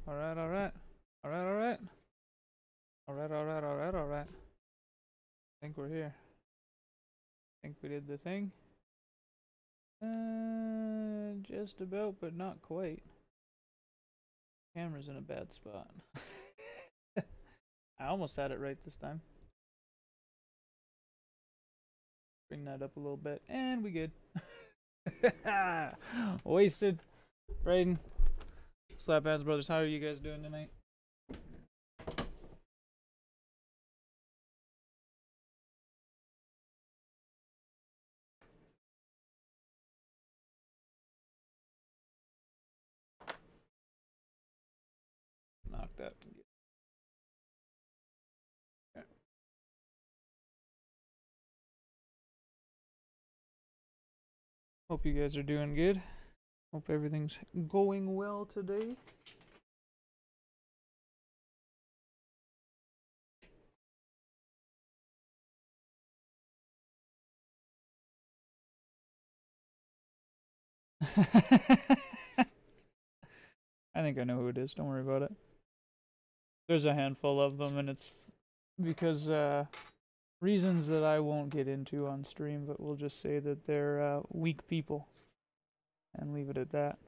Alright, alright. Alright, alright. Alright, alright, alright, alright. I think we're here. I think we did the thing. Just about, but not quite. Camera's in a bad spot. I almost had it right this time. Bring that up a little bit, and we good. Wasted. Brayden. Slap Hands Brothers, how are you guys doing tonight? Knocked out. Okay. Hope you guys are doing good. Hope everything's going well today. I think I know who it is. Don't worry about it. There's a handful of them, and it's because reasons that I won't get into on stream, but we'll just say that they're weak people and leave it at that.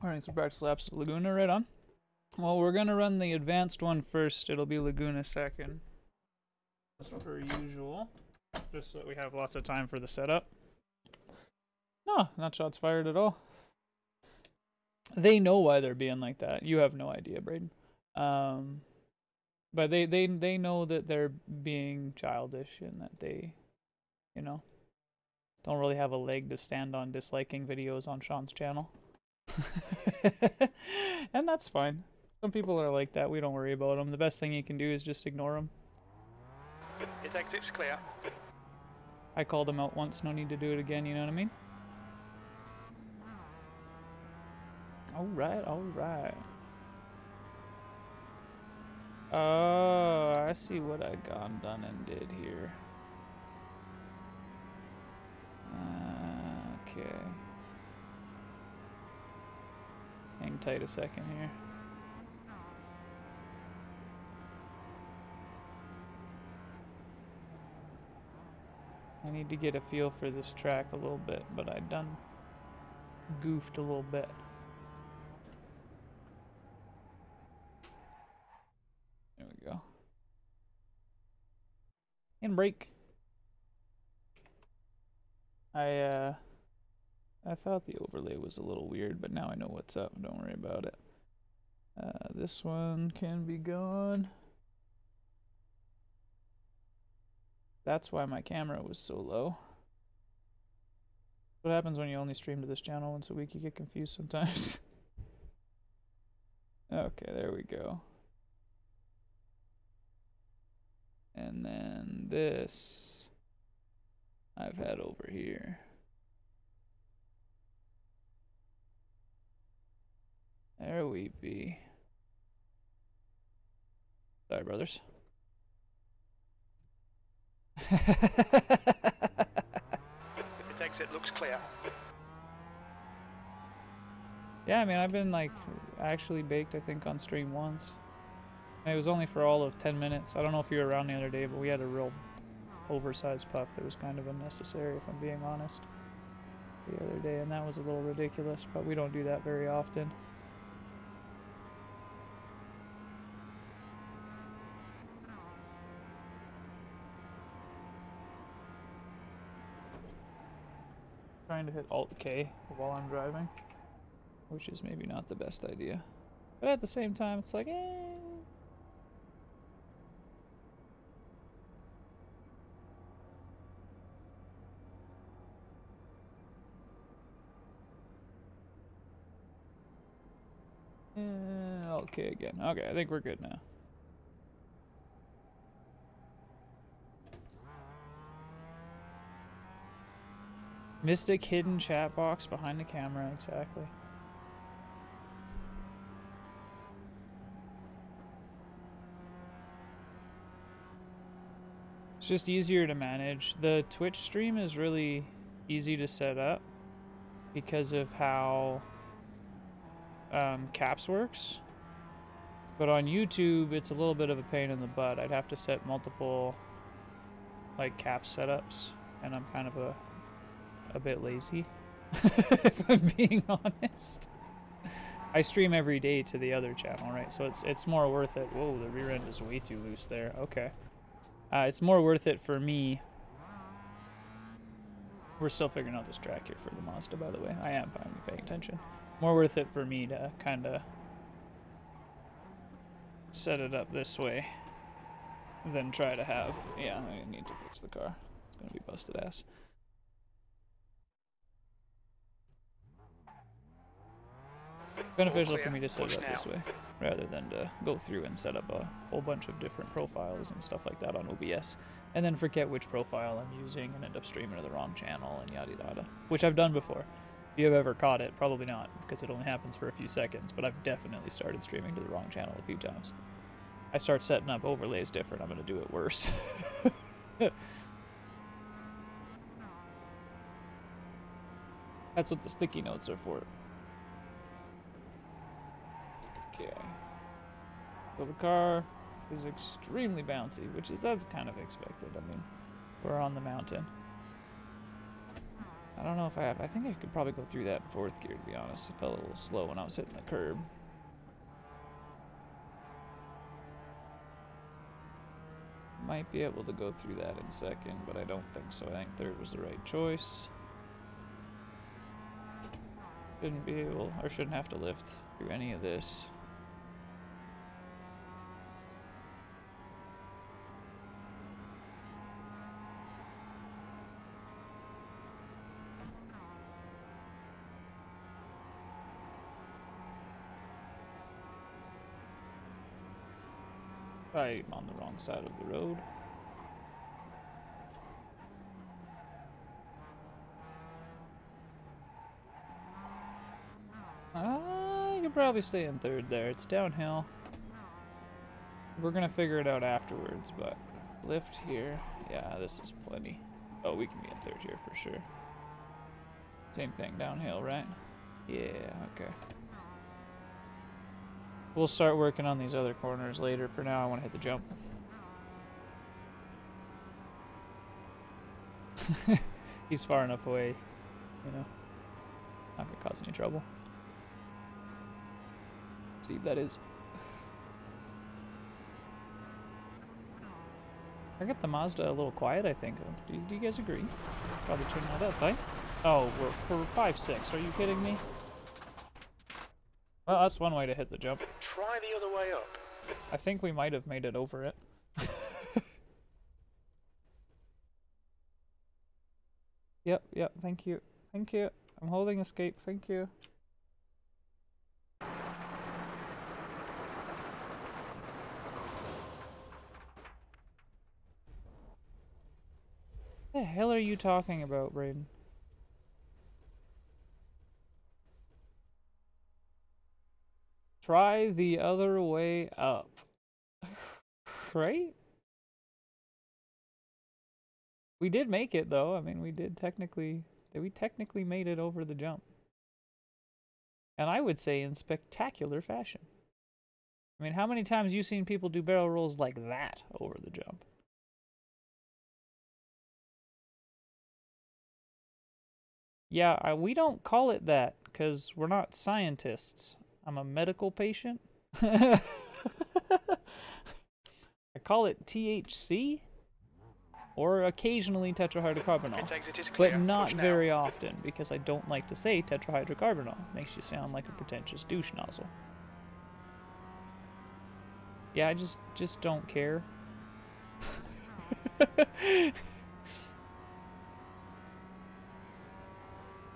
Alright, so practice laps at Laguna, right on. Well, we're gonna run the advanced one first. It'll be Laguna second. As per usual. Just so that we have lots of time for the setup. No, not shots fired at all. They know why they're being like that. You have no idea, Brayden. But they know that they're being childish and that they, you know, don't really have a leg to stand on disliking videos on Sean's channel. And that's fine. Some people are like that. We don't worry about them. The best thing you can do is just ignore them. It exits clear. I called him out once. No need to do it again. You know what I mean? Alright, alright. Oh, I see what I gone done and did here. Okay. Hang tight a second here. I need to get a feel for this track a little bit, but I done goofed a little bit. There we go. And brake. I thought the overlay was a little weird, but now I know what's up. Don't worry about it. This one can be gone. That's why my camera was so low. What happens when you only stream to this channel once a week? You get confused sometimes. Okay, there we go. And then this I've had over here. There we be. Sorry, brothers. Its exit looks clear. Yeah, I mean, I've been like actually baked, I think, on stream once. And it was only for all of 10 minutes. I don't know if you were around the other day, but we had a real oversized puff that was kind of unnecessary, if I'm being honest, the other day, and that was a little ridiculous, but we don't do that very often. Trying to hit Alt-K while I'm driving, which is maybe not the best idea. But at the same time, it's like, eh. Okay again. Okay, I think we're good now. Mystic hidden chat box behind the camera, exactly. It's just easier to manage. The Twitch stream is really easy to set up because of how caps works. But on YouTube, it's a little bit of a pain in the butt. I'd have to set multiple like cap setups, and I'm kind of a bit lazy, if I'm being honest. I stream every day to the other channel, right? So it's more worth it. Whoa, the rear end is way too loose there. Okay. It's more worth it for me. We're still figuring out this track here for the Mazda, by the way. I am paying attention. More worth it for me to kind of set it up this way than try to have... Yeah, I need to fix the car. It's going to be busted ass. Beneficial for me to set it up this way, rather than to go through and set up a whole bunch of different profiles and stuff like that on OBS, and then forget which profile I'm using and end up streaming to the wrong channel and yada yada, which I've done before. If you've ever caught it, probably not, because it only happens for a few seconds, but I've definitely started streaming to the wrong channel a few times. I start setting up overlays different, I'm going to do it worse. That's what the sticky notes are for. Okay. So the car is extremely bouncy, that's kind of expected. I mean, we're on the mountain. I don't know if I think I could probably go through that in fourth gear, to be honest. It felt a little slow when I was hitting the curb. Might be able to go through that in second, but I don't think so. I think third was the right choice. Shouldn't be able, or shouldn't have to lift through any of this. I'm on the wrong side of the road. You could probably stay in third there. It's downhill. We're gonna figure it out afterwards, but lift here. Yeah, this is plenty. Oh, we can be in third here for sure. Same thing, downhill, right? Yeah, okay. We'll start working on these other corners later. For now, I want to hit the jump. He's far enough away, you know. Not gonna cause any trouble. Steve, that is. I got the Mazda a little quiet, I think. Do you guys agree? Probably turn that up, right? Oh, we're for 5.6. Are you kidding me? Well, that's one way to hit the jump. Try the other way up. I think we might have made it over it. Yep, thank you. Thank you. I'm holding escape, thank you. What the hell are you talking about, Brayden? Try the other way up. Right? We did make it though. I mean, we technically made it over the jump. And I would say in spectacular fashion. I mean, how many times have you seen people do barrel rolls like that over the jump? Yeah, we don't call it that because we're not scientists. I'm a medical patient. I call it THC or occasionally tetrahydrocarbonol, but not very often because I don't like to say tetrahydrocarbonol. Makes you sound like a pretentious douche nozzle. Yeah, I just don't care.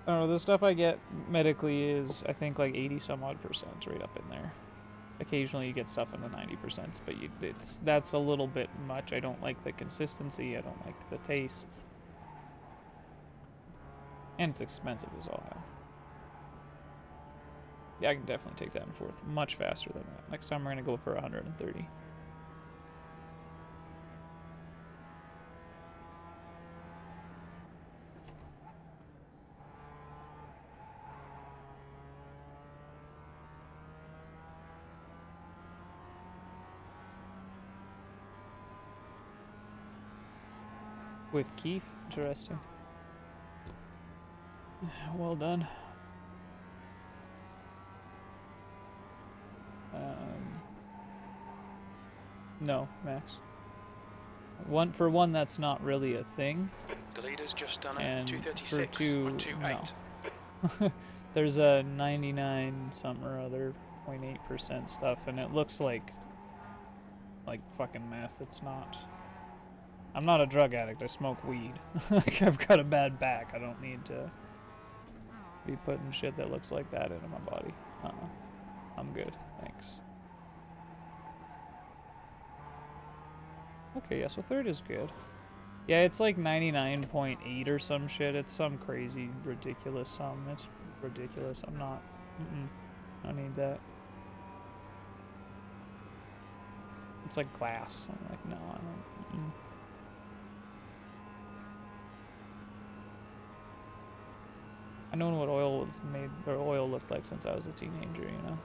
I don't know, the stuff I get medically is, I think, like 80 some odd % right up in there. Occasionally you get stuff in the 90%, but that's a little bit much. I don't like the consistency, I don't like the taste. And it's expensive as all hell. Yeah, I can definitely take that in fourth much faster than that. Next time we're going to go for 130. With Keith? Interesting. Well done. No, Max. For one, that's not really a thing. The leader's just done And it. for 236, two, 128. no. There's a 99 something or other 0.8% stuff, and it looks like fucking meth. It's not. I'm not a drug addict. I smoke weed. Like, I've got a bad back. I don't need to be putting shit that looks like that into my body. I'm good. Thanks. Okay, yeah, so third is good. Yeah, it's like 99.8 or some shit. It's some crazy, ridiculous sum. It's ridiculous. I'm not. I don't need that. It's like glass. I'm like, no, I don't. I know what oil was made, or oil looked like since I was a teenager, you know?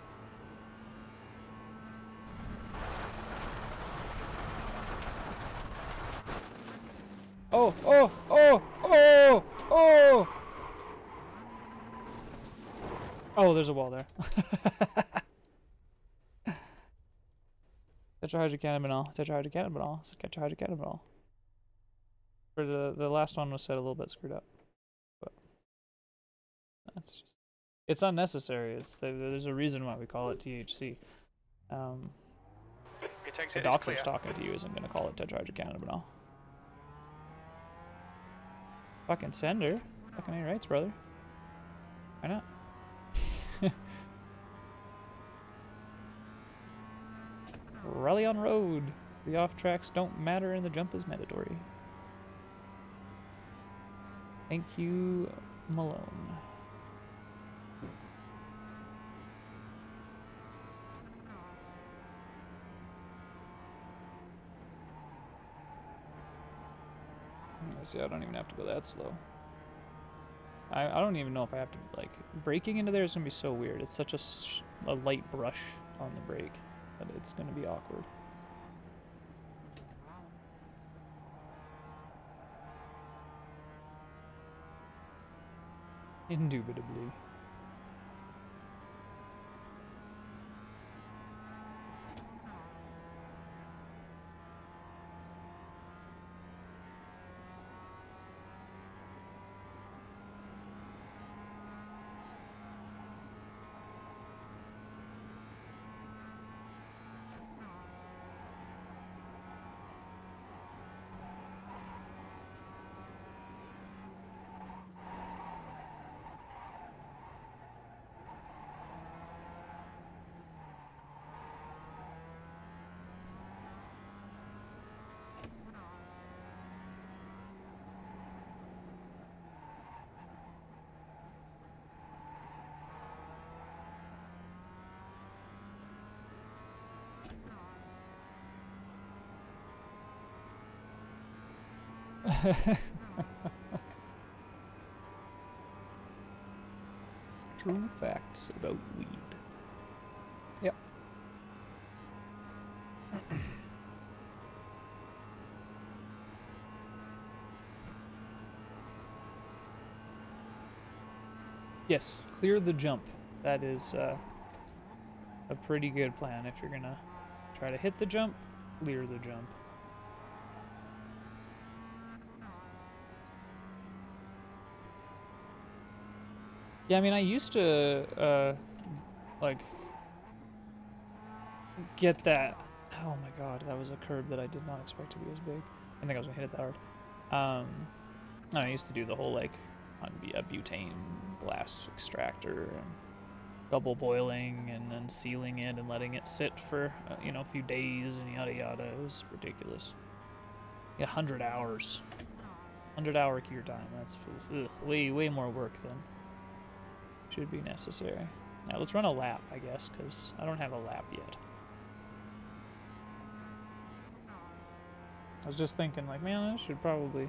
Oh, oh, oh, oh, oh! Oh, there's a wall there. Tetrahydrocannabinol, tetrahydrocannabinol, tetrahydrocannabinol. For the last one was said a little bit screwed up, but that's just, it's unnecessary. There's a reason why we call it THC. The doctor's talking to you isn't gonna call it tetrahydrocannabinol. Fucking sender. Fucking A rights, brother. Why not? Rally on road. The off tracks don't matter and the jump is mandatory. Thank you, Malone. See, I don't even have to go that slow. I don't even know if I have to, like, braking into there is gonna be so weird. It's such a light brush on the brake that it's gonna be awkward. Indubitably. True facts about weed. Yep. Yes, clear the jump. That is a pretty good plan. If you're gonna try to hit the jump, clear the jump. Yeah, I mean, I used to, like, get that. Oh my god, that was a curb that I did not expect to be as big. I didn't think I was gonna hit it that hard. I used to do the whole, like, on a butane glass extractor and double boiling and then sealing it and letting it sit for, you know, a few days and yada yada. It was ridiculous. Yeah, 100 hours. 100-hour cure time. That's way more work than should be necessary. Now let's run a lap, I guess, because I don't have a lap yet. I was just thinking, like, man, I should probably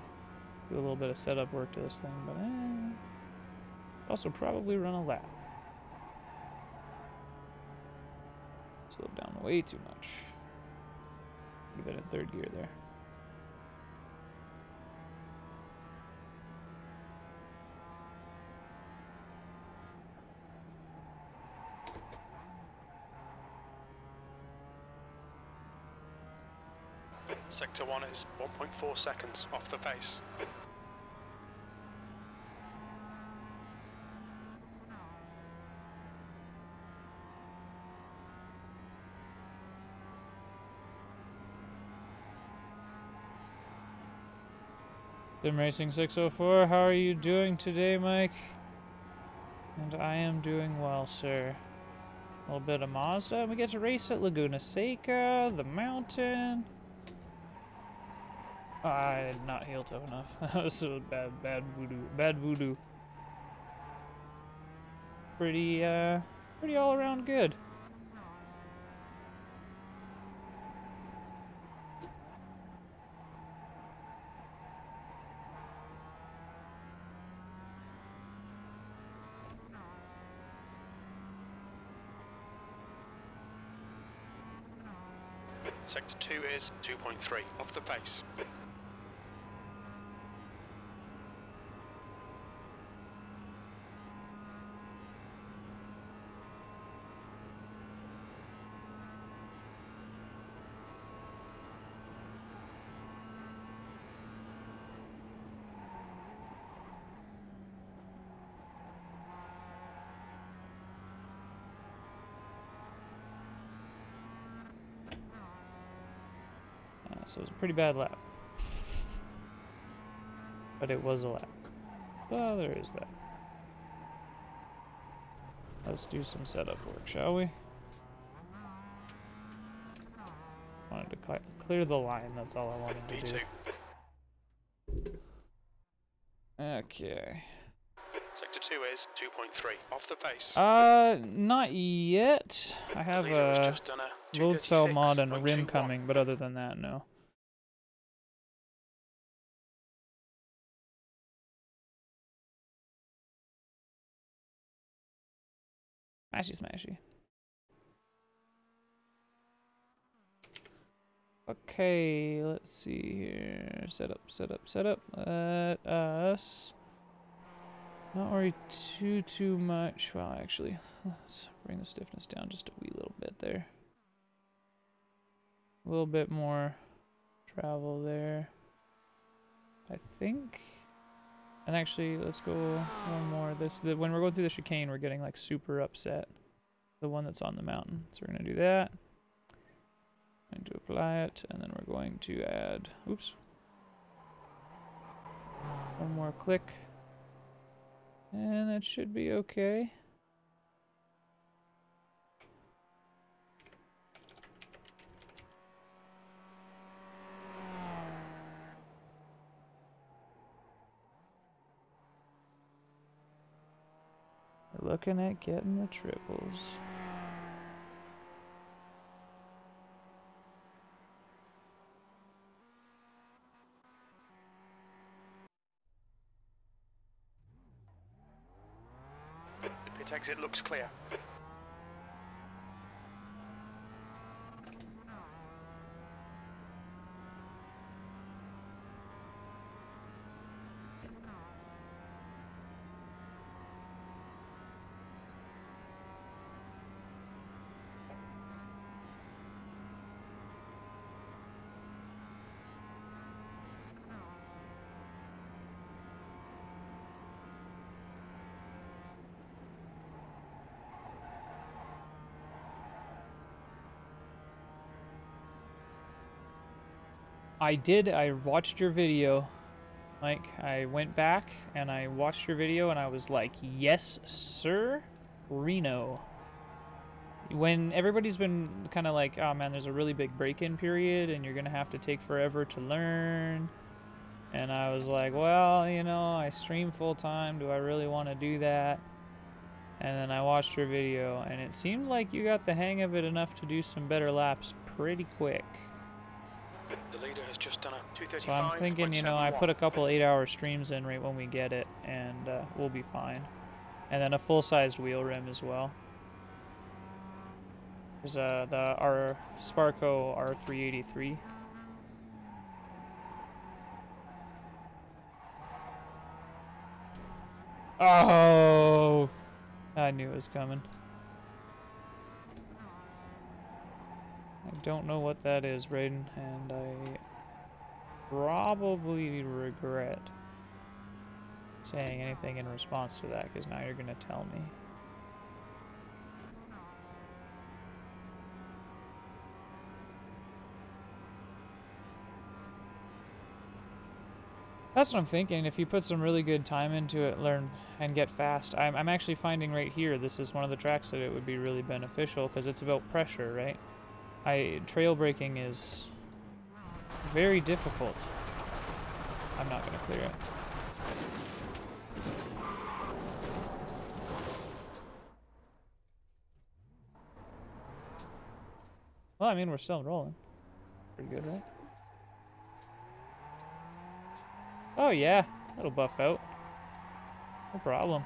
do a little bit of setup work to this thing, but also probably run a lap. Slowed down way too much. Get that in third gear there. Sector 1 is 1.4 seconds off the pace. Sim Racing 604, how are you doing today, Mike? And I am doing well, sir. A little bit of Mazda. We get to race at Laguna Seca, the mountain. Oh, I did not heel toe enough. That was so bad voodoo. Bad voodoo. Pretty all around good. Sector 2 is 2.3 off the pace. So it was a pretty bad lap. But it was a lap. Well, there is that. Let's do some setup work, shall we? Wanted to clear the line, that's all I wanted to do. Okay. Sector 2 is 2.3 off the pace. Not yet. I have a load cell mod and a rim coming, but other than that, no. Smashy, smashy. Okay, let's see here. Setup. Let us not worry too much. Well, actually, let's bring the stiffness down just a wee little bit there. A little bit more travel there, I think. And actually, let's go one more. When we're going through the chicane, we're getting like super upset. The one that's on the mountain. So we're gonna do that. Going to apply it, and then we're going to add. Oops. One more click, and that should be okay. We're looking at getting the triples. The pit exit looks clear. I watched your video, Mike. I went back and I watched your video and I was like, yes, sir, Reno. When everybody's been kind of like, oh man, there's a really big break-in period and you're going to have to take forever to learn. And I was like, well, you know, I stream full-time. Do I really want to do that? And then I watched your video and it seemed like you got the hang of it enough to do some better laps pretty quick. The leader has just done a 2:35.71. So I'm thinking, you know, I put a couple 8-hour streams in right when we get it, and we'll be fine. And then a full-sized wheel rim as well. There's our Sparco R383. Oh! I knew it was coming. I don't know what that is, Brayden, and I probably regret saying anything in response to that, because now you're going to tell me. That's what I'm thinking. If you put some really good time into it, learn and get fast. I'm actually finding right here, this is one of the tracks that it would be really beneficial, because it's about pressure, right? Trail braking is very difficult. I'm not going to clear it. Well, I mean, we're still rolling. Pretty good, right? Oh, yeah. That'll buff out. No problem.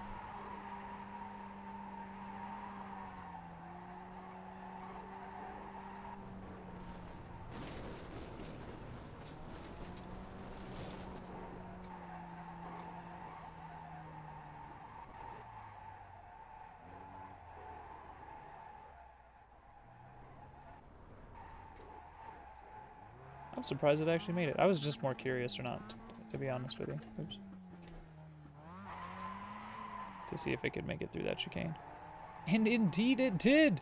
I'm surprised it actually made it. I was just more curious or not, to be honest with you. Oops. To see if it could make it through that chicane. And indeed it did!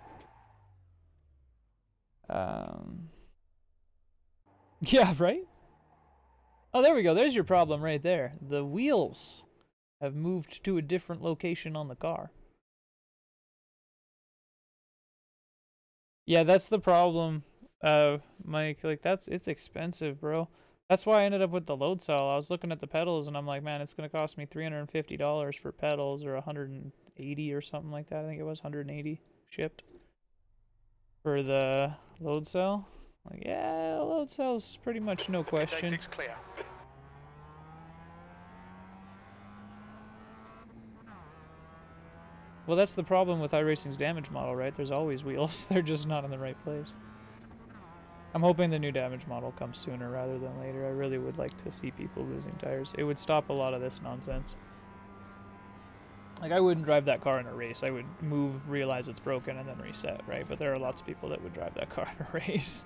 Yeah, right? Oh, there we go. There's your problem right there. The wheels have moved to a different location on the car. Yeah, that's the problem, Mike. Like, it's expensive, bro. That's why I ended up with the load cell. I was looking at the pedals, and I'm like, man, it's gonna cost me $350 for pedals, or 180 or something like that. I think it was 180 shipped for the load cell. Like, yeah, load cell's pretty much no question. Exit's clear. Well, that's the problem with iRacing's damage model, right? There's always wheels. They're just not in the right place. I'm hoping the new damage model comes sooner rather than later. I really would like to see people losing tires. It would stop a lot of this nonsense. Like, I wouldn't drive that car in a race. I would move, realize it's broken, and then reset, right? But there are lots of people that would drive that car in a race.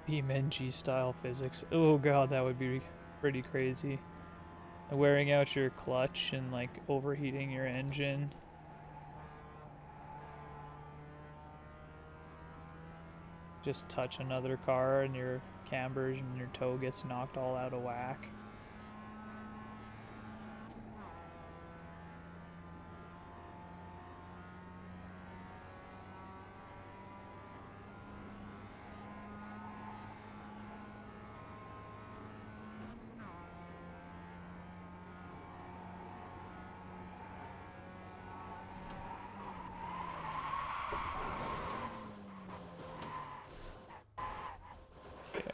BeamNG style physics. Oh god, that would be pretty crazy. Wearing out your clutch and like overheating your engine. Just touch another car and your cambers and your toe gets knocked all out of whack.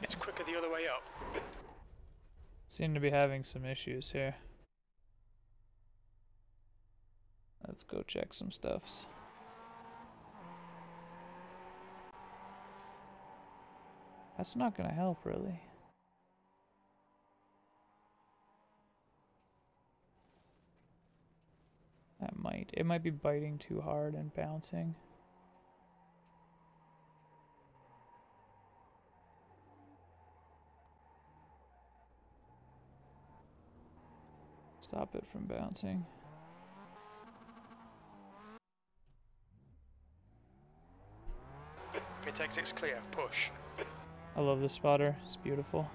It's quicker the other way up. Seem to be having some issues here. Let's go check some stuffs. That's not gonna help, really. That might. It might be biting too hard and bouncing. Stop it from bouncing. Pit exit's clear. Push. I love this spotter. It's beautiful.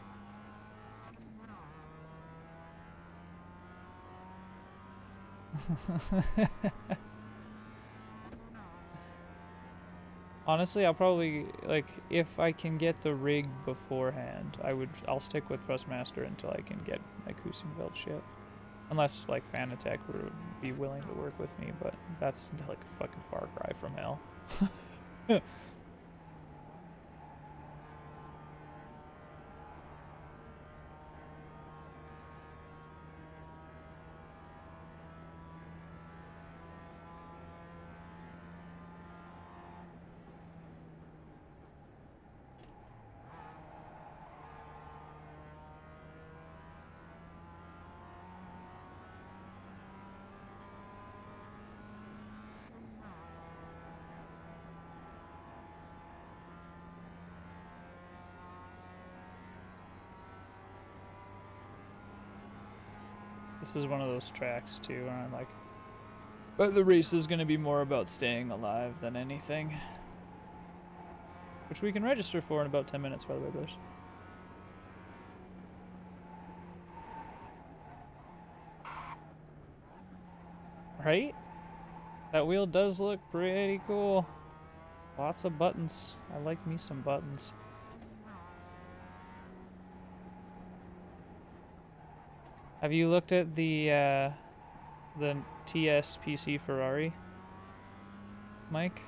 Honestly, I'll probably, like, if I can get the rig beforehand, I'll stick with Thrustmaster until I can get my Husingfeld shit. Unless, like, Fanatec would be willing to work with me, but that's, like, a fucking far cry from hell. This is one of those tracks too, where I'm like, but the race is going to be more about staying alive than anything. Which we can register for in about 10 minutes, by the way, brothers. Right? That wheel does look pretty cool. Lots of buttons. I like me some buttons. Have you looked at the TSPC Ferrari, Mike?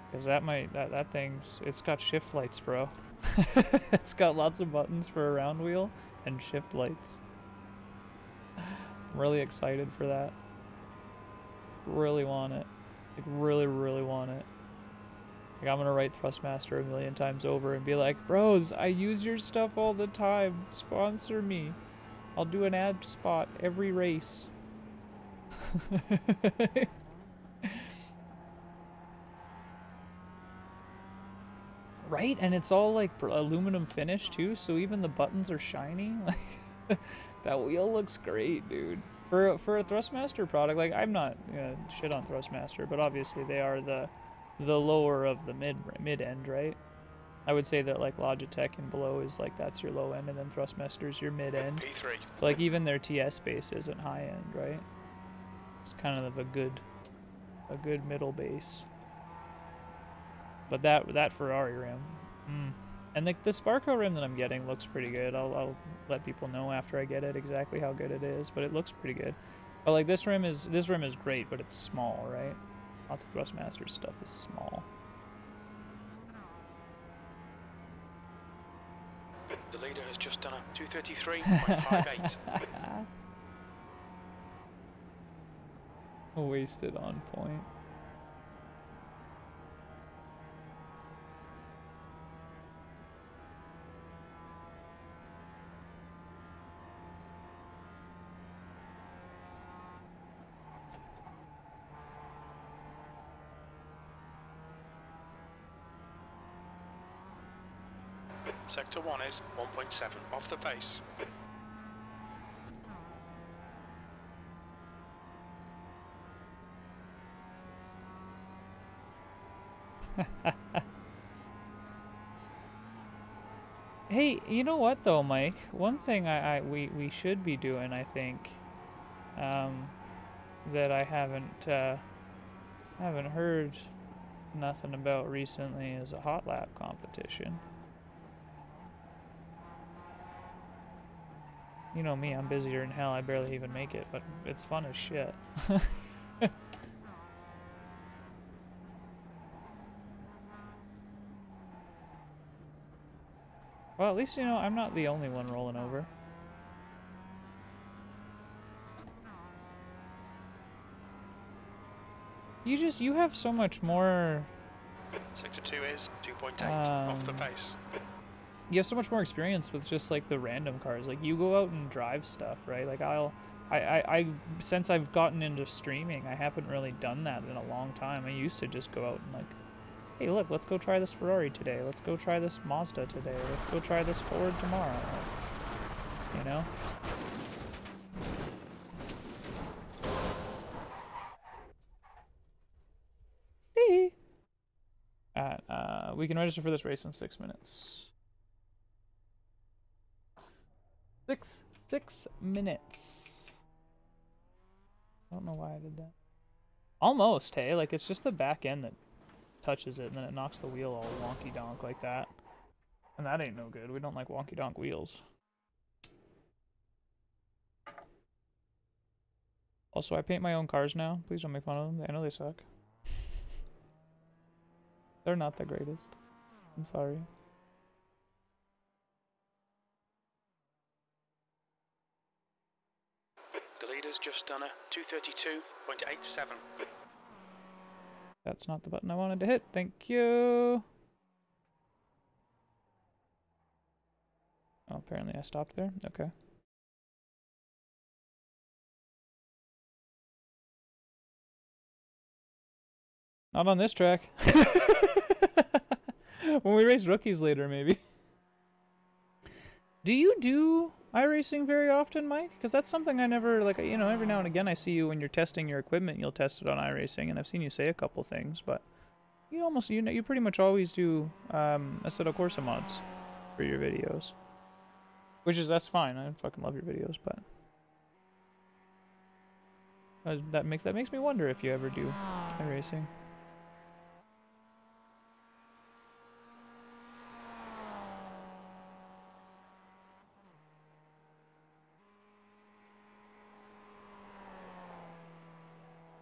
Because that thing's, it's got shift lights, bro. It's got lots of buttons for a round wheel and shift lights. I'm really excited for that. Really want it. Like, really, really want it. Like, I'm gonna write Thrustmaster a million times over and be like, bros, I use your stuff all the time. Sponsor me. I'll do an ad spot every race. Right? And it's all like aluminum finish too, so even the buttons are shiny. Like, that wheel looks great, dude. For a Thrustmaster product, like, I'm not gonna shit on Thrustmaster, but obviously they are the lower of the mid end, right? I would say that like Logitech and below is like, that's your low end, and then Thrustmaster's your mid end. P3. But like even their TS base isn't high end, right? It's kind of a good middle base. But that Ferrari rim, and like the Sparco rim that I'm getting looks pretty good. I'll let people know after I get it exactly how good it is, but it looks pretty good. But like this rim is great, but it's small, right? Lots of Thrustmaster stuff is small. The leader has just done a 2:33.58. Wasted on point. Sector 1 is 1.7 off the pace. Hey, you know what though, Mike? One thing we should be doing, I think, that I haven't heard nothing about recently is a hot lap competition. You know me, I'm busier than hell, I barely even make it, but it's fun as shit. Well, at least, you know, I'm not the only one rolling over. You have so much more... Sector 2 is 2.8 off the pace. You have so much more experience with just like the random cars. Like, you go out and drive stuff, right? Like, I since I've gotten into streaming, I haven't really done that in a long time. I used to just go out and like, hey, look, let's go try this Ferrari today. Let's go try this Mazda today. Let's go try this Ford tomorrow. You know? We can register for this race in 6 minutes. 6 minutes. I don't know why I did that. Almost, hey? Like, it's just the back end that touches it, and then it knocks the wheel all wonky-donk like that. And that ain't no good. We don't like wonky-donk wheels. Also, I paint my own cars now. Please don't make fun of them. I know they suck. They're not the greatest. I'm sorry. The leader's just done a 2:32.87. That's not the button I wanted to hit. Thank you. Oh, apparently I stopped there. Okay. Not on this track. When we race rookies later, maybe. Do you do iRacing very often, Mike? Because that's something I never, like, you know, every now and again I see you when you're testing your equipment, you'll test it on iRacing, and I've seen you say a couple things, but you almost, you know, you pretty much always do Assetto Corsa mods for your videos. Which is, that's fine, I fucking love your videos, but that makes me wonder if you ever do iRacing.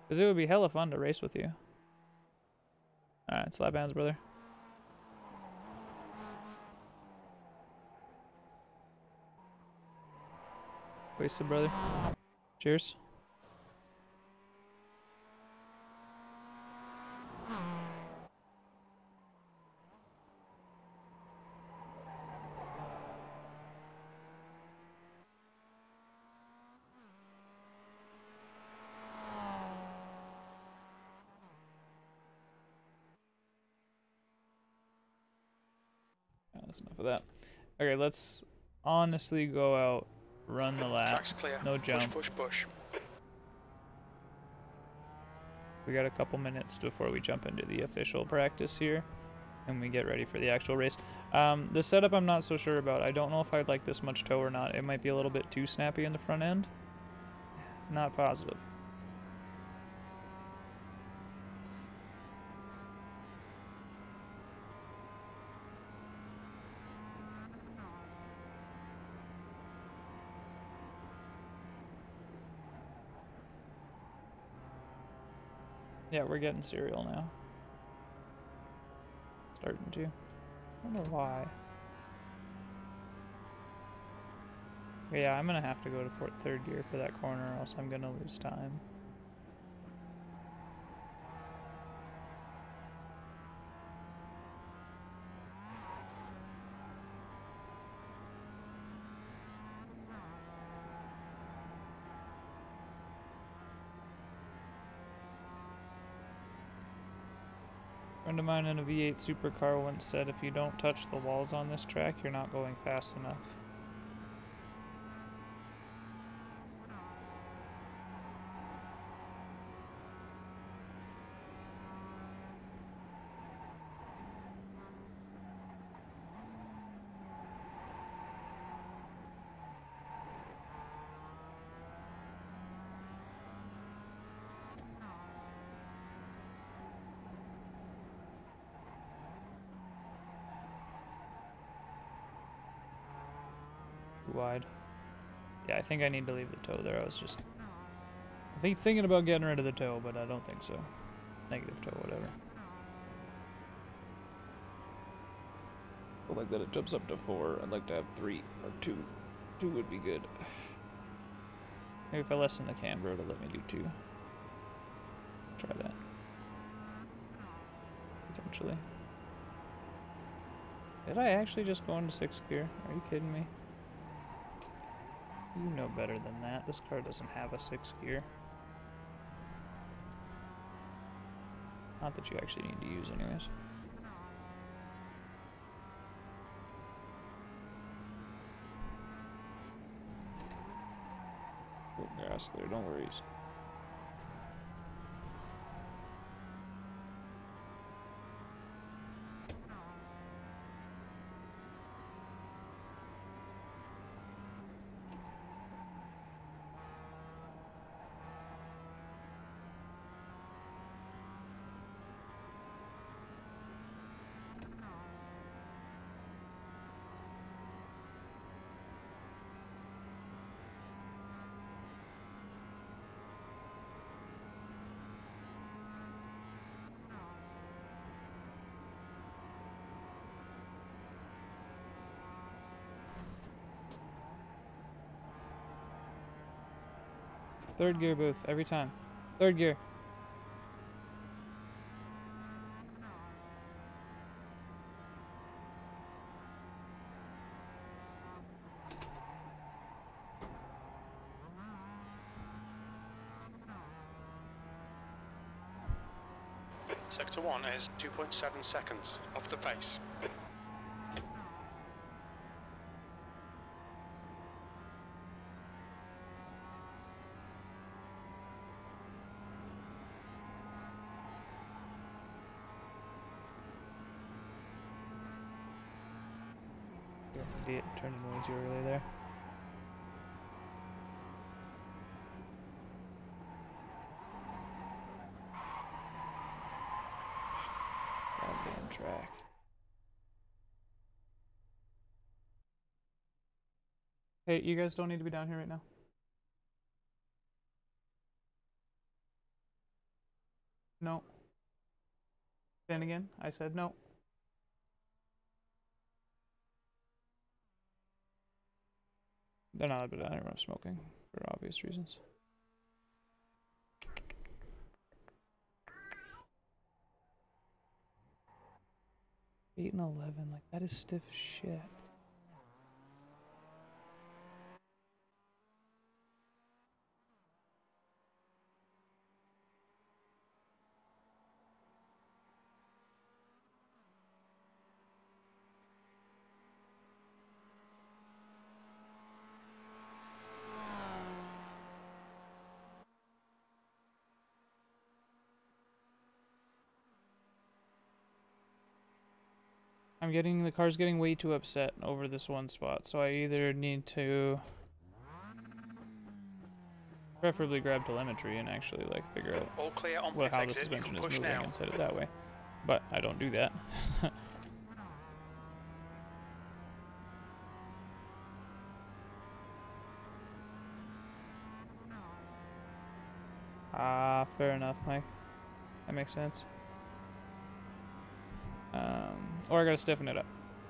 Because it would be hella fun to race with you. Alright, slap hands, brother. Wasted, brother. Cheers. That's enough of that. Okay, let's honestly go out, run the lap. Track's clear. No jump. Push, push, push. We got a couple minutes before we jump into the official practice here, and we get ready for the actual race. The setup I'm not so sure about. I don't know if I'd like this much toe or not. It might be a little bit too snappy in the front end. Not positive. Yeah, we're getting serial now. Starting to. I don't know why. Yeah, I'm gonna have to go to third gear for that corner, or else I'm gonna lose time. A friend of mine in a V8 supercar once said, if you don't touch the walls on this track, you're not going fast enough. Wide. Yeah, I think I need to leave the toe there. I was just thinking about getting rid of the toe, but I don't think so. Negative toe, whatever. I like that it jumps up to 4. I'd like to have 3 or 2. 2 would be good. Maybe if I lessen the camber, it'll let me do 2. Try that. Potentially. Did I actually just go into 6th gear? Are you kidding me? You know better than that. This car doesn't have a 6th gear. Not that you actually need to use anyways. Put gas there, don't worry. Third gear booth, every time. Third gear. Sector 1 is 2.7 seconds off the pace. Idiot, turned in way too early there. Goddamn track. Hey, you guys don't need to be down here right now. No. Then again, I said no. They're not, but I don't know, smoking for obvious reasons. Eight and 11, like that is stiff as shit. The car's getting way too upset over this one spot, so I either need to preferably grab telemetry and actually like figure out All clear on how the suspension is moving and set it that way. But I don't do that. Ah, fair enough, Mike. That makes sense. Or I gotta stiffen it up,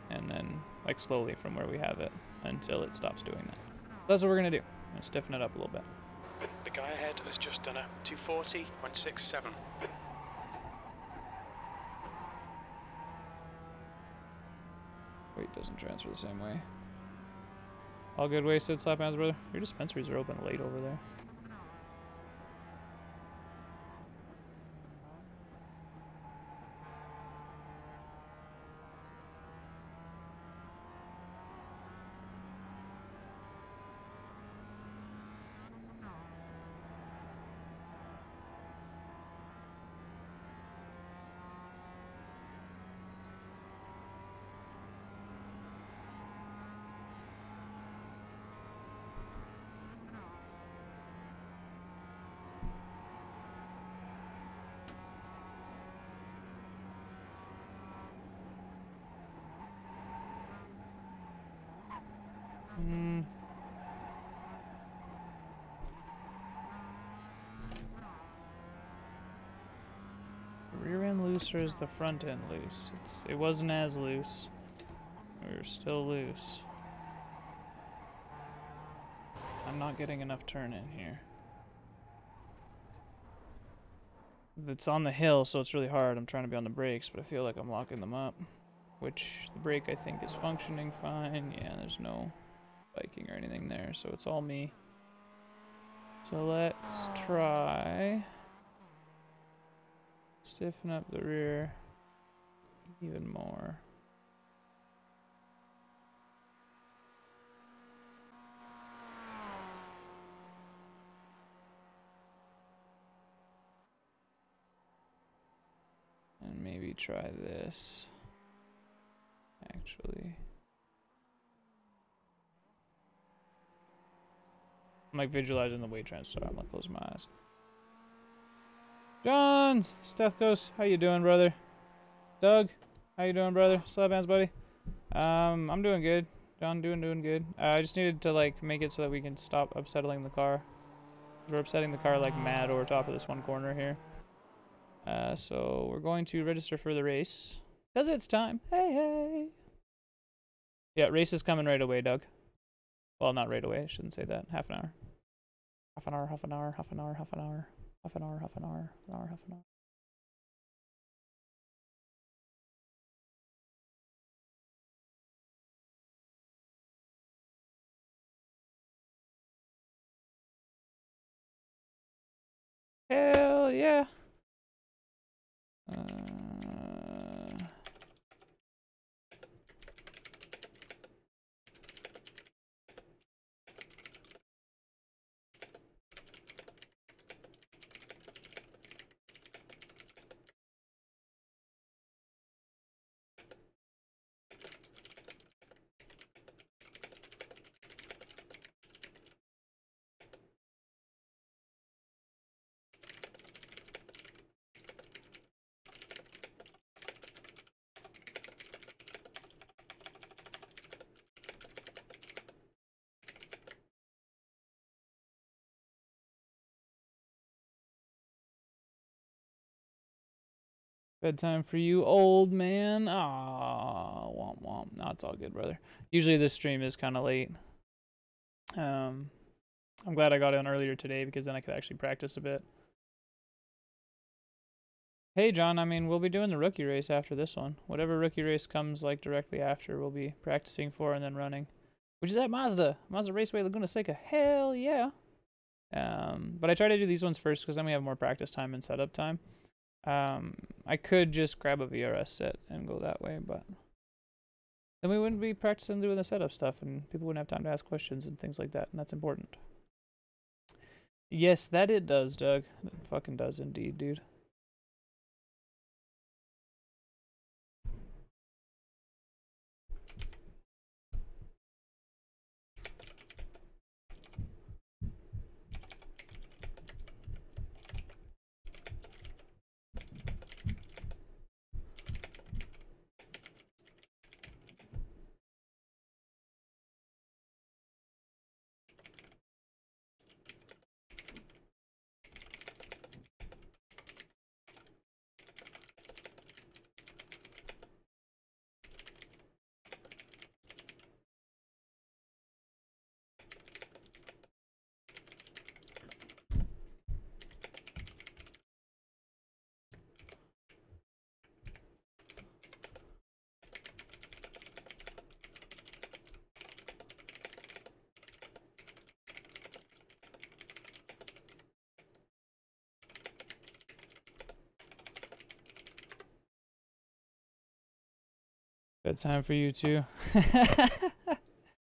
and then like slowly from where we have it until it stops doing that. That's what we're gonna do. I'm gonna stiffen it up a little bit. The guy ahead has just done a 240.67. Weight doesn't transfer the same way. All good wasted, slap hands, brother. Your dispensaries are open late over there. Rear end loose, or is the front end loose? It wasn't as loose. We were still loose. I'm not getting enough turn in here. It's on the hill, so it's really hard. I'm trying to be on the brakes, but I feel like I'm locking them up. Which, the brake I think is functioning fine. Yeah, there's no biking or anything there, so it's all me. So let's try... stiffen up the rear even more. And maybe try this. Actually. I'm like visualizing the weight transfer. I'm gonna close my eyes. Johns! Stethkos, how you doing, brother? Doug, how you doing, brother? Slap hands, buddy. I'm doing good. John, doing good. I just needed to like make it so that we can stop upsetting the car. We're upsetting the car like mad over top of this one corner here. So we're going to register for the race. Because it's time. Hey, hey. Yeah, race is coming right away, Doug. Well, not right away. I shouldn't say that. Half an hour. Half an hour, half an hour, half an hour, half an hour. Half an hour, half an hour, an hour, half an hour. Hell yeah. Bedtime for you, old man. Ah, womp womp. No, it's all good, brother. Usually this stream is kind of late. I'm glad I got in earlier today because then I could actually practice a bit. Hey, John, I mean, we'll be doing the rookie race after this one. Whatever rookie race comes, like, directly after, we'll be practicing for and then running. Which is at Mazda. Mazda Raceway, Laguna Seca. Hell yeah. But I try to do these ones first because then we have more practice time and setup time. I could just grab a VRS set and go that way, but then we wouldn't be practicing doing the setup stuff and people wouldn't have time to ask questions and things like that, and that's important. Yes, that it does, Doug. It fucking does indeed, dude. Bedtime for you too.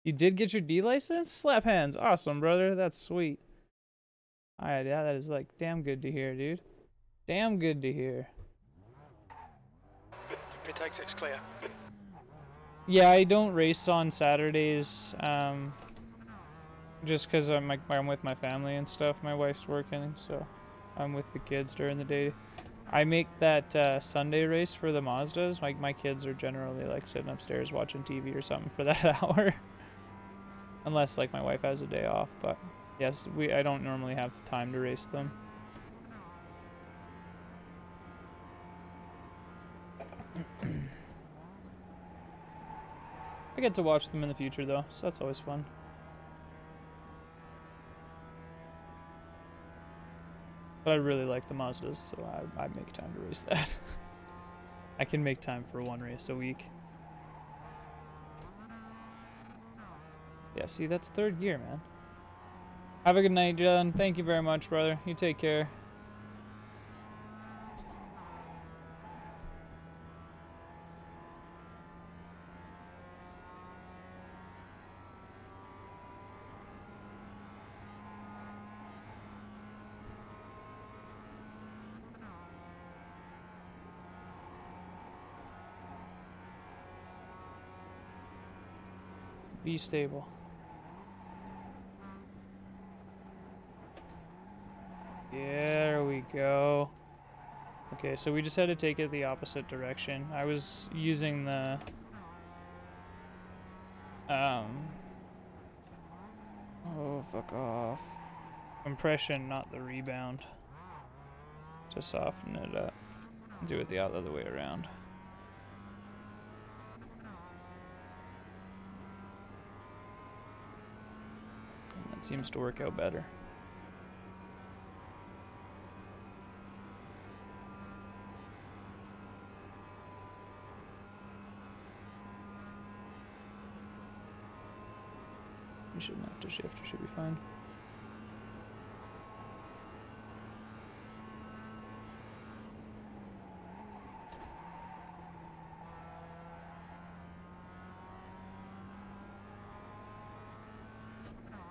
You did get your D license? Slap hands. Awesome, brother. That's sweet. Alright, yeah, that is like damn good to hear, dude. Damn good to hear. Pit exit's clear. Yeah, I don't race on Saturdays, just because I'm with my family and stuff. My wife's working, so I'm with the kids during the day. I make that Sunday race for the Mazdas. My kids are generally like sitting upstairs watching TV or something for that hour. Unless like my wife has a day off, but yes, I don't normally have time to race them. I get to watch them in the future though, so that's always fun. But I really like the Mazdas, so I make time to race that. I can make time for one race a week. Yeah, see, that's third gear, man. Have a good night, John. Thank you very much, brother. You take care. Be stable. There we go. Okay, so we just had to take it the opposite direction. I was using the oh, fuck off. Compression, not the rebound. To soften it up. Do it the other way around. And that seems to work out better. You shouldn't have to shift, you should be fine.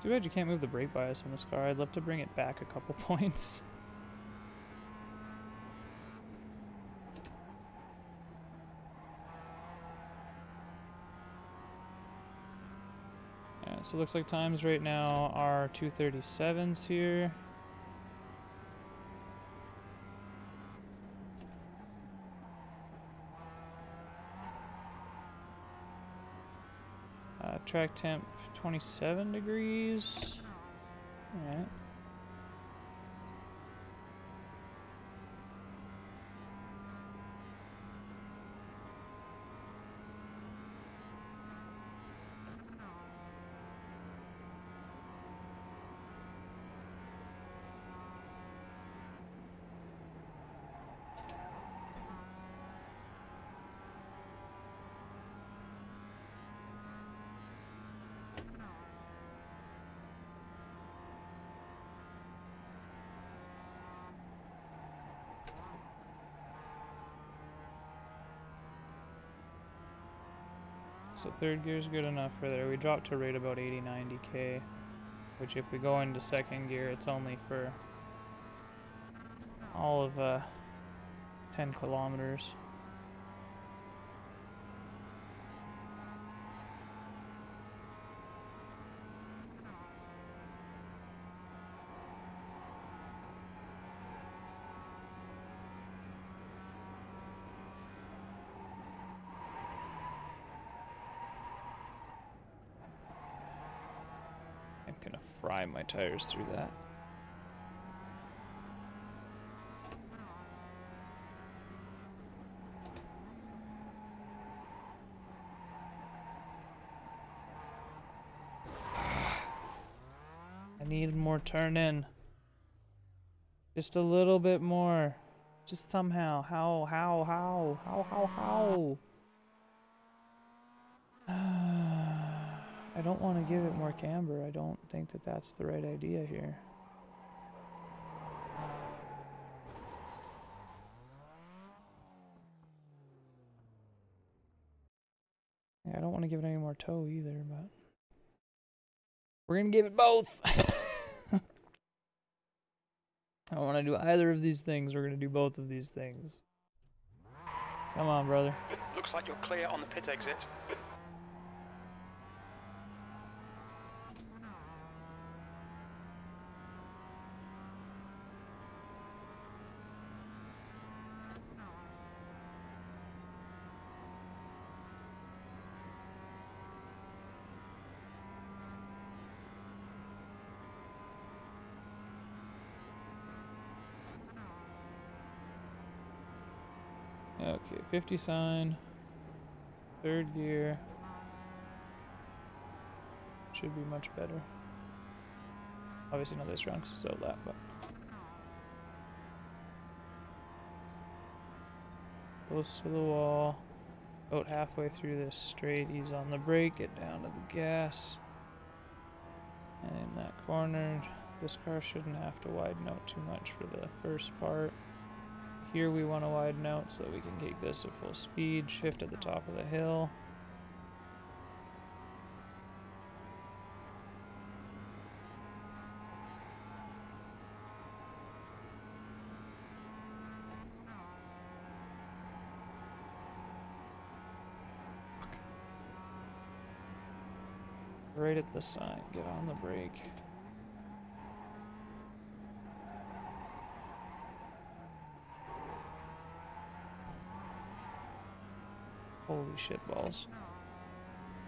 Too bad you can't move the brake bias on this car. I'd love to bring it back a couple points. Yeah, so it looks like times right now are 2:37s here. Track temp 27 degrees. Alright. So third gear is good enough for there. We dropped to rate about 80, 90k, which if we go into second gear, it's only for all of 10 kilometers. I'm gonna fry my tires through that. I need more turn in. Just a little bit more. Just somehow. How? I don't want to give it more camber. I don't think that that's the right idea here. Yeah, I don't want to give it any more toe either, but we're gonna give it both. I don't want to do either of these things. We're gonna do both of these things. Come on, brother. Looks like you're clear on the pit exit. Okay, 50 sign. Third gear. Should be much better. Obviously not this round because it's so lap, but close to the wall. About halfway through this straight, ease on the brake, get down to the gas. And in that corner, this car shouldn't have to widen out too much for the first part. Here we want to widen out so that we can take this at full speed, shift at the top of the hill. Right at the sign, get on the brake. Holy shit balls.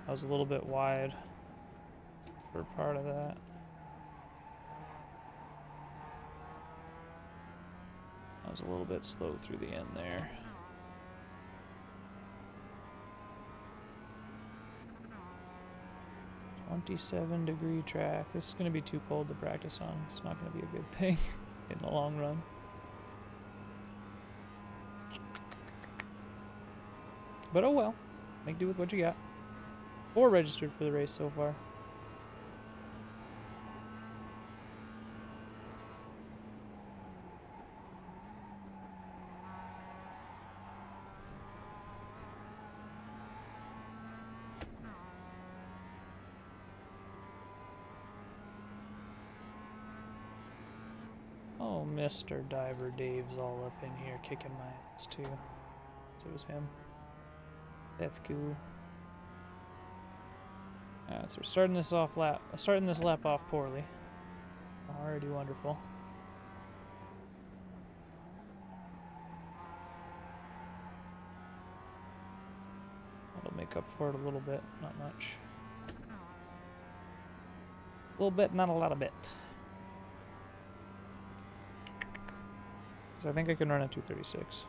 I was a little bit wide for part of that. I was a little bit slow through the end there. .27-degree track. This is going to be too cold to practice on. It's not going to be a good thing in the long run. But oh well. Make do with what you got. 4 registered for the race so far. Oh, Mr. Diver Dave's all up in here kicking my ass too. So it was him. That's cool. Alright, so we're starting this lap off poorly. Already wonderful. That'll make up for it a little bit, not much. A little bit, not a lot of bit. So I think I can run at 236.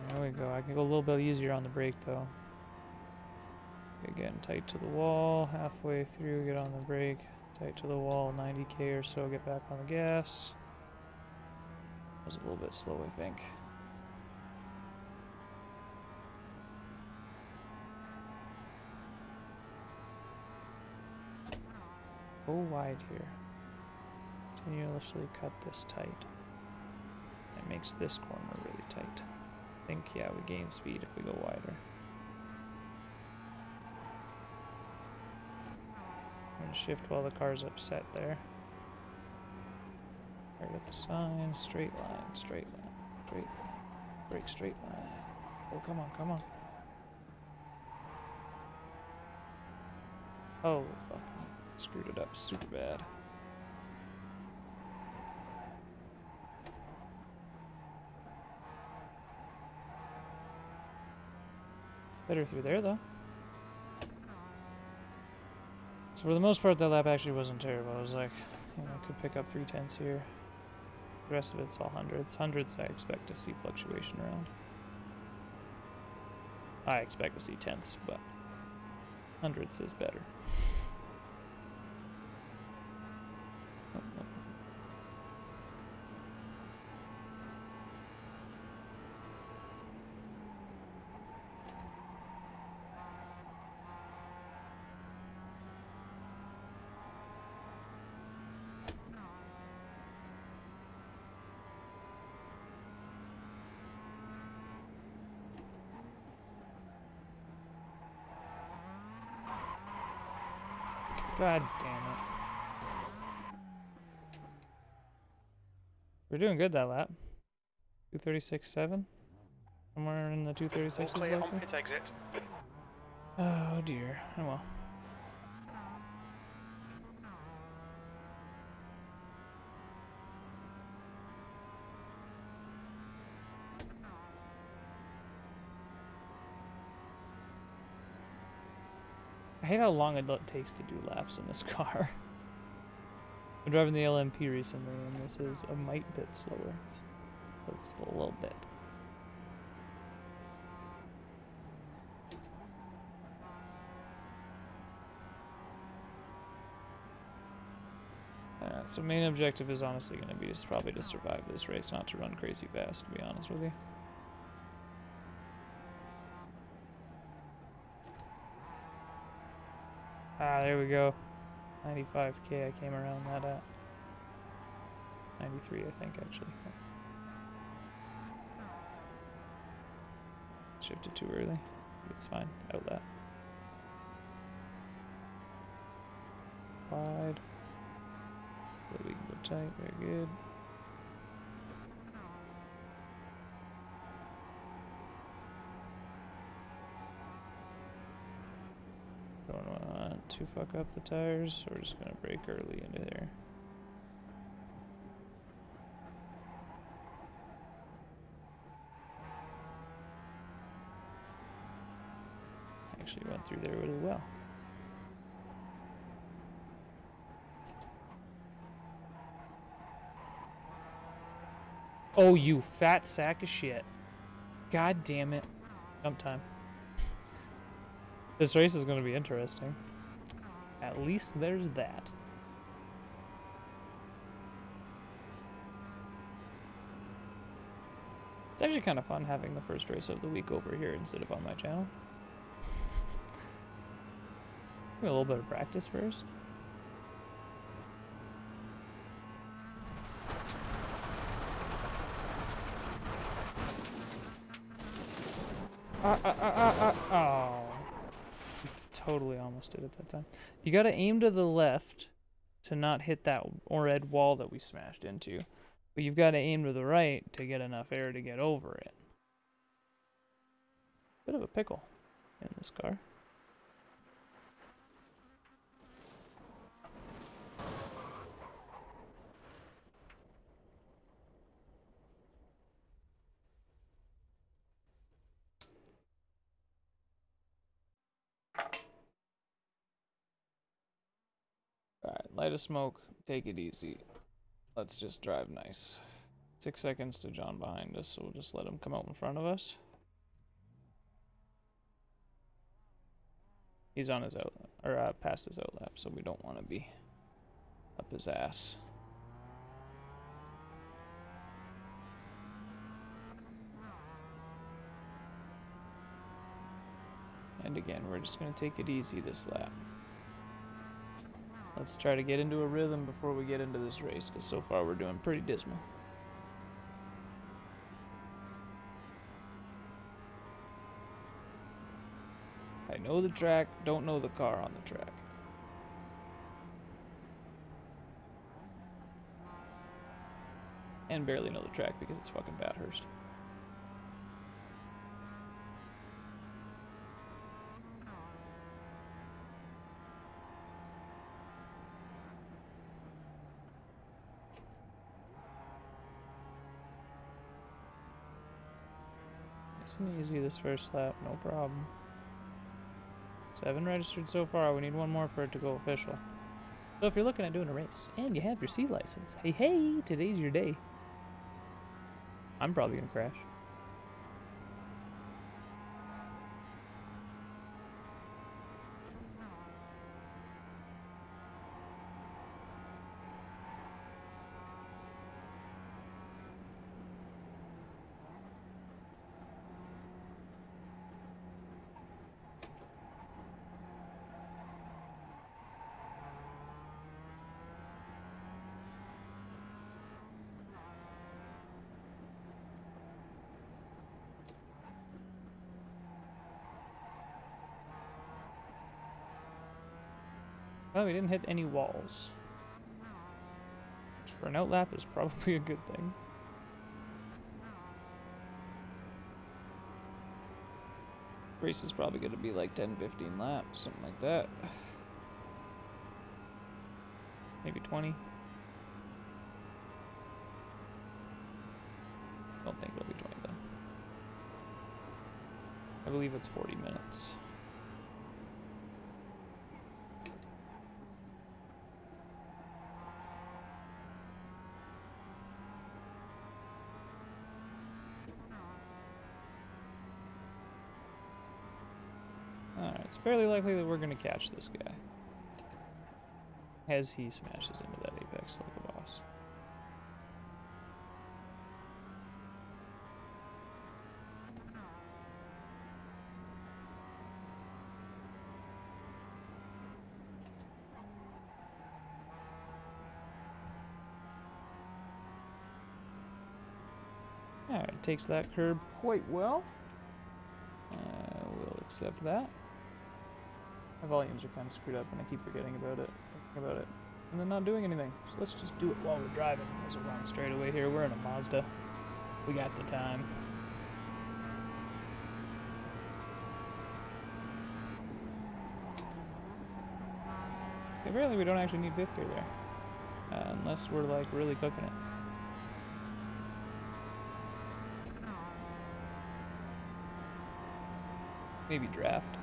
There we go. I can go a little bit easier on the brake though. Again, tight to the wall, halfway through, get on the brake, tight to the wall, 90k or so, get back on the gas. Was a little bit slow, I think. go wide here. Continuously cut this tight. It makes this corner really tight. I think, yeah, we gain speed if we go wider. I'm gonna shift while the car's upset there. Right at the sign, straight line, straight line, straight line, brake straight line. Oh, come on, come on. Oh, fuck me. Screwed it up super bad. Better through there, though. So for the most part, that lap actually wasn't terrible. I was like, you know, I could pick up 3/10 here. The rest of it's all hundreds. Hundreds, I expect to see fluctuation around. I expect to see tenths, but hundreds is better. Oh, oh. God damn it. We're doing good that lap. 236.7? Somewhere in the 236s Clear on likely? pit exit. Oh dear. Oh well. I hate how long it takes to do laps in this car. I'm driving the LMP recently, and this is a mite bit slower. It's a little bit. So main objective is honestly going to be just probably to survive this race, not to run crazy fast, to be honest with you. Ah, there we go. 95k I came around that at. 93 I think actually. Shifted too early. It's fine. Out that. Wide. So we can go tight. Very good. Don't want to fuck up the tires, so we're just gonna brake early into there. Actually went through there really well. Oh, you fat sack of shit. God damn it. Jump time. This race is going to be interesting. At least there's that. It's actually kind of fun having the first race of the week over here instead of on my channel. A little bit of practice first. Oh. Totally almost did it that time. You gotta aim to the left to not hit that red wall that we smashed into. But you've got to aim to the right to get enough air to get over it. Bit of a pickle in this car. Alright, light a smoke, take it easy. Let's just drive nice. 6 seconds to John behind us, so we'll just let him come out in front of us. He's on his out, or past his outlap, so we don't want to be up his ass. And again, we're just going to take it easy this lap. Let's try to get into a rhythm before we get into this race, because so far we're doing pretty dismal. I know the track, don't know the car on the track. And barely know the track because it's fucking Bathurst. Nice and easy this first lap, no problem. 7 registered so far, we need 1 more for it to go official. So if you're looking at doing a race, and you have your C license, hey, today's your day. I'm probably gonna crash. Well, we didn't hit any walls. Which for an outlap is probably a good thing. Race is probably going to be like 10-15 laps, something like that. Maybe 20. Don't think it'll be 20 though. I believe it's 40 minutes. Alright, it's fairly likely that we're going to catch this guy. As he smashes into that apex like a boss. Alright, takes that curb quite well. We'll accept that. My volumes are kind of screwed up and I keep forgetting about it, and then not doing anything. So let's just do it while we're driving. There's a wrong straightaway here. We're in a Mazda. We got the time. Apparently we don't actually need 5th gear there. Unless we're like really cooking it. Maybe draft.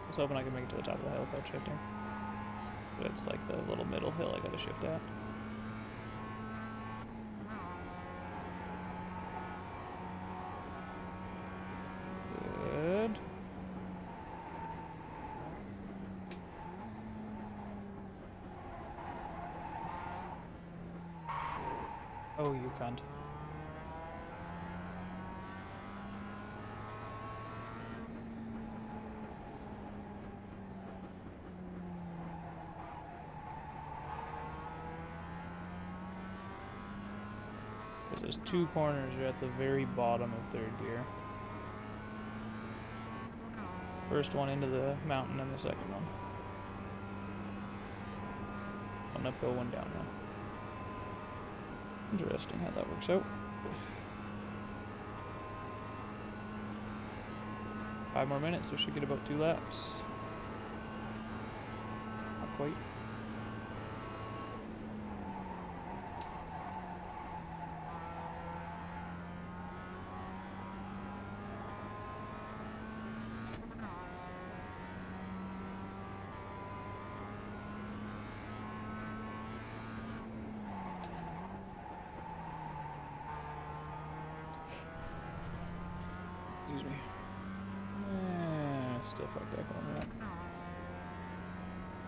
I was hoping I could make it to the top of the hill without shifting. But it's like the little middle hill I gotta shift at. Good. Oh, you cunt. There's 2 corners, you're at the very bottom of 3rd gear. First one into the mountain and the second one. One uphill, one downhill. Interesting how that works out. 5 more minutes, so we should get about 2 laps. Not quite. Excuse me. Still fucked that corner up.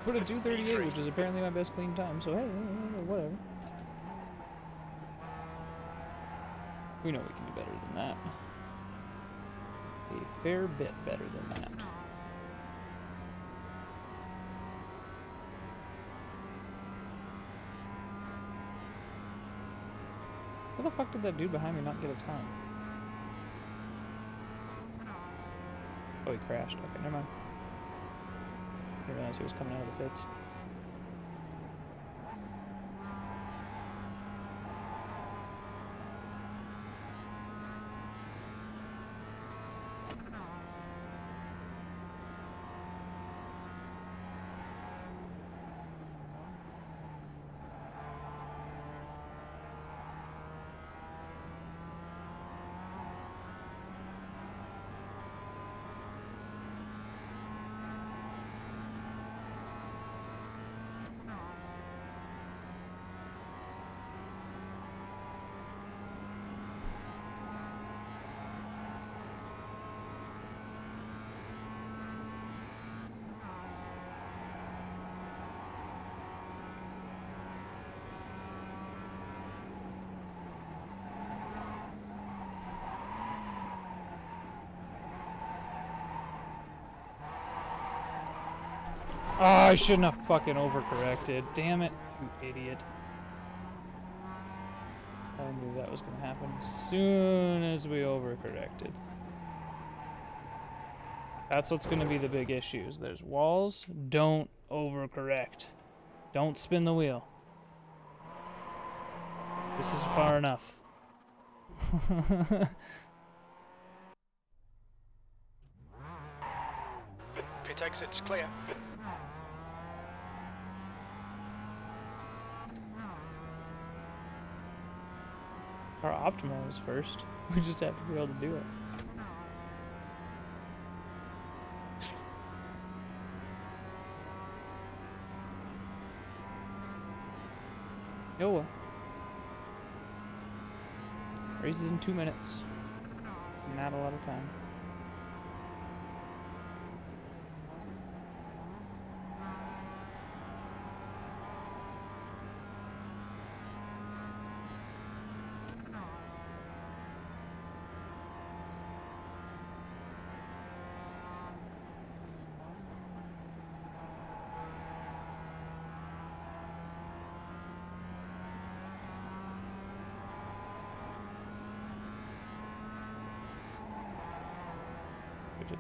Put a 2:38, which is apparently my best clean time, so hey, whatever. We know we can do better than that. A fair bit better than that. How the fuck did that dude behind me not get a time? Oh, he crashed. Okay, never mind. I didn't realize he was coming out of the pits. Oh, I shouldn't have fucking overcorrected. Damn it, you idiot. I knew that was gonna happen as soon as we overcorrected. That's what's gonna be the big issues. There's walls. Don't overcorrect. Don't spin the wheel. This is far enough. Pit exit's clear. Our optimal is first. We just have to be able to do it. Oh well. Race is in 2 minutes. Not a lot of time.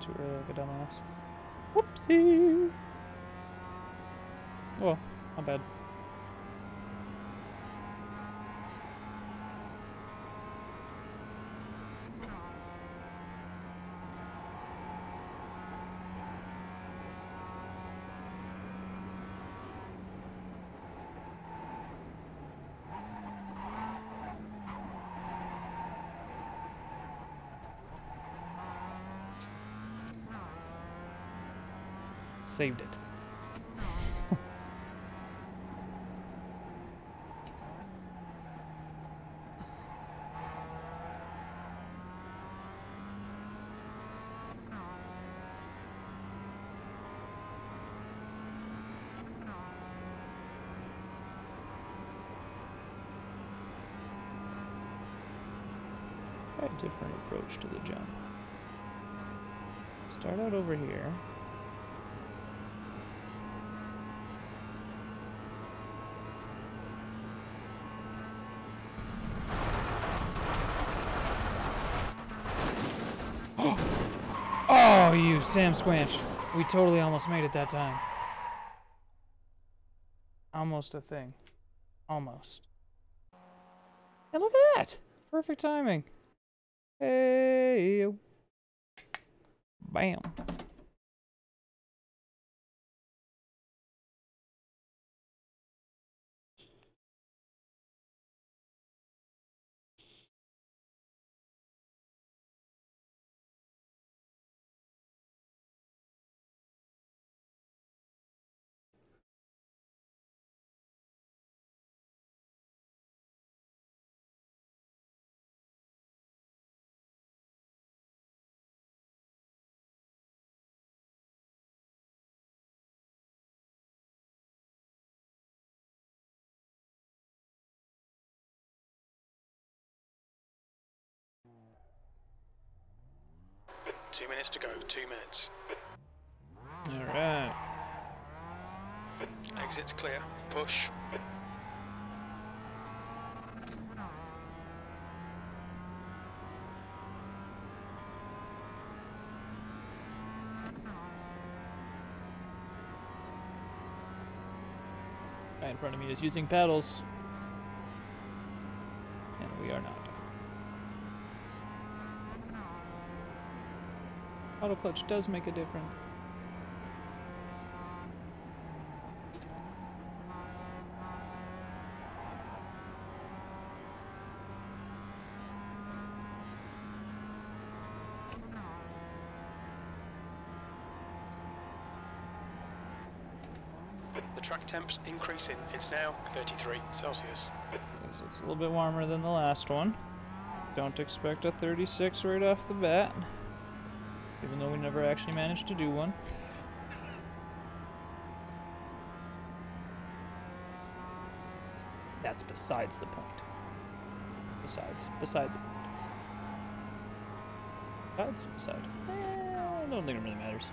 Too early like a dumbass. Whoopsie! Oh, not bad. Saved it. Try a different approach to the jump. Start out over here. Oh, you Sam Squanch. We totally almost made it that time. Almost a thing. Almost. And look at that! Perfect timing. Hey. Bam. 2 minutes to go, 2 minutes. Alright. Exit's clear. Push. Guy in front of me is using paddles. And we are not. Auto clutch does make a difference. The track temp's increasing. It's now 33 Celsius. So it's a little bit warmer than the last one. Don't expect a 36 right off the bat, even though we never actually managed to do one. That's besides the point. Beside the point. Beside. I don't think it really matters.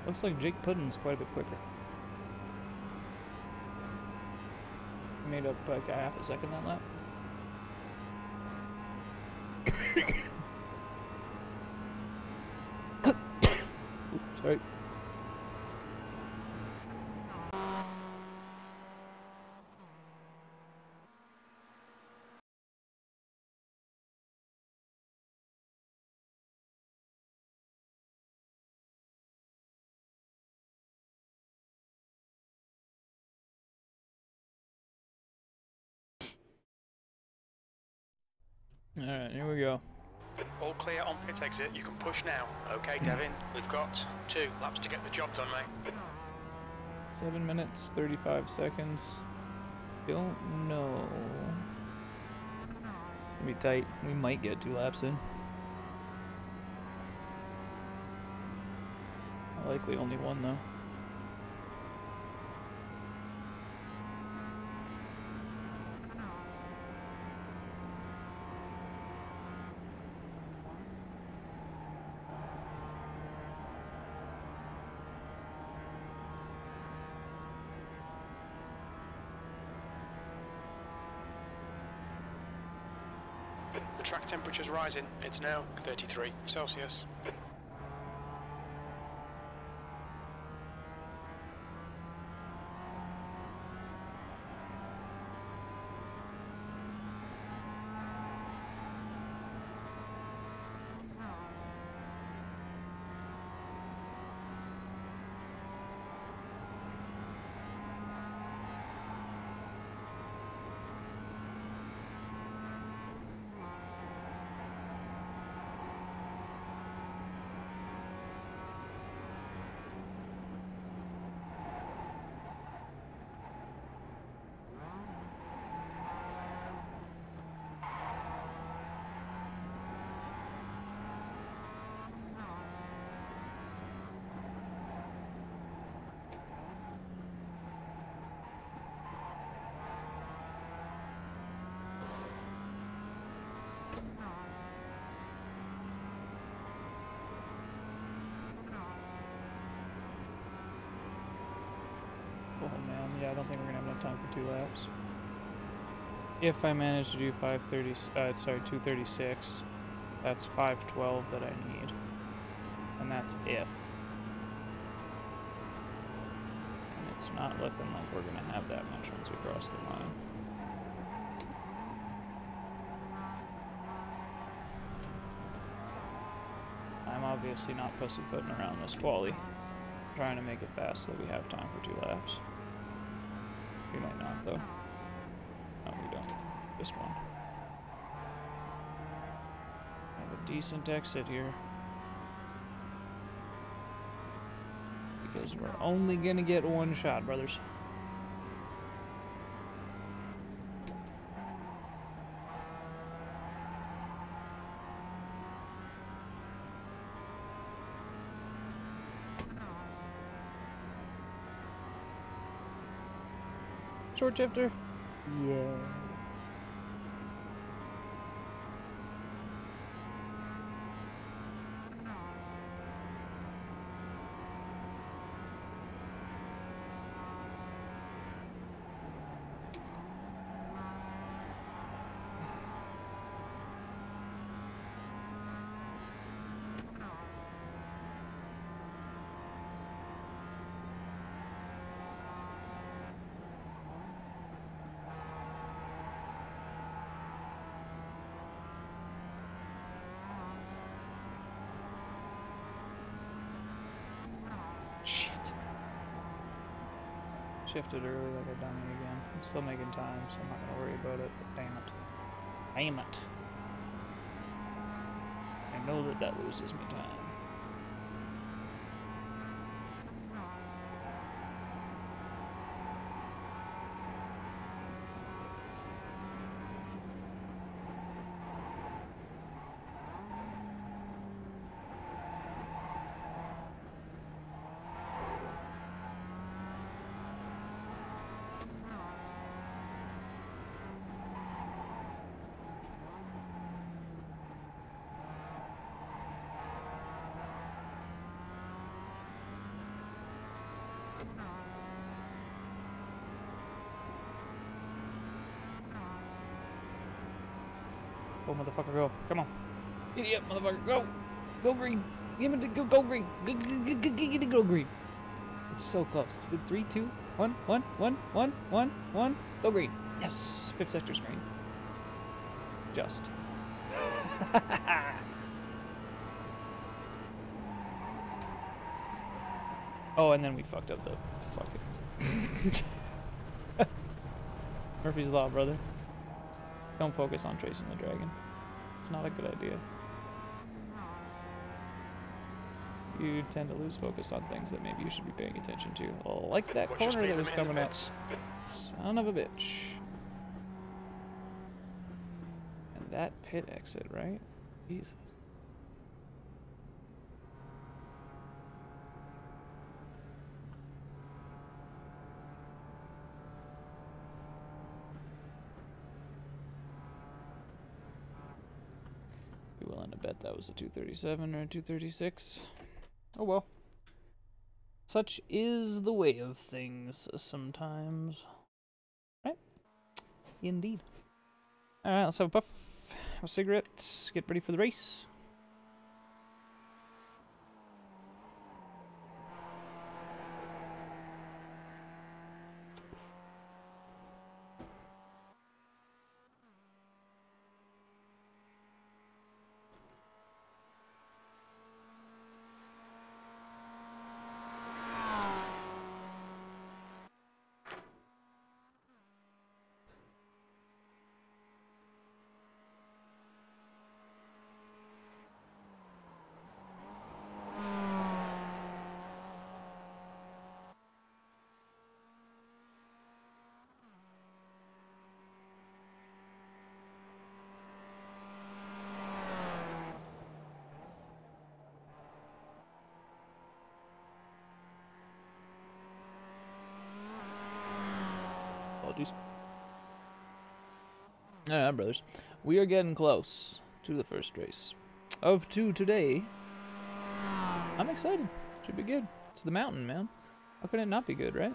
Looks like Jake Puddin's quite a bit quicker. Made up like a half a second that lap. Oops, sorry. Alright, here we go. All clear on pit exit. You can push now. Okay, Devin. We've got 2 laps to get the job done, mate. 7 minutes, 35 seconds. Don't know. It'll be tight. We might get 2 laps in. Likely only 1 though. The track temperature's rising. It's now 33 Celsius. Oh man, yeah, I don't think we're gonna have enough time for 2 laps. If I manage to do 236, that's 512 that I need. And that's if. And it's not looking like we're gonna have that much once we cross the line. I'm obviously not pussyfooting around this quali. Trying to make it fast so that we have time for 2 laps. We might not though. No, we don't. Just one. Have a decent exit here. Because we're only gonna get one shot, brothers. Short shifter? Yeah. Shit. Shifted early like a dummy again. I'm still making time, so I'm not gonna worry about it, but damn it. Damn it. I know that that loses me time. Go, motherfucker, go. Come on. Idiot, motherfucker, go. Go green. Give me the go green. Go green. It's so close. 3, 2, 1, 1, 1, 1, 1, 1. Go green. Yes. 5th sector screen. Just. Oh, and then we fucked up the fucking Murphy's Law, brother. Don't focus on chasing the dragon. It's not a good idea. You tend to lose focus on things that maybe you should be paying attention to. Like that corner that was coming up. Son of a bitch. And that pit exit, right? Jesus. Be willing to bet that was a 237 or a 236. Oh well. Such is the way of things sometimes. Right? Indeed. Alright, let's have a puff, have a cigarette, get ready for the race. Apologies. Alright, brothers. We are getting close to the first race of 2 today. I'm excited. Should be good. It's the mountain, man. How can it not be good, right?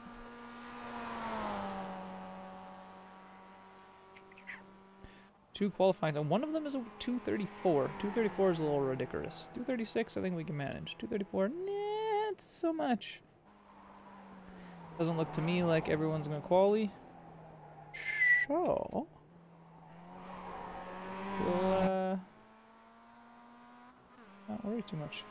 Two qualifying, and one of them is a 234. 234 is a little ridiculous. 236, I think we can manage. 234, nah, it's so much. Doesn't look to me like everyone's gonna quali. So we'll not worry too much.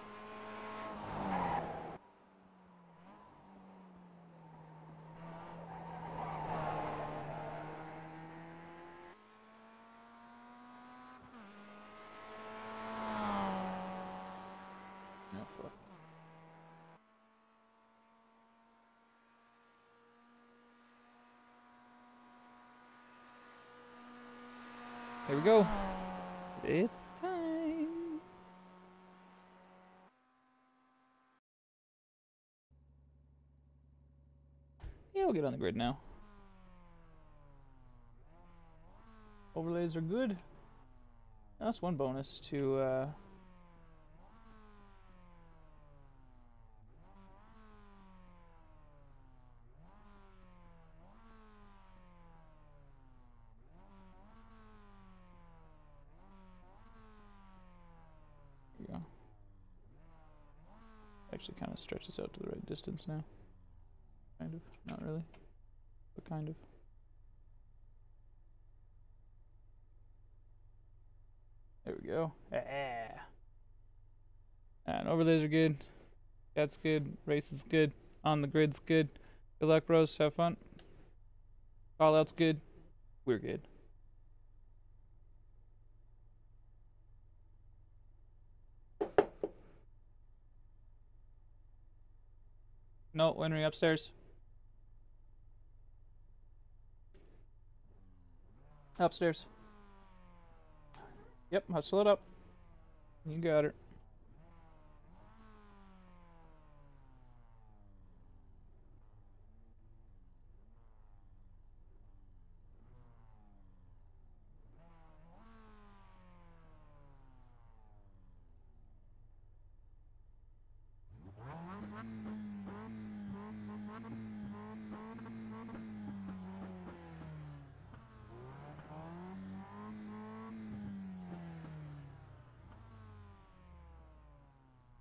Here we go. It's time. Yeah, we'll get on the grid now. Overlays are good. That's one bonus to There we go. Actually kind of stretches out to the right distance now. Kind of. Not really. But kind of. There we go. Ah. And overlays are good. That's good. Race is good. On the grid's good. Good luck, bros. Have fun. Call out's good. We're good. No, Henry, upstairs. Upstairs. Yep, hustle it up. You got it.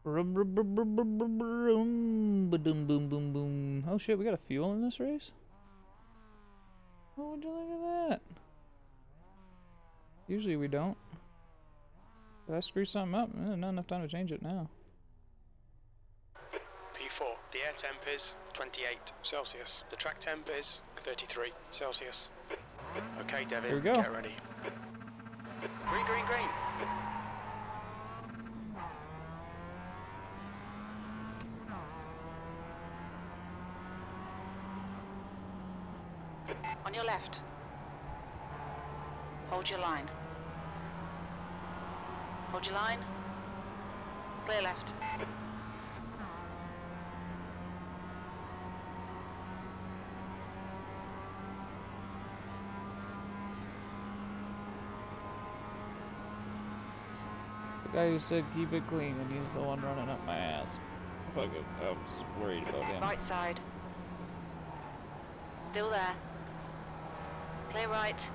Boom, boom, boom, boom, boom, boom, boom, boom, boom, boom, boom. Oh shit, we got a fuel in this race? Oh, would you look at that? Usually we don't. Did I screw something up? Not enough time to change it now. P4, the air temp is 28 Celsius. The track temp is 33 Celsius. Okay, Devin, Here we go. get ready. Green, green, green. On your left. Hold your line. Hold your line. Clear left. The guy who said keep it clean, and he's the one running up my ass. Fuck it, I'm just worried about him. Right side. Still there. Clear right.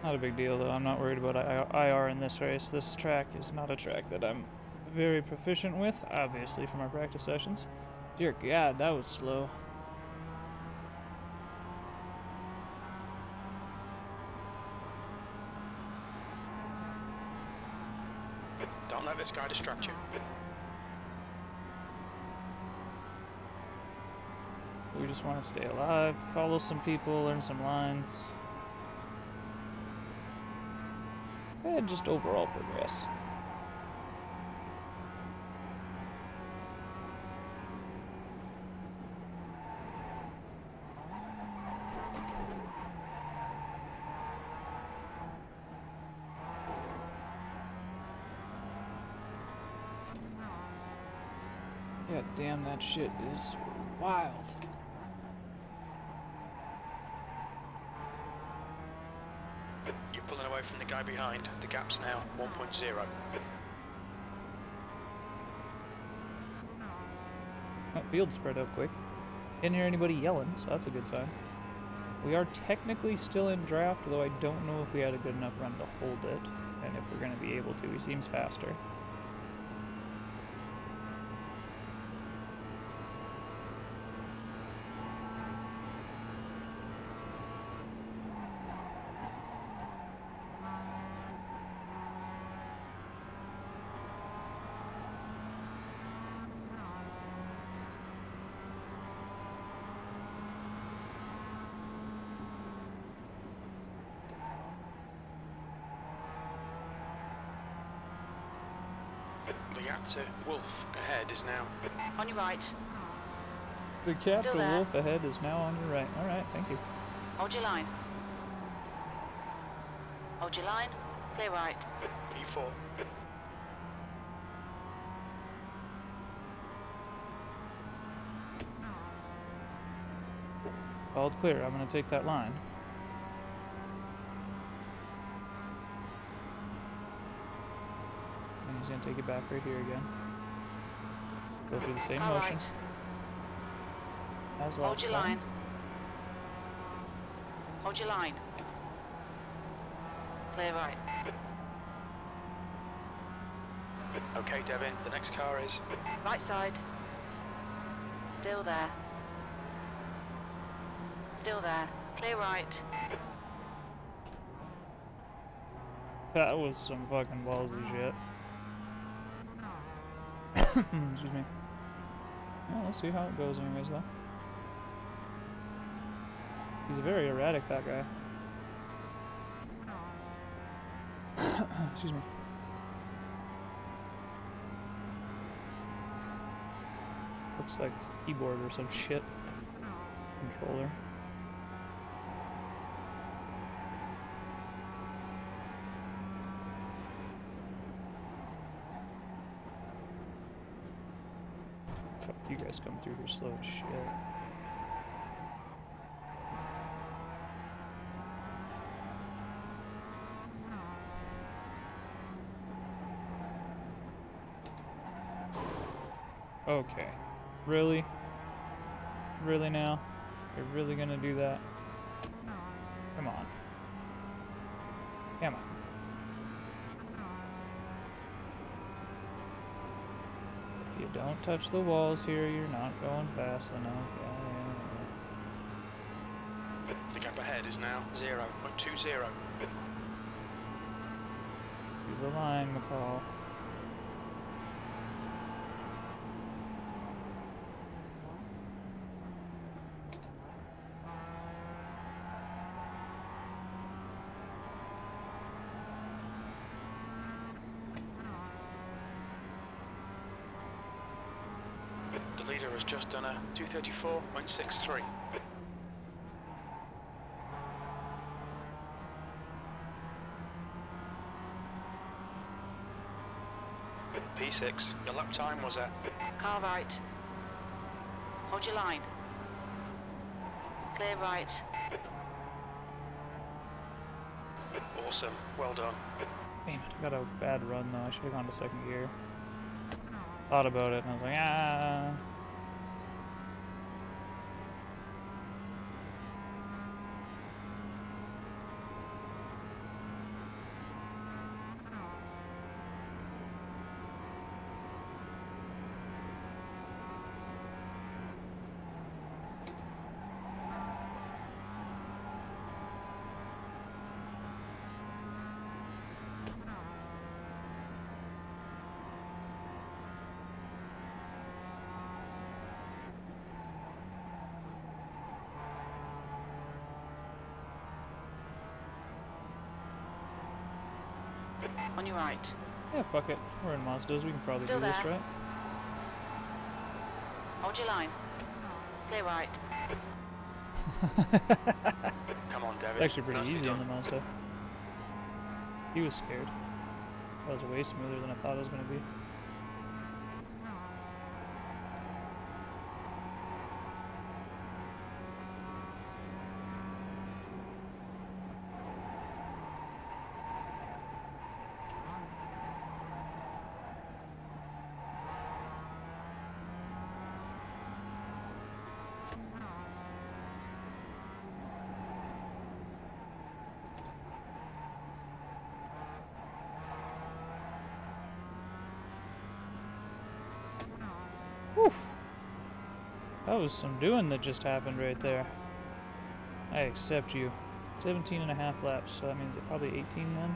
Not a big deal though, I'm not worried about IR in this race. This track is not a track that I'm very proficient with, obviously from our practice sessions. Dear God, that was slow. Don't let this guy distract you. We just want to stay alive, follow some people, learn some lines. And just overall progress. God damn, that shit is wild. You're pulling away from the guy behind. The gap's now 1.0. That field spread out quick. Didn't hear anybody yelling, so that's a good sign. We are technically still in draft, though I don't know if we had a good enough run to hold it, and if we're going to be able to. He seems faster. The gap to Wolf ahead is now. On your right. The cap Still to there. Wolf ahead is now on your right. Alright, thank you. Hold your line. Hold your line. Clear right. P4. Called clear. I'm going to take that line. And he's going to take it back right here again. Go through the same All motion right. as Hold last your time. line. Hold your line. Clear right. Okay, Devin, the next car is. Right side. Still there. Still there. Clear right. That was some fucking ballsy shit. Excuse me. Well, let's see how it goes anyways, though. He's very erratic, that guy. Excuse me. Looks like keyboard or some shit. Controller. Fuck, you guys come through here slow as shit. Okay. Really? Really now? You're really gonna do that? Come on. Come on. If you don't touch the walls here, you're not going fast enough. Yeah. The gap ahead is now 0.20. Use the line, McCall. The leader has just done a 234.63. P6, your lap time was at. Car right. Hold your line. Clear right. Awesome, well done. Damn it, I got a bad run though. I should have gone to second gear. Thought about it and I was like, ah. On your right. Yeah, fuck it. We're in Mazdas. We can probably Still do this, there. right? Hold your line. Clear right. Come on, Devin. It's actually pretty Nicely easy done. on the Mazda. He was scared. That was way smoother than I thought it was going to be. Whew. That was some doing that just happened right there. I accept you. 17 and a half laps, so that means it probably 18 then.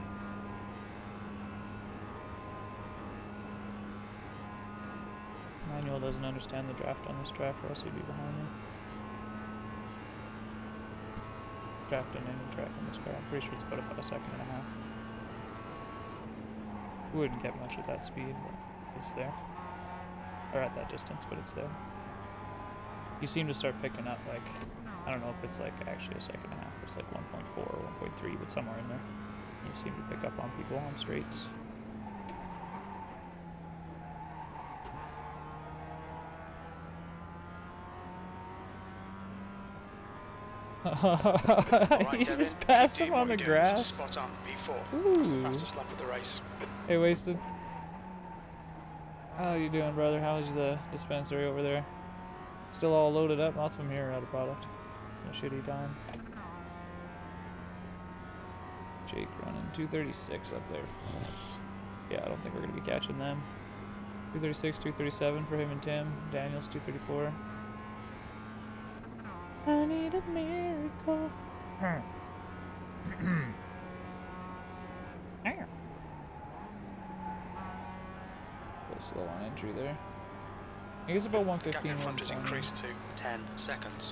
Manuel doesn't understand the draft on this track, or else he'd be behind me. Draft on any track on this car. I'm pretty sure it's about a second and a half. We wouldn't get much at that speed, but distance there. Or at that distance, but it's there. You seem to start picking up, like, I don't know if it's like actually a second and a half, it's like 1.4 or 1.3, but somewhere in there. You seem to pick up on people on straights. Alright, You Devin, just passed keep him doing on what the you're doing. This grass. is spot on. P4. Ooh. That's the fastest lap of the race. Hey, Wasted. How you doing, brother? How's the dispensary over there? Still all loaded up? Lots of them here are out of product. A shitty time. Jake running 236 up there. Yeah, I don't think we're going to be catching them. 236, 237 for him and Tim. Daniel's 234. I need a miracle. A little slow on entry there. I guess about The 115, gap in front has 120. increased to 10 seconds.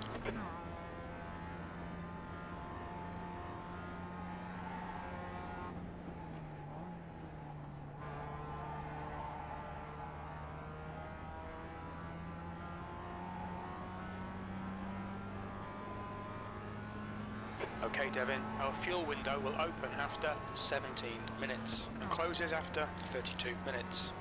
Okay, Devin, our fuel window will open after 17 minutes and closes after 32 minutes.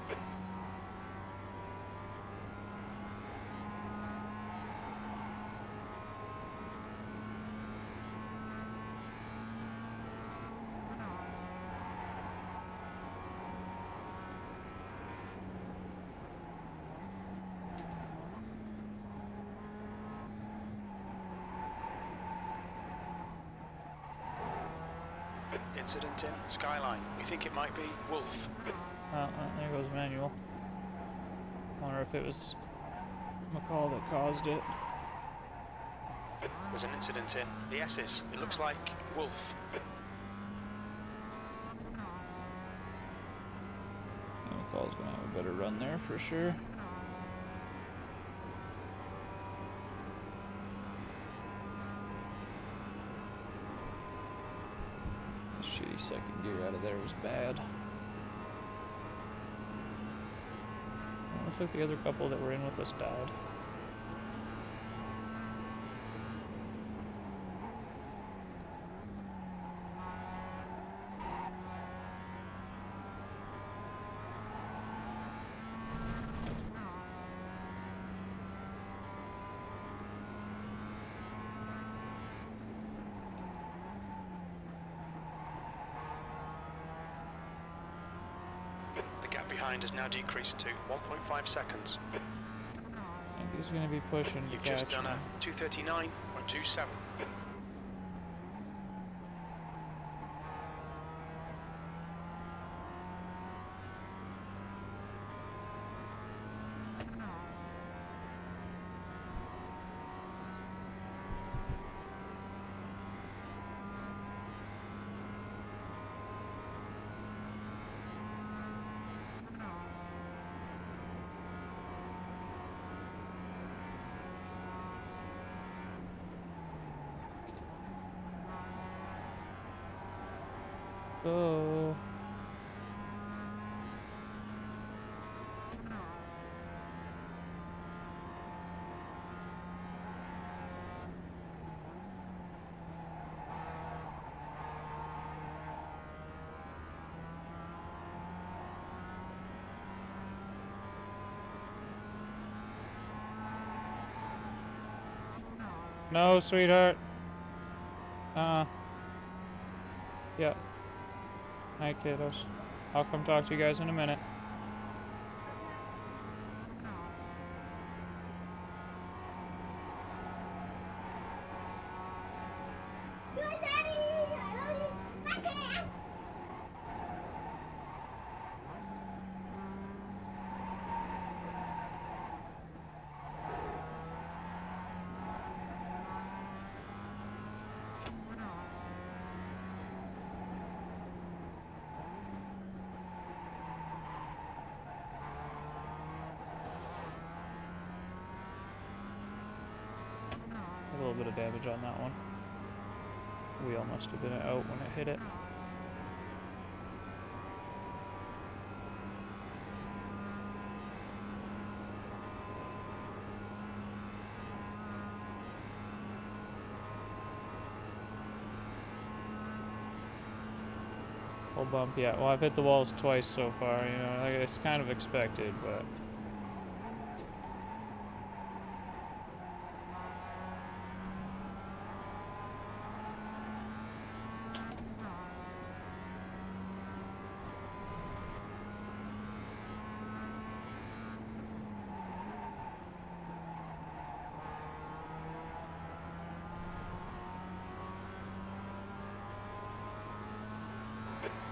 Incident in Skyline. We think it might be Wolf. There goes Manuel. I wonder if it was McCall that caused it. There's an incident in the S's. It looks like Wolf. Yeah, McCall's gonna have a better run there for sure. The shitty second gear out of there was bad. Well, looks like the other couple that were in with us died. The gap behind has now decreased to 1.5 seconds. I think he's gonna be pushing to You've catch just done me. a 2:39.27. Oh. No, sweetheart. Yep. Night, kiddos. I'll come talk to you guys in a minute. A little bit of damage on that one. Wheel must have been out when it hit it. Full bump, yeah. Well, I've hit the walls twice so far, you know, like, it's kind of expected, but...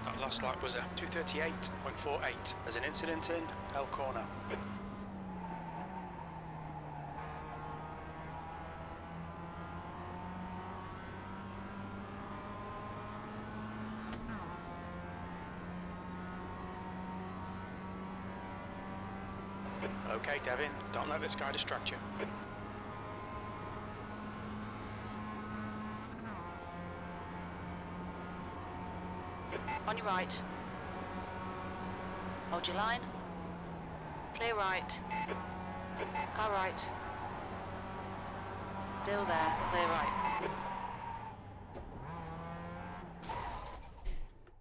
That last lap was a 238.48. There's an incident in L corner. Okay, Devin, don't let this guy distract you. On your right. Hold your line. Clear right. Car right. Still there. Clear right.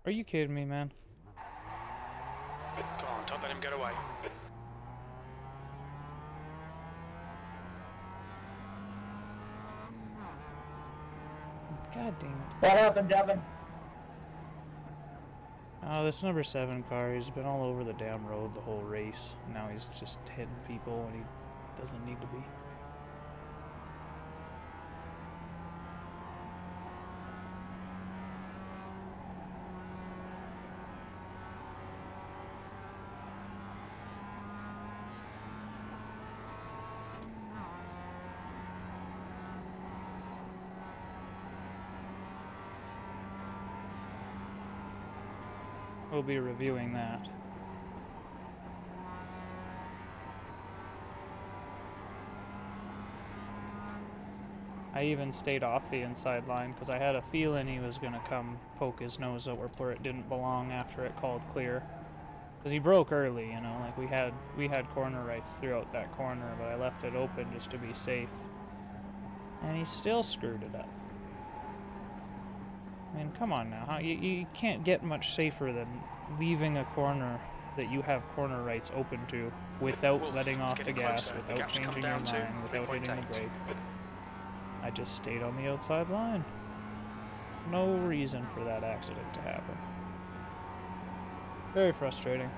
Are you kidding me, man? Come on, don't let him get away. God damn it. What happened, Devin? Oh, this number 7 car, he's been all over the damn road the whole race. Now he's just hitting people when he doesn't need to be. We'll be reviewing that. I even stayed off the inside line because I had a feeling he was going to come poke his nose out where it didn't belong after it called clear. Because he broke early, you know, like we had corner rights throughout that corner, but I left it open just to be safe. And he still screwed it up. I mean, come on now. You can't get much safer than leaving a corner that you have corner rights open to without letting off the gas, without changing your line, without hitting the brake. I just stayed on the outside line. No reason for that accident to happen. Very frustrating.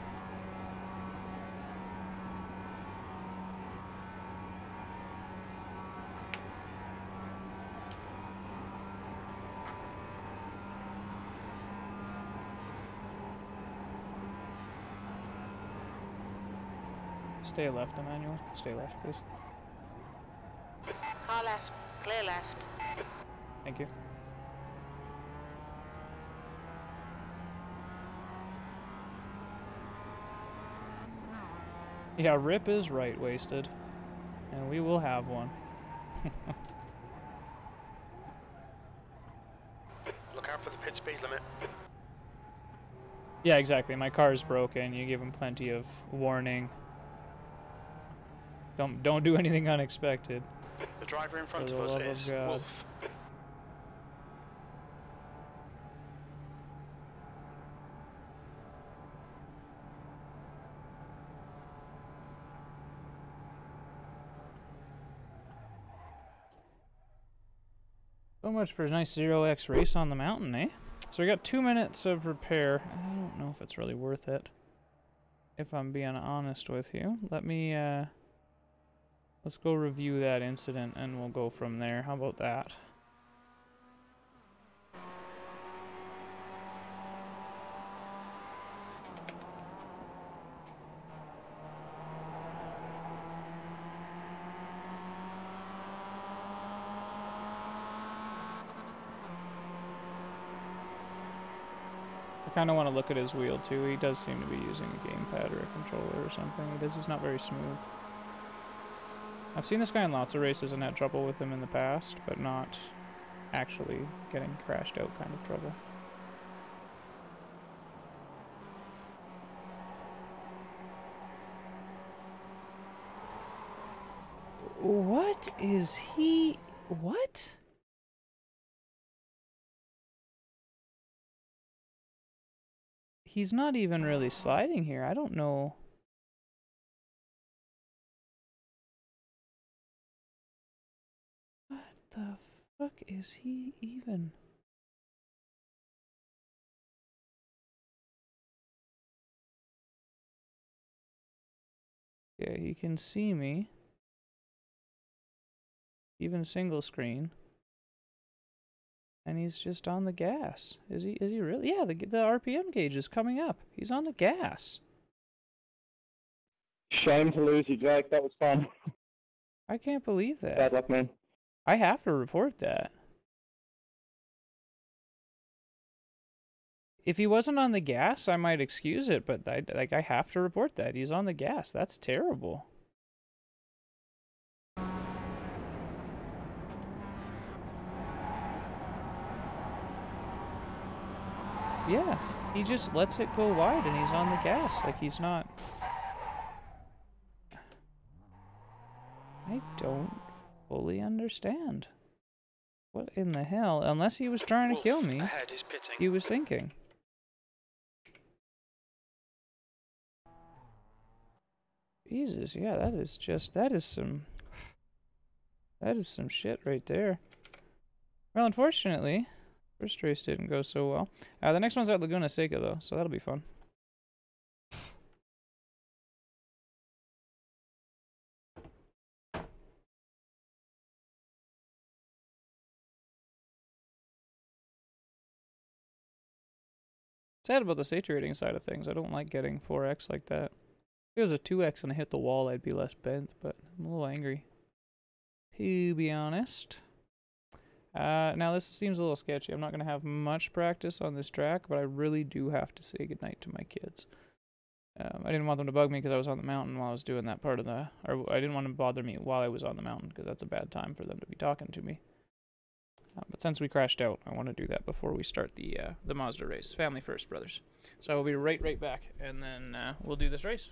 Stay left, Emmanuel. Stay left, please. Car left. Clear left. Thank you. Yeah, Rip is right wasted. And we will have one. Look out for the pit speed limit. Yeah, exactly. My car is broken. You give him plenty of warning. Don't do anything unexpected. The driver in front For of the us love of is God. Wolf. So much for a nice 0x race on the mountain, eh? So we got 2 minutes of repair. I don't know if it's really worth it, if I'm being honest with you. Let me, let's go review that incident and we'll go from there. How about that? I kind of want to look at his wheel too. He does seem to be using a gamepad or a controller or something. He's not very smooth. I've seen this guy in lots of races and had trouble with him in the past, but not actually getting crashed out kind of trouble. What is he... What? he's not even really sliding here. I don't know. What the fuck is he even? Yeah, he can see me. Even single screen. And he's just on the gas. Is he really? Yeah, the RPM gauge is coming up. He's on the gas. Shame to lose you, Jake. That was fun. I can't believe that. Bad luck, man. I have to report that. If he wasn't on the gas, I might excuse it, but I have to report that. He's on the gas. That's terrible. Yeah, he just lets it go wide and he's on the gas. Like, he's not... I don't fully understand. What in the hell? Unless he was trying to kill me, he was thinking. Jesus, yeah, that is some shit right there. Well, unfortunately, first race didn't go so well. The next one's at Laguna Seca, though, so that'll be fun. Sad about the safety rating side of things. I don't like getting 4X like that. If it was a 2X and I hit the wall, I'd be less bent, but I'm a little angry, to be honest. Now this seems a little sketchy. I'm not going to have much practice on this track, but I really do have to say goodnight to my kids. I didn't want them to bug me because I was on the mountain while I was doing that part of the... Or I didn't want to bother me while I was on the mountain because that's a bad time for them to be talking to me. But since we crashed out, I want to do that before we start the Mazda race. Family first, brothers. So I will be right back, and then we'll do this race.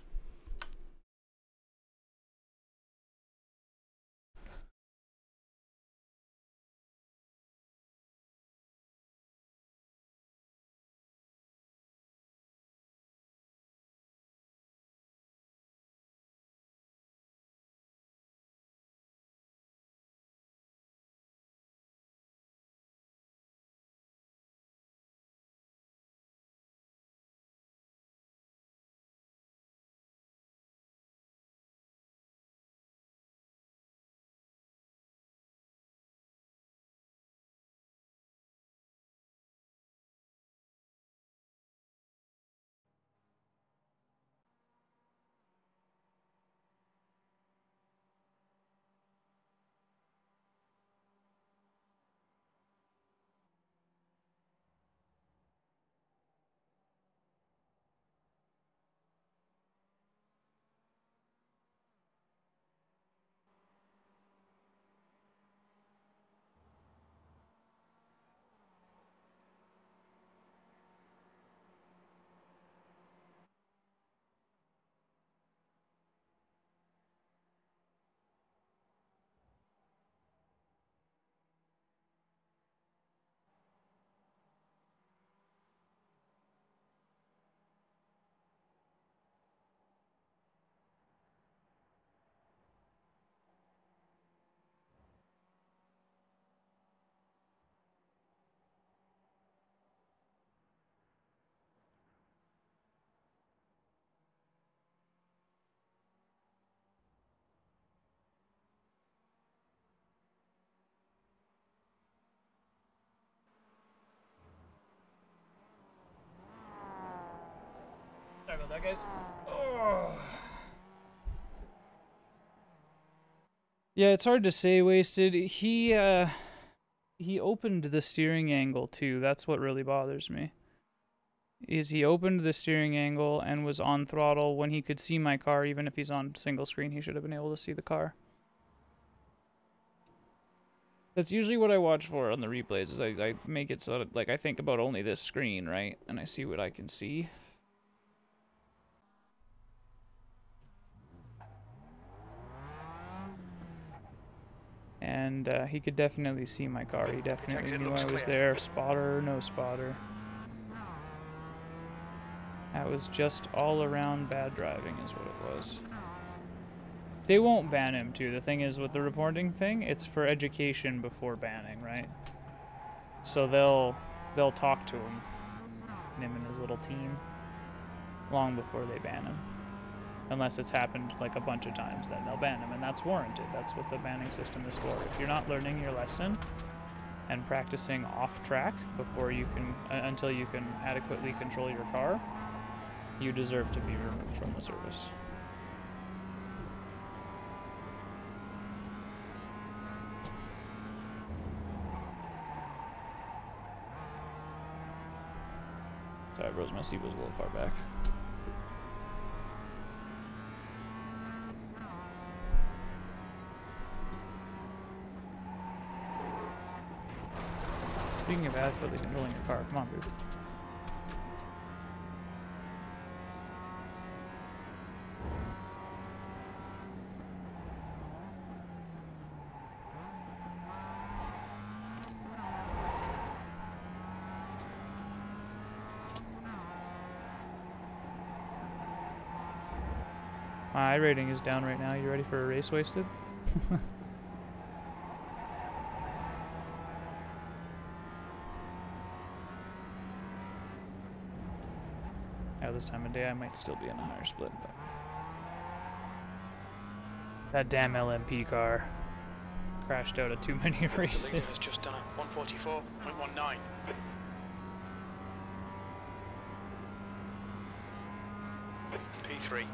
Sorry about that, guys. Oh. Yeah, it's hard to say, Wasted. He opened the steering angle too. That's what really bothers me. Is he opened the steering angle and was on throttle when he could see my car. Even if he's on single screen, he should have been able to see the car. That's usually what I watch for on the replays, is I make it so that, like, I think about only this screen, right? And I see what I can see. And he could definitely see my car. He definitely knew I was there. Spotter, no spotter. That was just all around bad driving is what it was. They won't ban him too. The thing is with the reporting thing, it's for education before banning, right? So they'll talk to him and his little team long before they ban him. Unless it's happened like a bunch of times, then they'll ban him, and that's warranted. That's what the banning system is for. If you're not learning your lesson and practicing off track before you can, until you can adequately control your car, you deserve to be removed from the service. Sorry, bros, my seat was a little far back. Speaking of adequately controlling your car, come on, dude. My iRating is down right now. You ready for a race, Wasted? Yeah, this time of day I might still be in a higher split, but that damn LMP car crashed out of too many races. Has just done a 144.19. P3.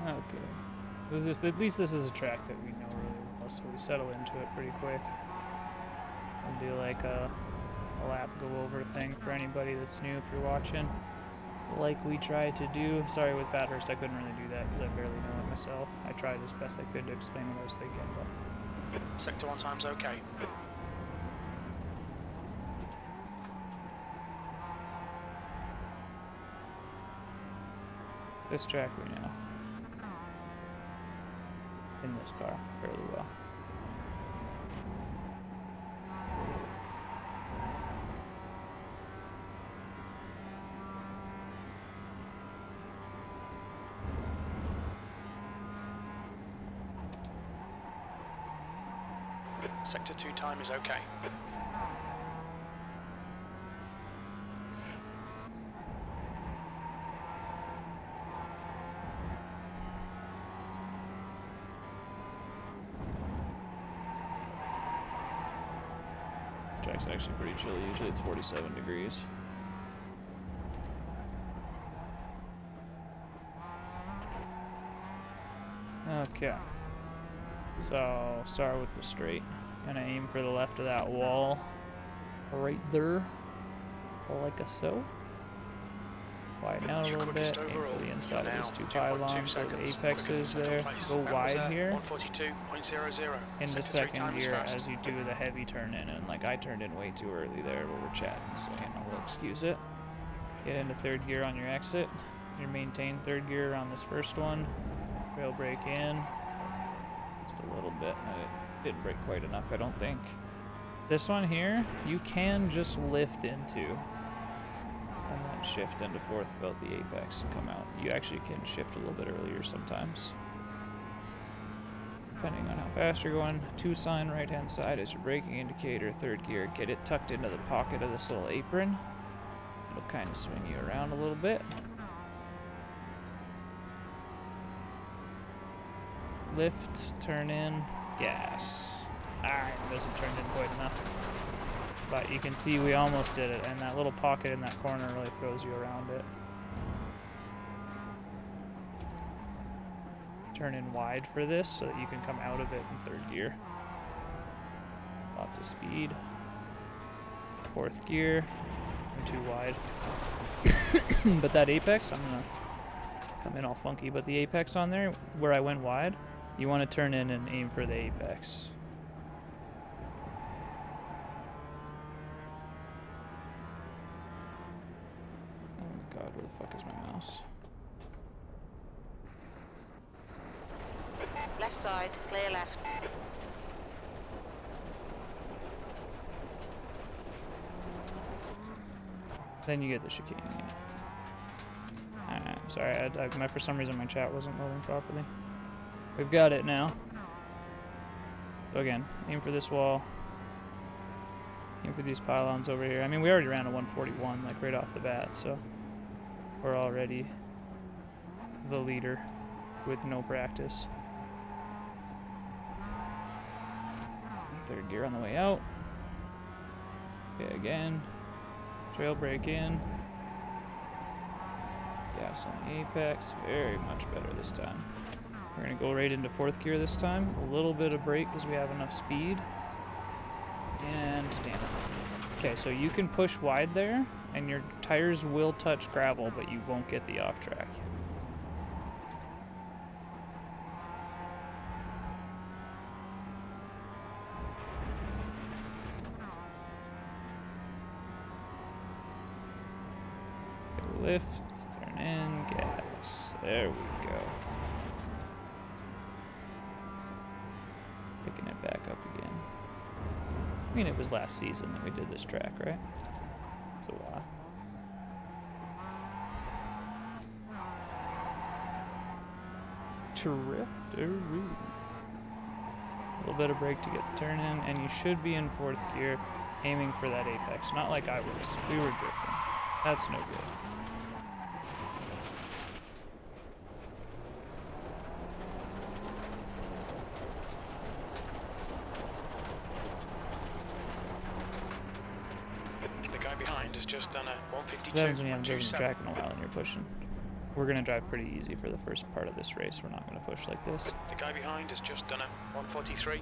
Okay. At least this is a track that we know really well, so we settle into it pretty quick. We'll do like a lap go over thing for anybody that's new if you're watching. Like we tried to do. Sorry, with Bathurst I couldn't really do that because I barely know it myself. I tried as best I could to explain what I was thinking, but... Sector 1 time's okay. This track we know. In this car fairly well. Sector 2 time is okay. This track's actually pretty chilly. Usually it's 47 degrees. Okay. So, start with the straight. Gonna aim for the left of that wall. Right there. Like a so. Widen out a little bit. Aim for the inside of these two pylons. So the apex is there. Go wide here. Into second gear as you do the heavy turn in. And like I turned in way too early there while we're chatting. So, you know, we'll excuse it. Get into third gear on your exit. You maintain third gear on this first one. Rail brake in. Just a little bit. Didn't brake quite enough, I don't think. This one here, you can just lift into and then shift into fourth about the apex and come out. You actually can shift a little bit earlier sometimes. Depending on how fast you're going. 2 sign right hand side is your braking indicator, third gear. Get it tucked into the pocket of this little apron. It'll kind of swing you around a little bit. Lift, turn in, gas. Ah, it doesn't turn in quite enough. But you can see we almost did it, and that little pocket in that corner really throws you around it. Turn in wide for this so that you can come out of it in third gear. Lots of speed. Fourth gear. I'm too wide. But that apex, I'm gonna come in all funky, but the apex on there, where I went wide, you want to turn in and aim for the apex. Oh my god, where the fuck is my mouse? Left side, clear left. Then you get the chicane. Yeah. Sorry, for some reason my chat wasn't loading properly. We've got it now. So again, aim for this wall. Aim for these pylons over here. I mean, we already ran a 141 like right off the bat, so we're already the leader with no practice. Third gear on the way out. Okay, again. Trail brake in. Gas on the apex. Very much better this time. We're going to go right into fourth gear this time. A little bit of brake because we have enough speed. And damn it. Okay, so you can push wide there, and your tires will touch gravel, but you won't get the off track. Lift, turn in, gas. There we go. Picking it back up again. I mean, it was last season that we did this track, right? So, Trifteroo. A little bit of brake to get the turn in, and you should be in fourth gear, aiming for that apex. Not like I was. We were drifting. That's no good. Just done a 152. That means when you haven't driven the track in a while and you're pushing. We're going to drive pretty easy for the first part of this race. We're not going to push like this. The guy behind has just done a 143.20.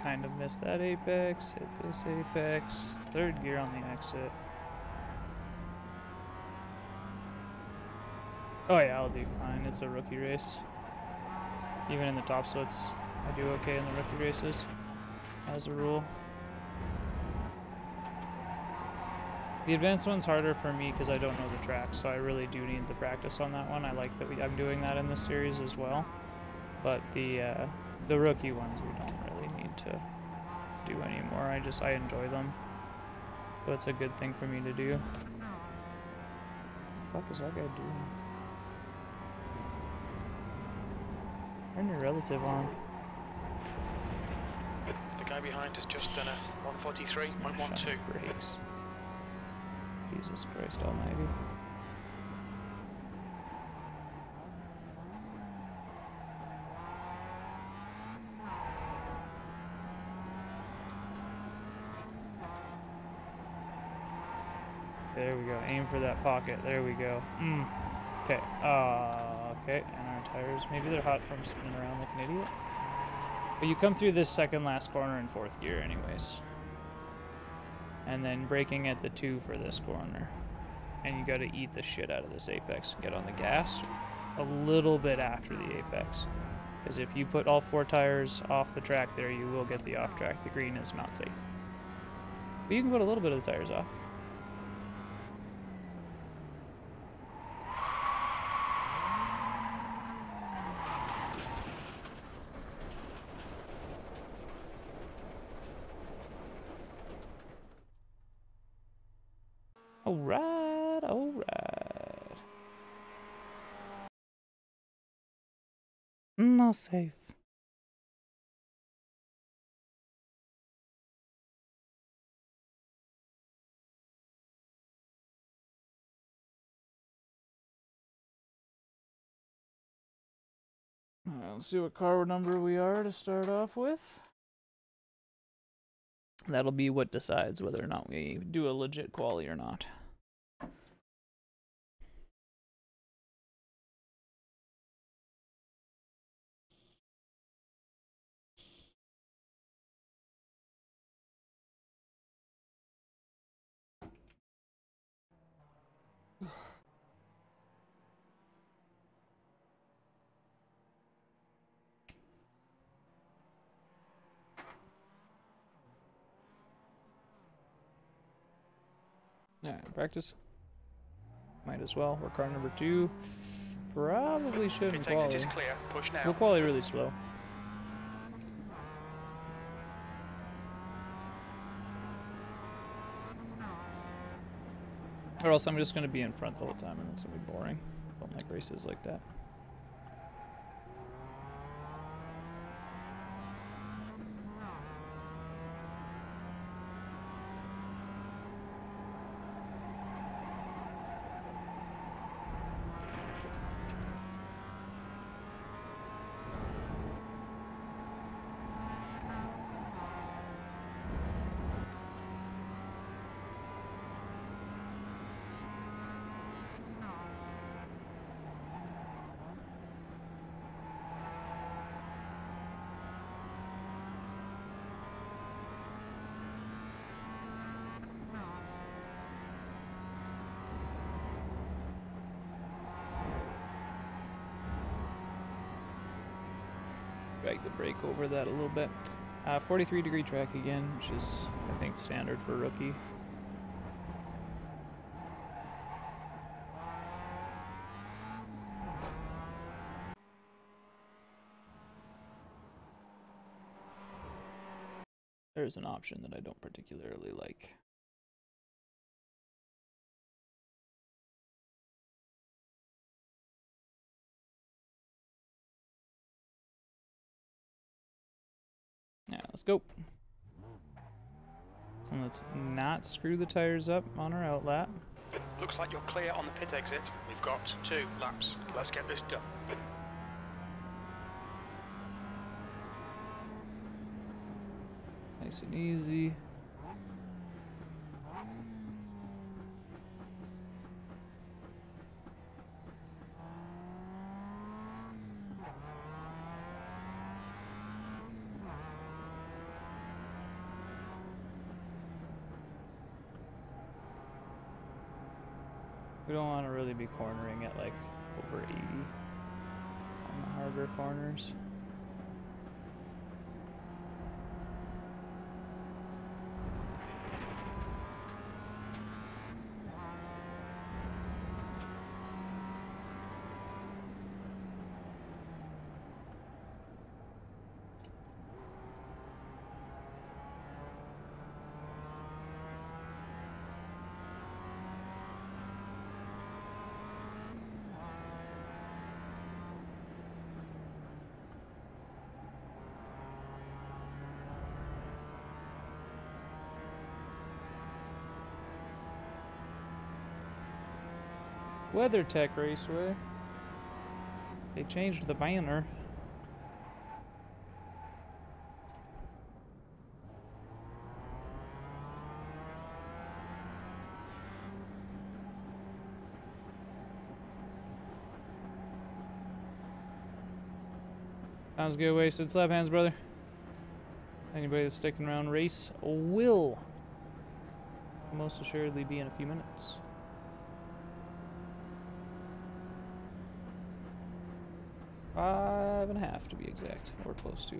Kind of missed that apex, hit this apex, third gear on the exit. Oh yeah, I'll do fine. It's a rookie race. Even in the top splits, I do okay in the rookie races, as a rule. The advanced one's harder for me because I don't know the track, so I really do need the practice on that one. I like that I'm doing that in this series as well. But the rookie ones we don't really need to do anymore. I enjoy them. So it's a good thing for me to do. What the fuck is that guy doing? Turn your relative on. The guy behind has just done a 143.12. Brakes. Jesus Christ almighty. There we go. Aim for that pocket. There we go. Okay. Okay. And our tires. Maybe they're hot from spinning around like an idiot. But you come through this second last corner in fourth gear anyways. And then braking at the 2 for this corner. And you got to eat the shit out of this apex and get on the gas a little bit after the apex. Because if you put all 4 tires off the track there, you will get the off track. The green is not safe. But you can put a little bit of the tires off. Alright, alright. Not safe. Let's see what car number we are to start off with. That'll be what decides whether or not we do a legit quali or not. Alright, practice. Might as well. We're car number 2. Probably shouldn't Pit exit is qualify. clear. Push now. We'll qualify really slow. Or else I'm just going to be in front the whole time and it's going to be boring. Don't like races like that. Drag the brake over that a little bit. 43-degree track again, which is, I think, standard for a rookie. There's an option that I don't particularly like. Yeah, let's go. And let's not screw the tires up on our outlap. Looks like you're clear on the pit exit. We've got 2 laps. Let's get this done. Nice and easy. We don't want to really be cornering at like over 80 on the harder corners. WeatherTech Raceway. They changed the banner. Sounds good. Wasted slap hands, brother. Anybody that's sticking around, race will most assuredly be in a few minutes. 5.5 to be exact, or close to.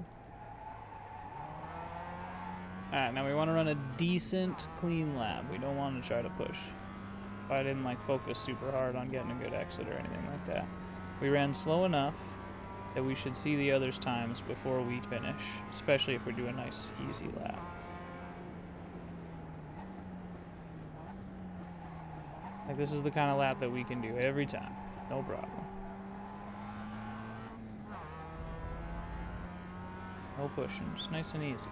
Alright, now we want to run a decent, clean lap. We don't want to try to push. I didn't like focus super hard on getting a good exit or anything like that. We ran slow enough that we should see the others' times before we finish, especially if we do a nice, easy lap. Like, this is the kind of lap that we can do every time. No problem. No pushing, just nice and easy.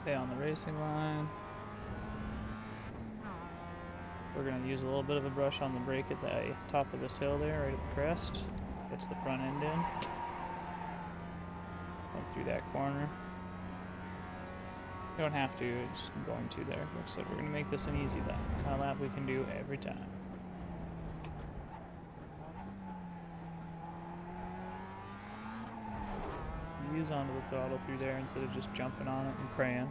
Stay on the racing line. We're going to use a little bit of a brush on the brake at the top of this hill there, right at the crest. Gets the front end in. Come through that corner. You don't have to, just going to there. Like I said, we're going to make this an easy lap. Kind of lap we can do every time. ease onto the throttle through there instead of just jumping on it and praying.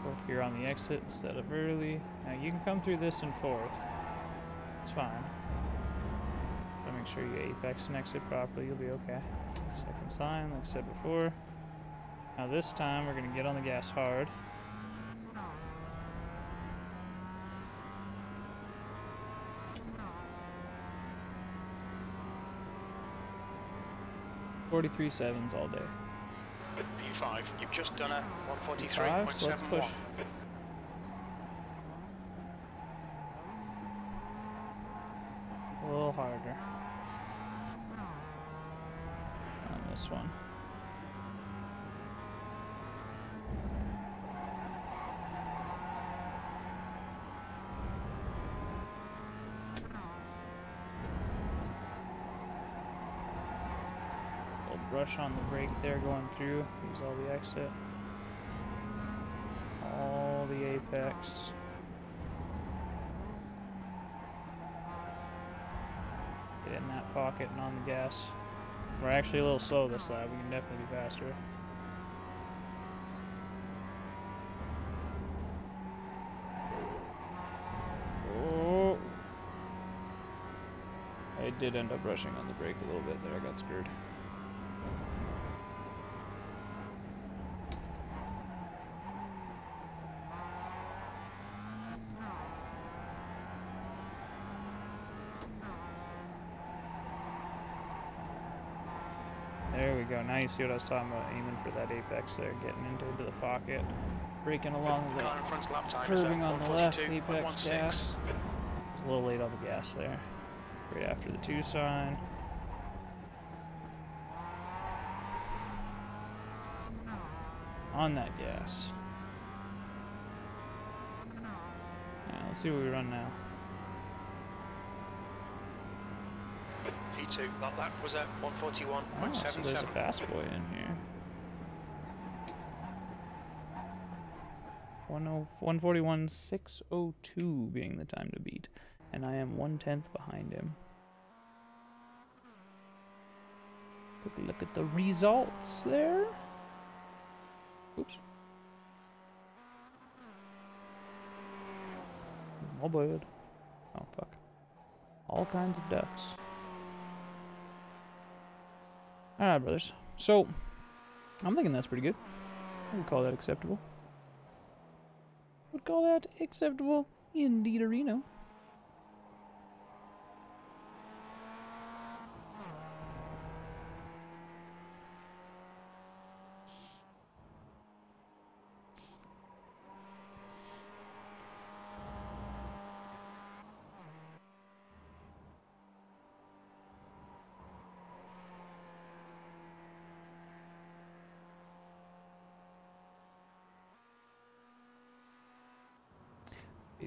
Fourth gear on the exit instead of early. Now you can come through this in fourth. It's fine. But make sure you apex and exit properly, you'll be okay. Second sign, like I said before. Now this time we're going to get on the gas hard. .43.7s all day. P5, you've just done a P5, so let's 143.71. push. A little harder on this one. Brush on the brake there going through. Use all the exit. All the apex. Get in that pocket and on the gas. We're actually a little slow this lap. We can definitely be faster. Oh! I did end up rushing on the brake a little bit there. I got screwed. There we go. Now you see what I was talking about, aiming for that apex there, getting into the pocket, braking along the Car in front's lap time is at curving on the left, apex 142.16. gas. It's a little late on the gas there. Right after the 2 sign. On that gas. Now let's see what we run now. P2, that lap was at Oh, so there's a 141.77. fast boy in here. 141.602 being the time to beat, and I am 1/10 behind him. Quick look at the results there. Oops. Oh, bad. Oh, fuck. All kinds of ducks. Alright, brothers. So, I'm thinking that's pretty good. I would call that acceptable. Would call that acceptable. Indeed, Reno.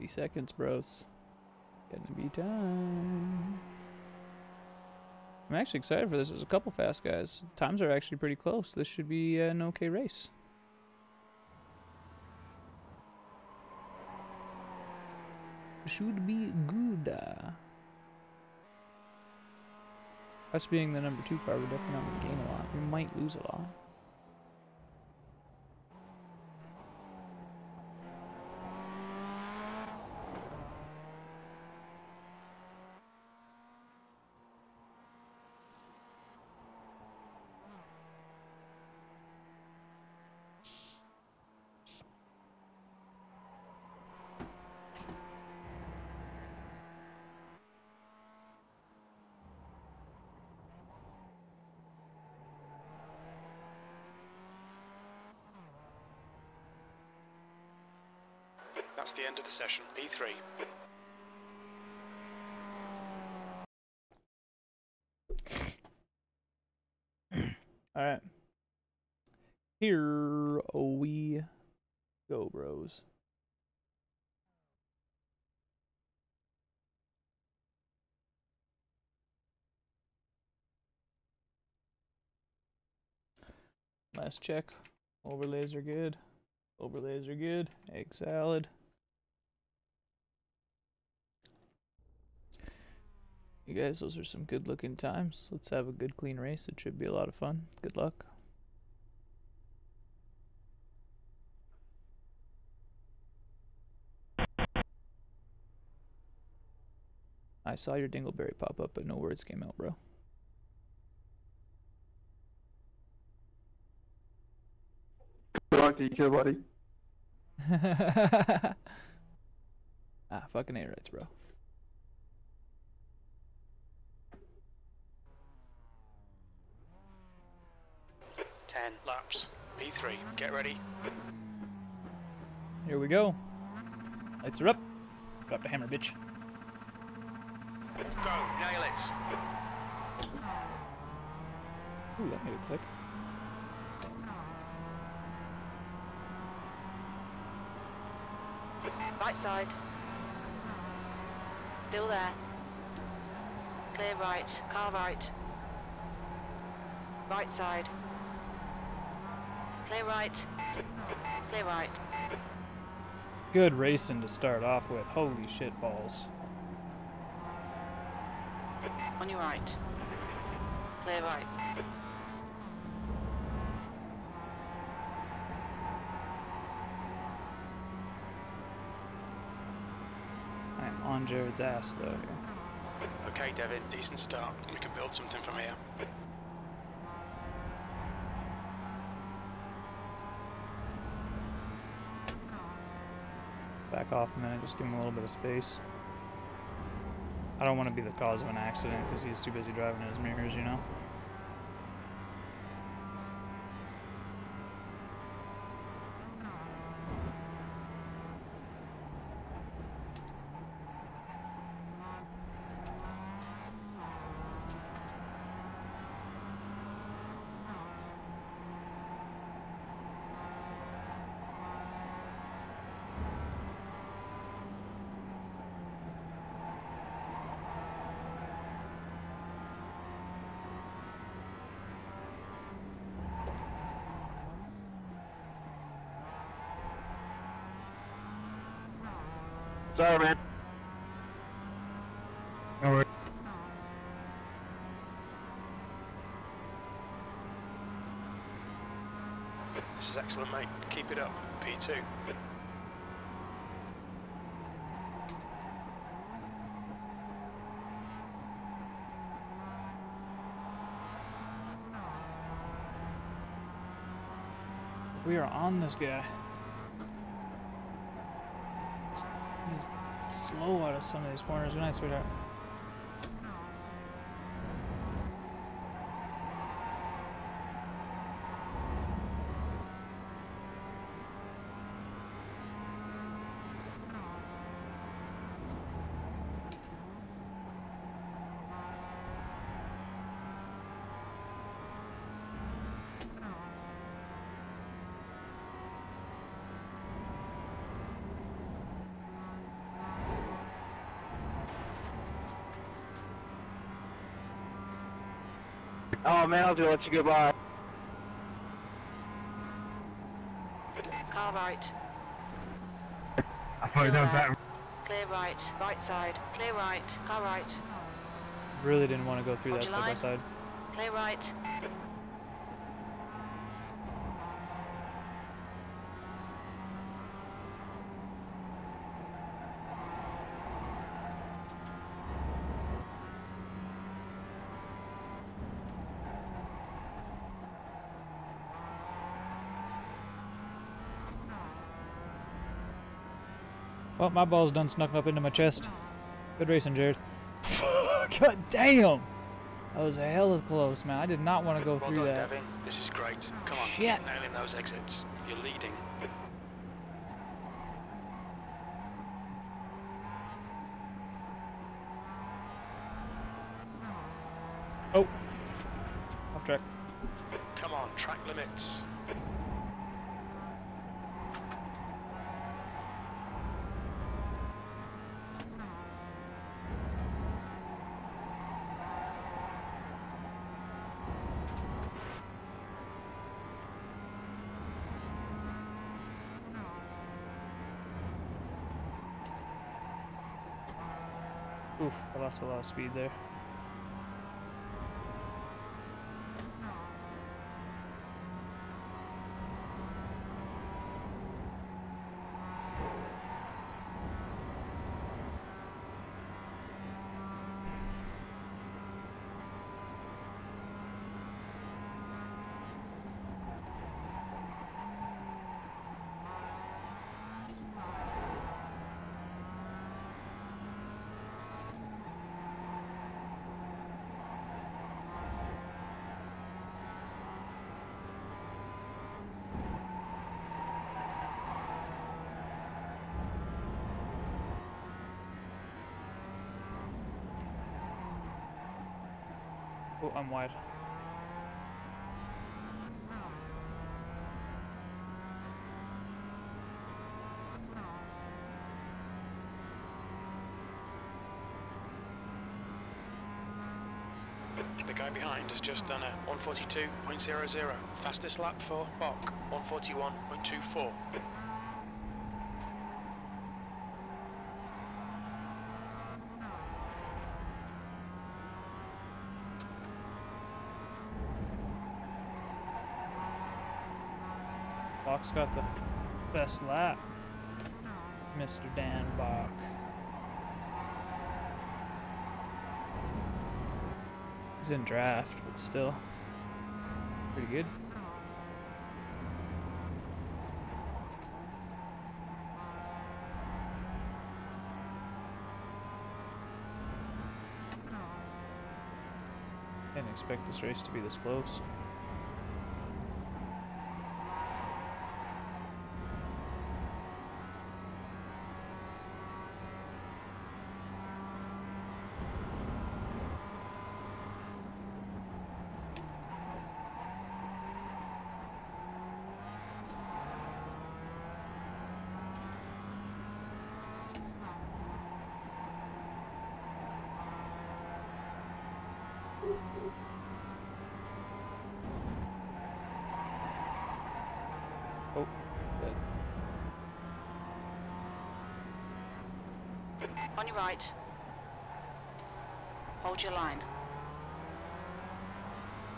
Seconds, bros. Getting to be time. I'm actually excited for this. There's a couple fast guys. Times are actually pretty close. This should be an okay race. Should be good. Us being the number 2 car, we're definitely not going to gain a lot. We might lose a lot. That's the end of the session. P3. Alright. Here we go, bros. Last check. Overlays are good. Overlays are good. Egg salad. You guys, those are some good looking times. Let's have a good clean race. It should be a lot of fun. Good luck. I saw your dingleberry pop up, but no words came out, bro. Good luck to you, buddy. Fucking A-rights, bro. Laps. P3, get ready. Here we go. Lights are up. Drop the hammer, bitch. Go, nail it. Ooh, that made it click. Right side. Still there. Clear right. Car right. Right side. Clear right. Clear right. Good racing to start off with. Holy shit balls. On your right. Clear right. I am on Jared's ass though here. Okay, Devin, decent start. We can build something from here. Back off a minute, just give him a little bit of space. I don't want to be the cause of an accident because he's too busy driving in his mirrors, you know? Sorry, man. No worries. This is excellent, mate. Keep it up. P2. We are on this guy. He's slow out of some of these corners. Good night, sweetheart. Oh man, I'll just let you go by. Car right. I thought you done that. Clear right. Right side. Clear right. Car right. Really didn't want to go through Hold that your side by line. side. Clear right. Well, my ball's done snuck up into my chest. Good racing, Jared. God damn! That was a hell of close, man. I did not want to go Well through done, that. Devin. This is great. Come on, Shit. keep nailing those exits. You're leading. Oh! Off track. Come on, track limits. Oof, I lost a lot of speed there. Oh, I'm wide. The guy behind has just done a 142.00. Fastest lap for Bok, 141.24. Bach's got the best lap. Mr. Dan Bach. He's in draft, but still pretty good. Didn't expect this race to be this close. Oh, good. On your right. Hold your line.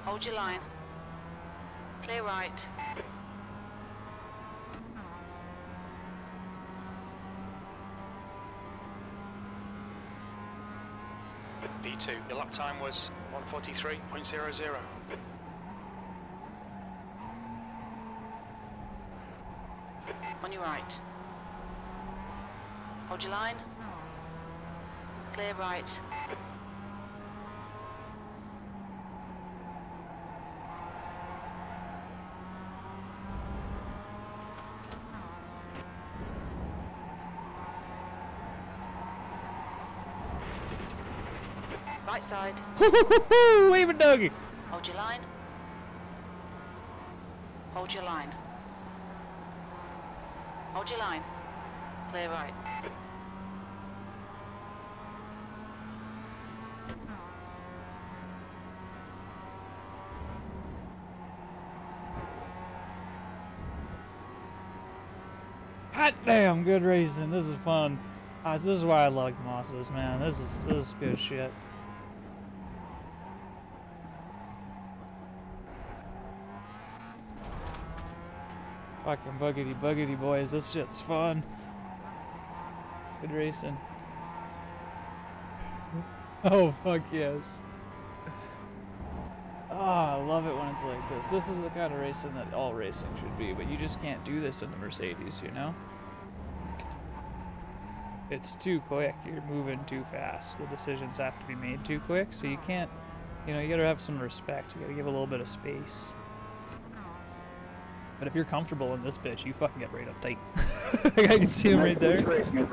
Hold your line. Clear right. B2, your lap time was 143.00. On your right. Hold your line. Clear right. Right side. Wave a doggy. Hold your line. Hold your line. Hold your line. Clear right. Hot damn, good racing. This is fun. This is why I like Mazdas, man. This is good shit. Fucking buggity boys, this shit's fun. Good racing. Oh fuck yes. Oh, I love it when it's like this. This is the kind of racing that all racing should be, but you just can't do this in the Mercedes, you know? It's too quick, you're moving too fast. The decisions have to be made too quick, so you can't, you know, you gotta have some respect. You gotta give a little bit of space. But if you're comfortable in this bitch, you fucking get right up tight. Like I can see him right there.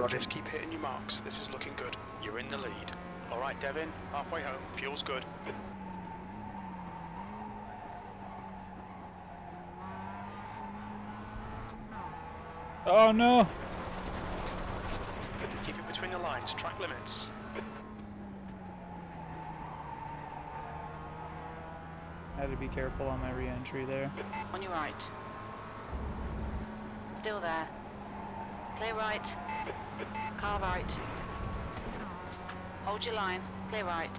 Just keep hitting your marks. This is looking good. You're in the lead. All right, Devin. Halfway home. Fuel's good. Oh no! Keep it between the lines. Track limits. I had to be careful on my re-entry there. On your right. Still there. Clear right. Car right. Hold your line. Clear right.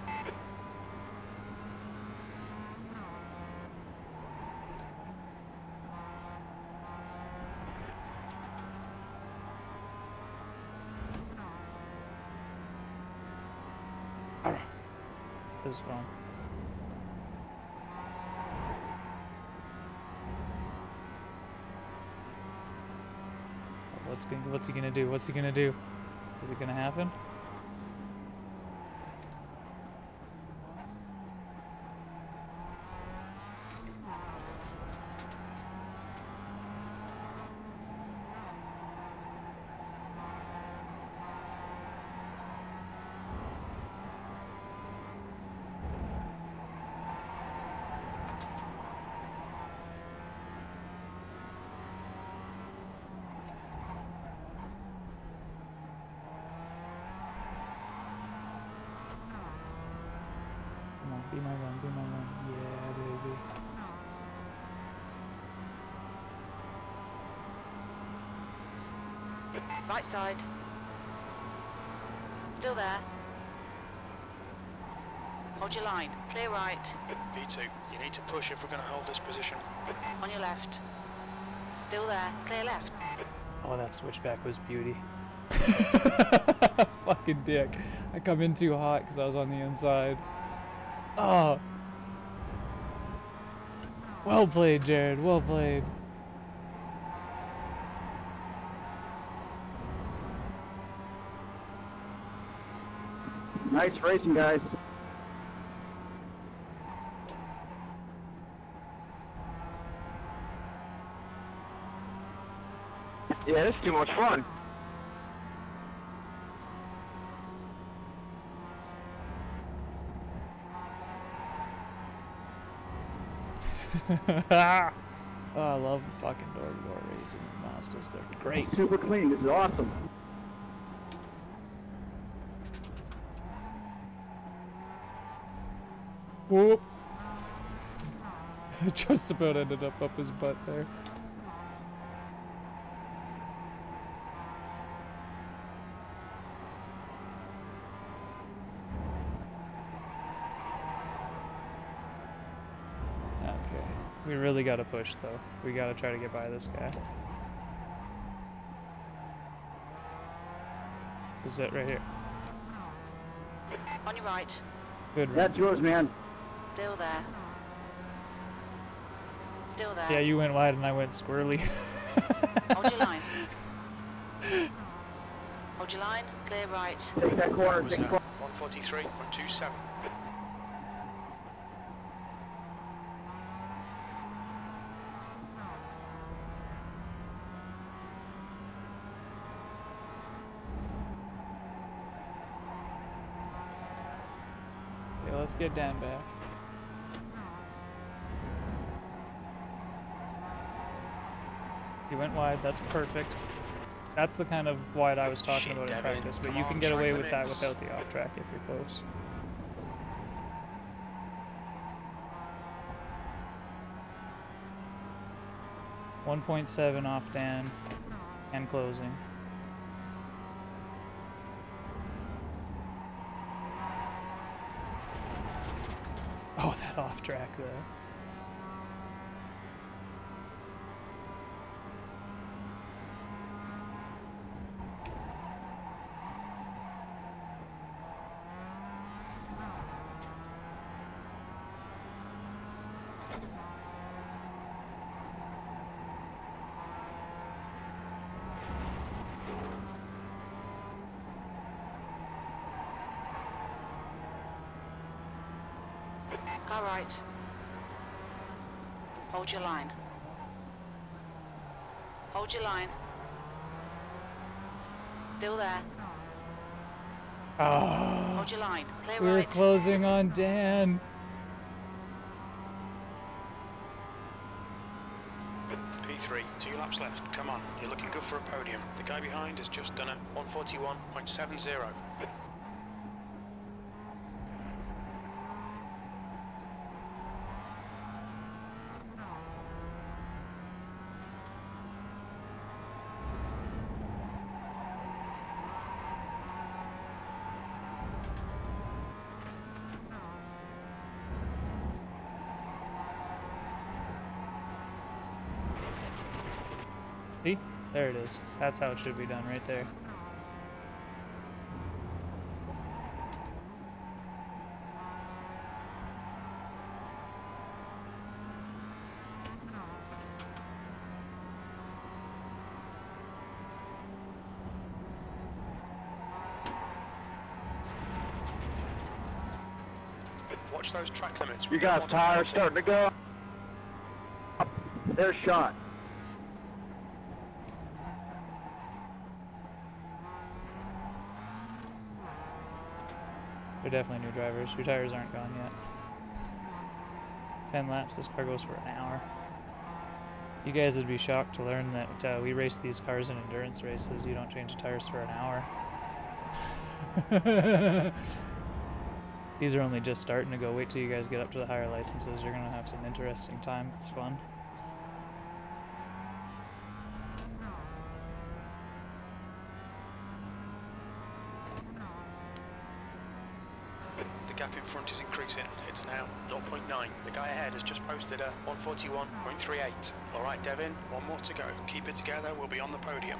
This is fun. What's he gonna do? What's he gonna do? Is it gonna happen? Be my one. Be my one. Yeah, baby. Right side. Still there. Hold your line. Clear right. P2, you need to push if we're going to hold this position. On your left. Still there. Clear left. Oh, that switchback was beauty. Fucking dick. I come in too hot because I was on the inside. Oh. Well played, Jared. Well played. Nice racing, guys. Yeah, this is too much fun. Oh, I love fucking door-to-door racing Mazdas. They're great. Super clean. This is awesome. Whoop. Just about ended up his butt there. Okay. We really gotta push though. We gotta try to get by this guy. This is it right here. On your right. Good run. That's yours, man. Still there. Still there. Yeah, you went wide and I went squirrely. Hold your line. Hold your line. Clear right. Take that corner. Was Take the that corner. 143, 127. Okay, let's get Dan back. He went wide, that's perfect. That's the kind of wide I was talking about in practice, but you can get away with that without the off track if you're close. .7 off Dan and closing. Oh, that off track though. Car right. Hold your line. Hold your line. Still there. Oh, Hold your line. Clear we were right. closing on Dan. P3, 2 laps left. Come on, you're looking good for a podium. The guy behind has just done a 141.70. See? There it is. That's how it should be done right there. Watch those track limits. You guys tires starting to go. They're shot. They're definitely new drivers. Your tires aren't gone yet. 10 laps, this car goes for an hour. You guys would be shocked to learn that we race these cars in endurance races. You don't change the tires for an hour. These are only just starting to go. Wait till you guys get up to the higher licenses. You're gonna have some interesting time. It's fun. The gap in front is increasing. It's now 0.9. The guy ahead has just posted a 141.38. All right, Devin, one more to go. Keep it together. We'll be on the podium.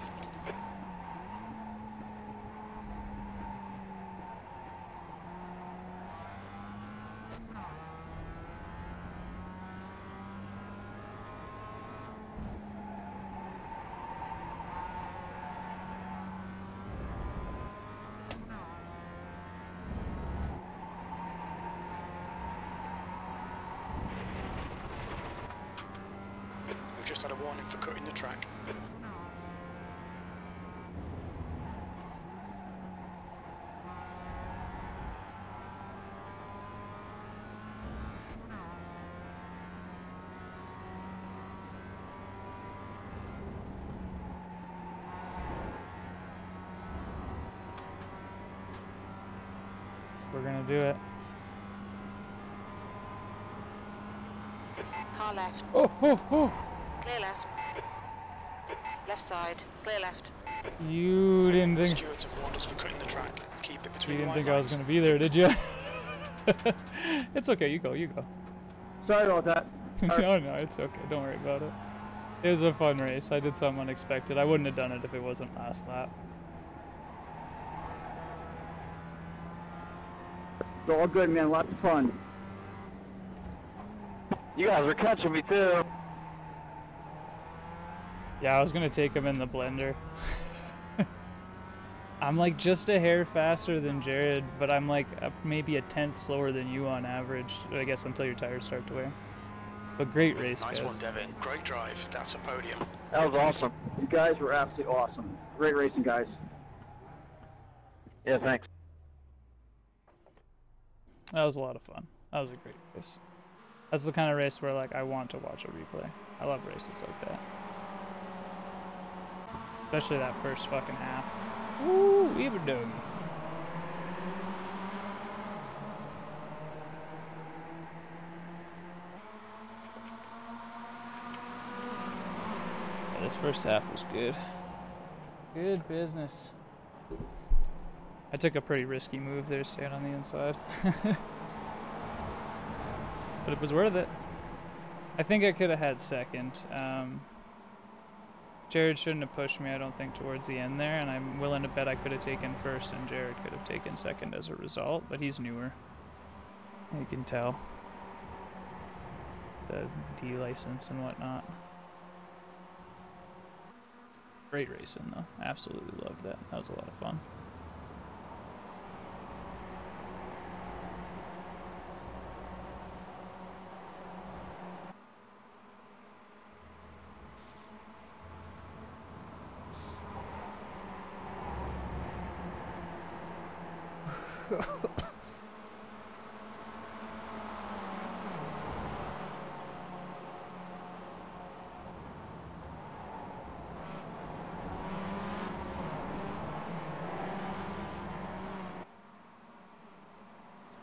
We've just had a warning for cutting the track. We're gonna do it. Car left. Oh, oh, oh! Clear left. Left side. Clear left. You didn't think Stewards have warned us for cutting the track. Keep it you between didn't white think I was lines. gonna be there, did you? It's okay. You go. You go. Sorry about that. No, no, it's okay. Don't worry about it. It was a fun race. I did something unexpected. I wouldn't have done it if it wasn't last lap. It's all good, man. Lots of fun. You guys are catching me too. Yeah, I was gonna take him in the blender. I'm like just a hair faster than Jared, but I'm like maybe a tenth slower than you on average, I guess, until your tires start to wear. But great race, Nice guys. one, Devin. Great drive. That's a podium. That was awesome. You guys were absolutely awesome. Great racing, guys. Yeah, thanks. That was a lot of fun. That was a great race. That's the kind of race where like I want to watch a replay. I love races like that. Especially that first fucking half. Woo, we were done. Yeah, this first half was good. Good business. I took a pretty risky move there, staying on the inside. But it was worth it. I think I could have had second. Jared shouldn't have pushed me, I don't think, towards the end there, and I'm willing to bet I could have taken first and Jared could have taken second as a result, but he's newer. You can tell. The D license and whatnot. Great racing, though. Absolutely loved that. That was a lot of fun.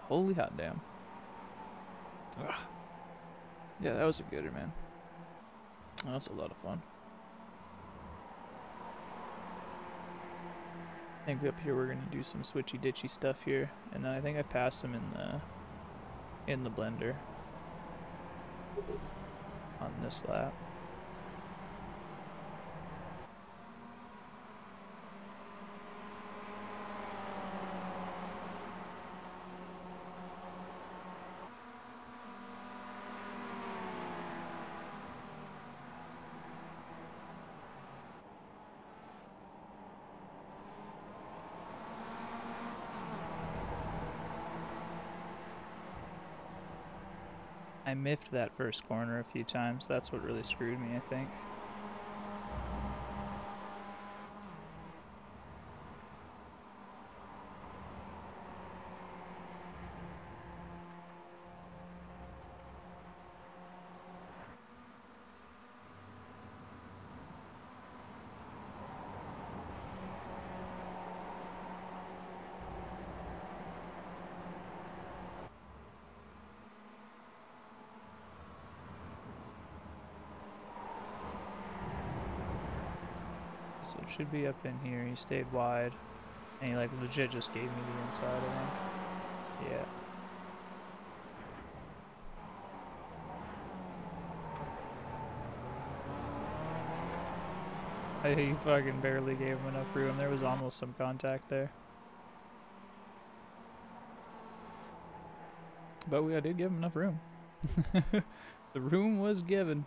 Holy hot damn. Ugh. Yeah, that was a gooder, man. That was a lot of fun. I think up here we're gonna do some switchy ditchy stuff here, and then I think I passed him in the blender on this lap. I miffed that first corner a few times. That's what really screwed me, I think. So it should be up in here. He stayed wide. And he like legit just gave me the inside, I think. Yeah. He fucking barely gave him enough room. There was almost some contact there. But I did give him enough room. The room was given.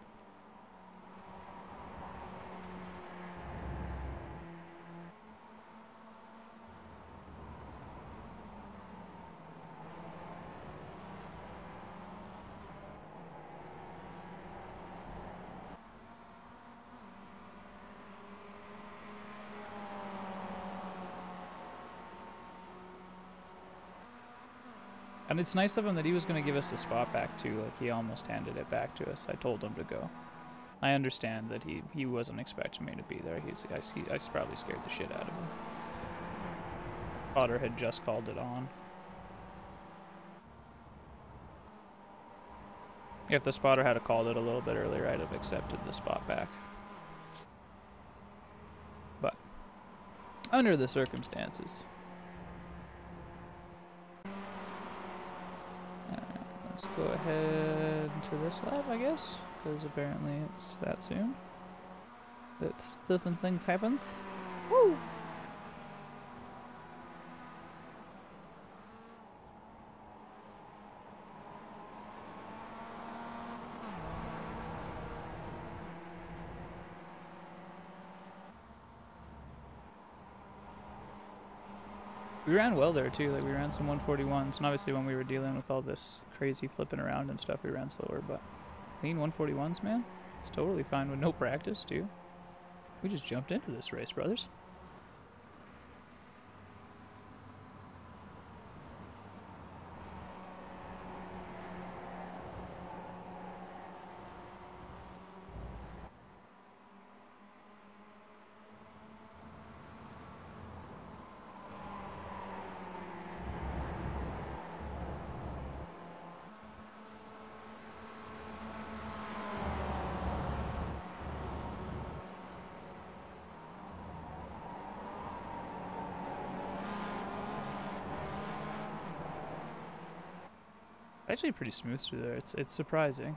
And it's nice of him that he was going to give us the spot back too. Like, he almost handed it back to us. I told him to go. I understand that he wasn't expecting me to be there. I probably scared the shit out of him. Potter had just called it on. If the spotter had called it a little bit earlier, I'd have accepted the spot back. But under the circumstances. Let's go ahead to this lap, I guess, because apparently it's that soon that different things happen. Woo! We ran well there too, like we ran some 141s, and obviously when we were dealing with all this crazy flipping around and stuff, we ran slower, but clean 141s, man, it's totally fine with no practice, too. We just jumped into this race, brothers. Actually pretty smooth through there. It's surprising.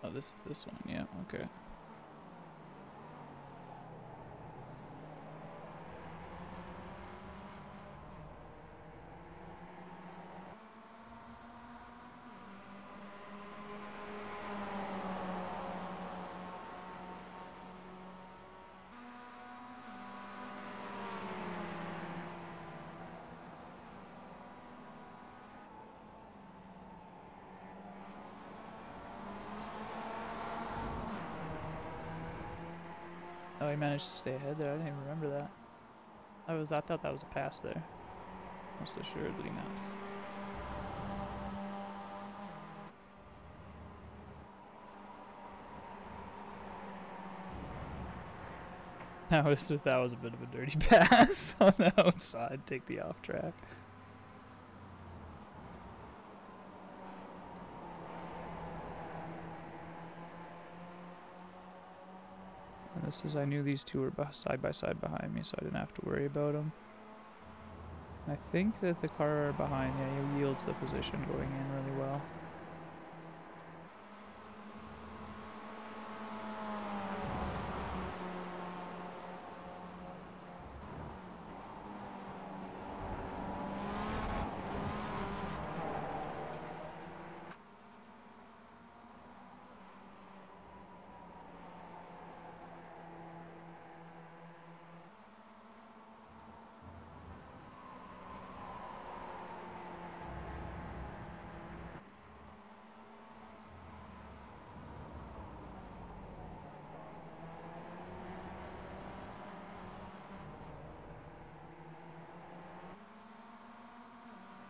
Oh, this is this one. Yeah, okay. Oh, he managed to stay ahead there. I didn't even remember that. I thought that was a pass there. Most assuredly not. That was a bit of a dirty pass on the outside. Take the off track. This is, I knew these two were side by side behind me, so I didn't have to worry about them. I think that the car behind, yeah, he yields the position going in really well.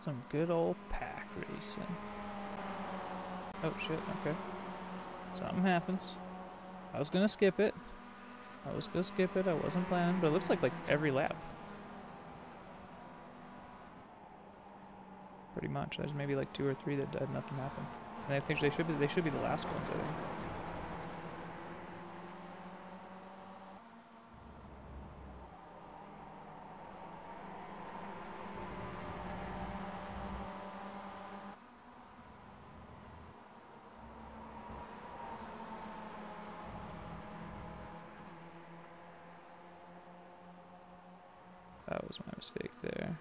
Some good old pack racing. Oh shit, okay. Something happens. I was gonna skip it. I wasn't planning, but it looks like every lap. pretty much. There's maybe like 2 or 3 that died, nothing happened. And I think they should be the last ones, I think. That was my mistake there.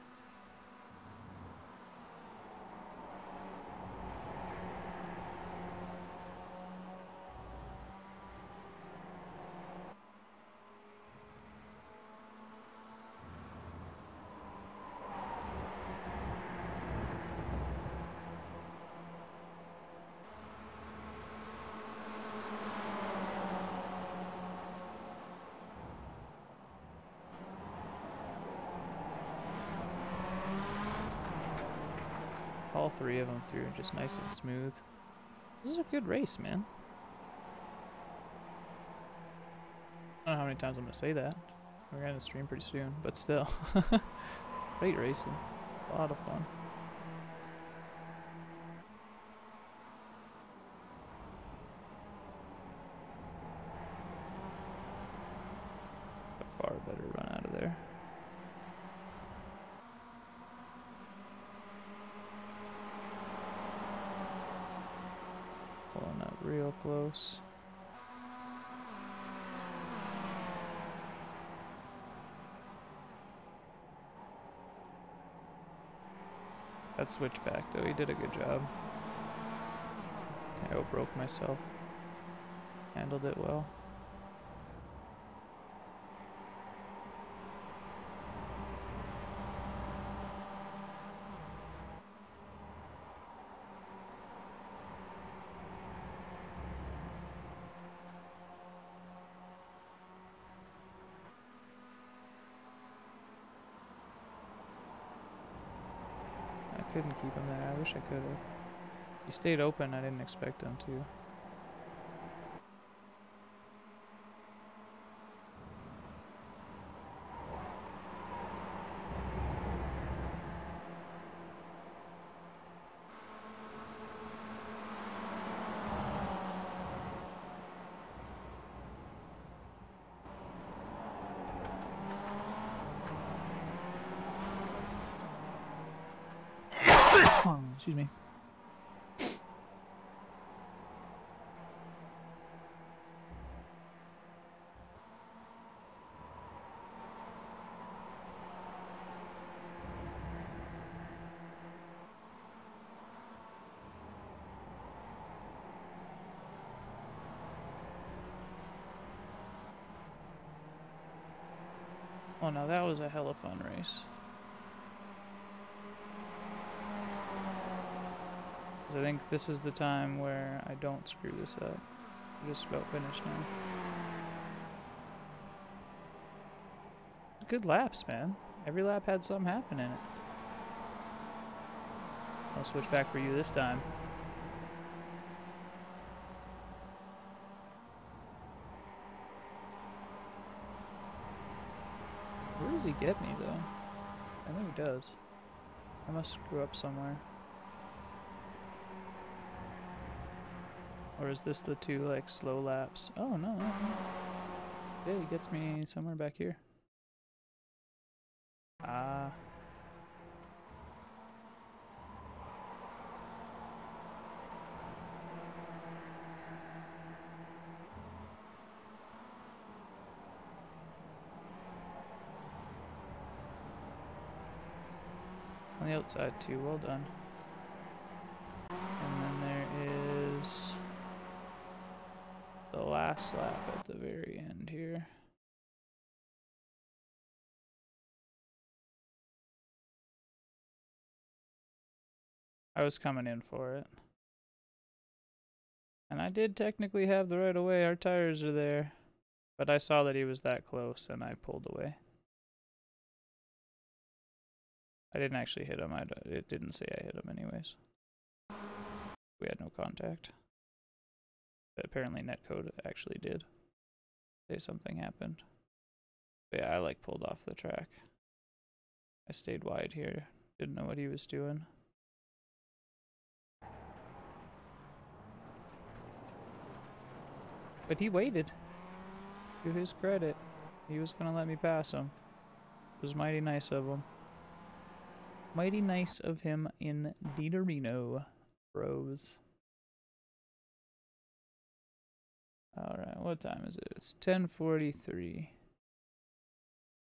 All 3 of them through just nice and smooth. This is a good race, man. I don't know how many times I'm gonna say that. We're gonna stream pretty soon, but still. Great racing. A lot of fun. A far better run out of there. Pulling up real close. That switchback though, he did a good job. I outbroke myself. Handled it well. Couldn't keep him there. I wish I could have. He stayed open. I didn't expect him to. Excuse me. Oh, now that was a hella fun race. I think this is the time where I don't screw this up. We're just about finished now. Good laps, man. Every lap had something happen in it. I'll switch back for you this time. Where does he get me, though? I know he does. I must screw up somewhere. Or is this the 2 like slow laps? Oh no, no. Yeah, he gets me somewhere back here. Ah. On the outside too, well done. And then there is the last lap at the very end here. I was coming in for it. And I did technically have the right of way, our tires are there. But I saw that he was that close and I pulled away. I didn't actually hit him, it didn't say I hit him anyways. We had no contact. But apparently netcode actually did say something happened. But yeah, I like pulled off the track. I stayed wide here. Didn't know what he was doing. But he waited. To his credit, he was gonna let me pass him. It was mighty nice of him. Mighty nice of him indeed-arino, bros. Alright, what time is it? It's 10:43.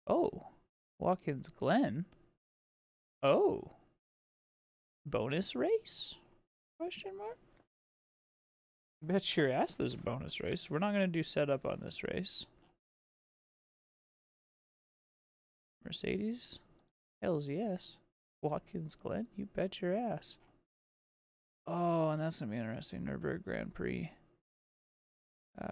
Oh, Watkins Glen? Oh. Bonus race? Question mark? Bet your ass there's a bonus race. We're not going to do setup on this race. Mercedes? Hells yes. Watkins Glen? You bet your ass. Oh, and that's going to be interesting. Nürburgring Grand Prix.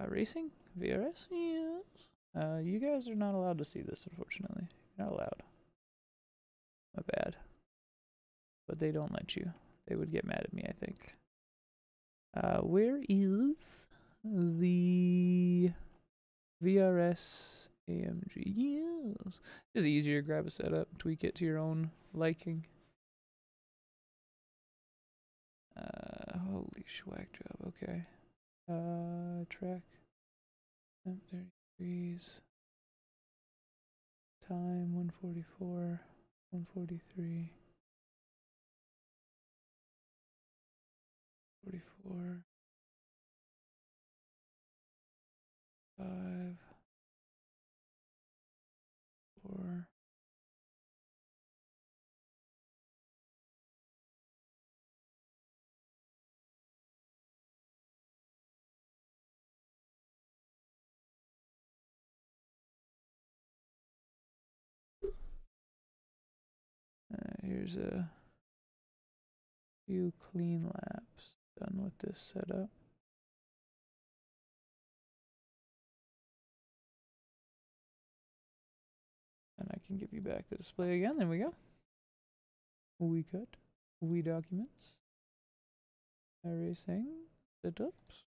Racing? VRS? Yes. You guys are not allowed to see this, unfortunately. You're not allowed. My bad. But they don't let you. They would get mad at me, I think. Where is the VRS AMG? Yes. It's easier to grab a setup, tweak it to your own liking. Holy swag job, okay. Track. 30 degrees. Time 144, 143. 44, 5, 4. Here's a few clean laps done with this setup. And I can give you back the display again. There we go. We cut. We documents. iRacing. Setups.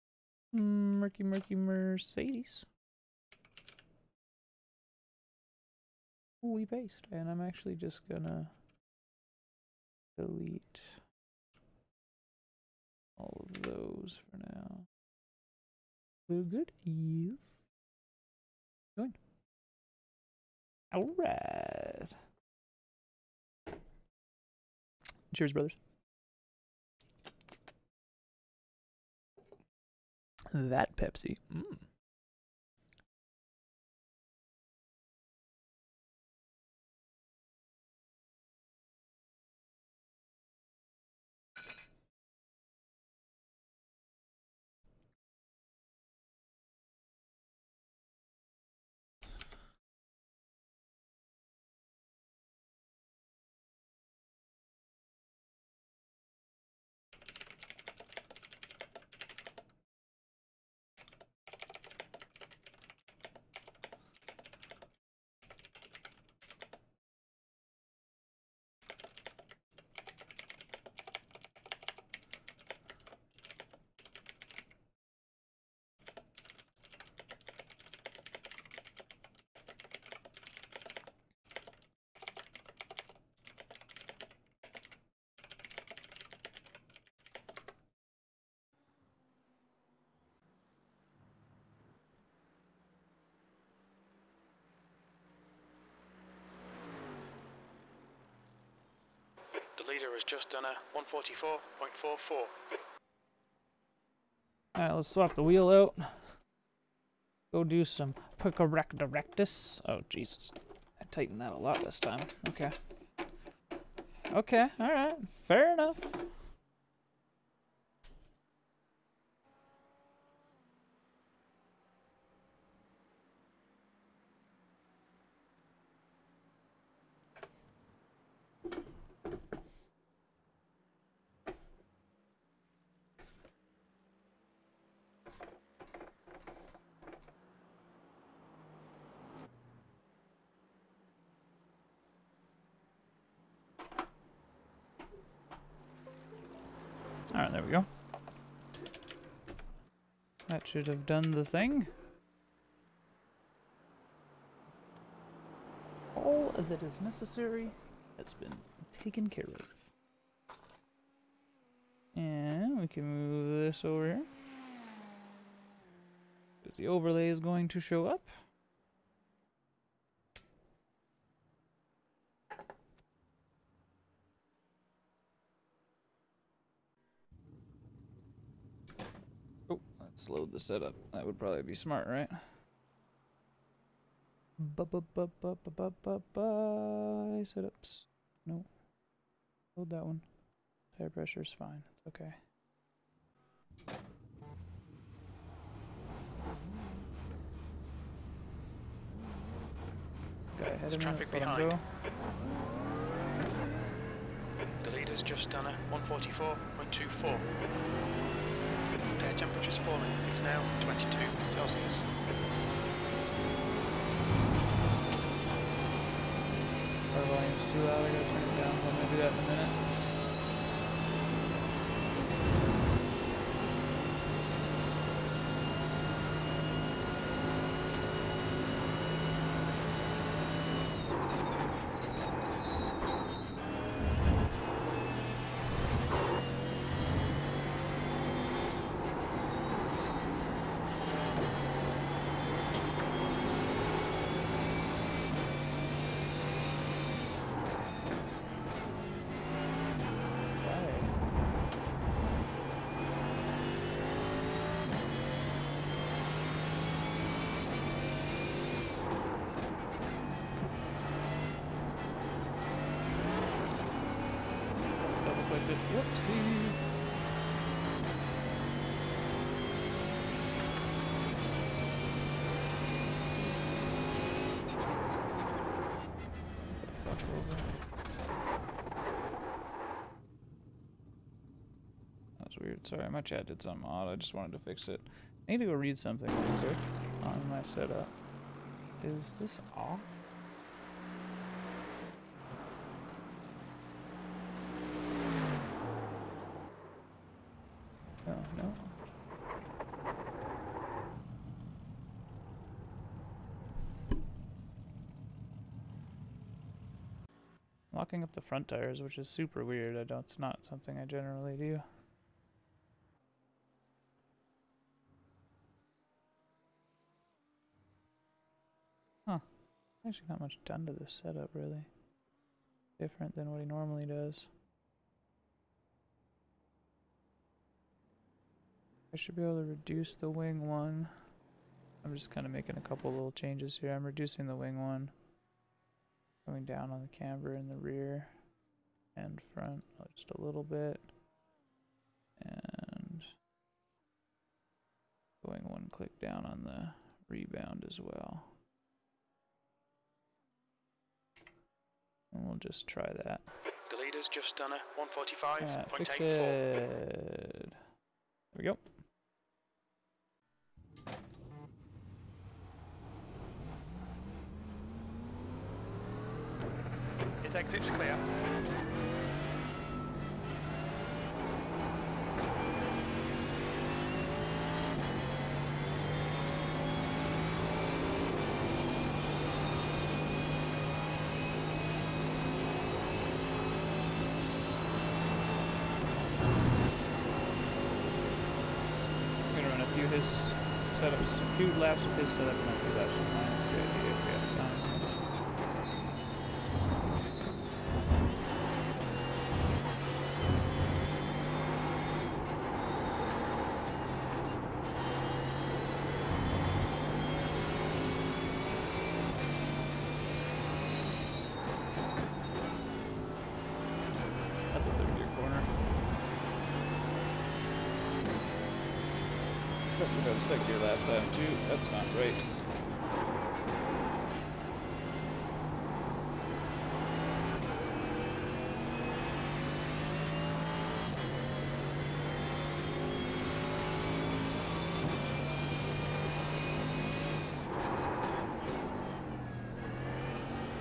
Murky Mercedes. We paste. And I'm actually just gonna delete all of those for now. We're good? Yes. Going. Alright. Cheers, brothers. That Pepsi. The leader has just done a 144.44. Alright, let's swap the wheel out. Go do some picorrectus. Oh, Jesus. I tightened that a lot this time. Okay. Okay, alright. Fair enough. Alright, there we go. That should have done the thing. All that is necessary has been taken care of. And we can move this over here. the overlay is going to show up. Oh, let's load the setup. That would probably be smart, right? Setups. No. Load that one. Tire pressure is fine. It's okay. Guy ahead of me, let's let him go. The leader's just done a 144.24. Air temperature's falling. It's now 22 Celsius. Our volume's too loud, I gotta turn it down. I'm gonna do that in a minute. Whoopsies. Get the fuck over. That was weird. Sorry, my chat did something odd. I just wanted to fix it. I need to go read something real quick on my setup. Is this off? No. Locking up the front tires, which is super weird. It's not something I generally do. Huh. Actually not much done to this setup, really. Different than what he normally does. I should be able to reduce the wing one. I'm just kind of making a couple little changes here. I'm reducing the wing one. Going down on the camber in the rear and front just a little bit. And going one click down on the rebound as well. And we'll just try that. The leader's just done a 145.84. Fix it. There we go. It exits clear. His setups, a few laps with his setup and a few laps with mine is the idea if we have time. That's a third gear corner. We got a second gear last time too. That's not great.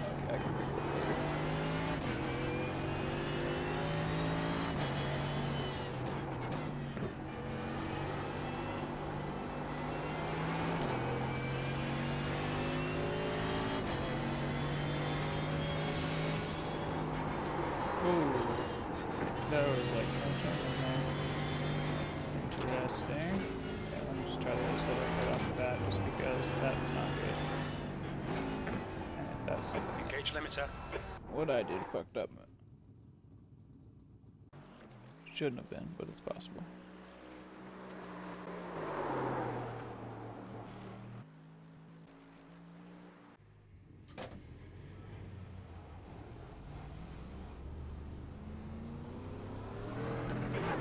Okay, I can pick it up later. That was like interesting. Yeah, let me just just try the other setup right off the bat, just because that's not good. And if that's something Engage limiter. what I did fucked up. Shouldn't have been, but it's possible.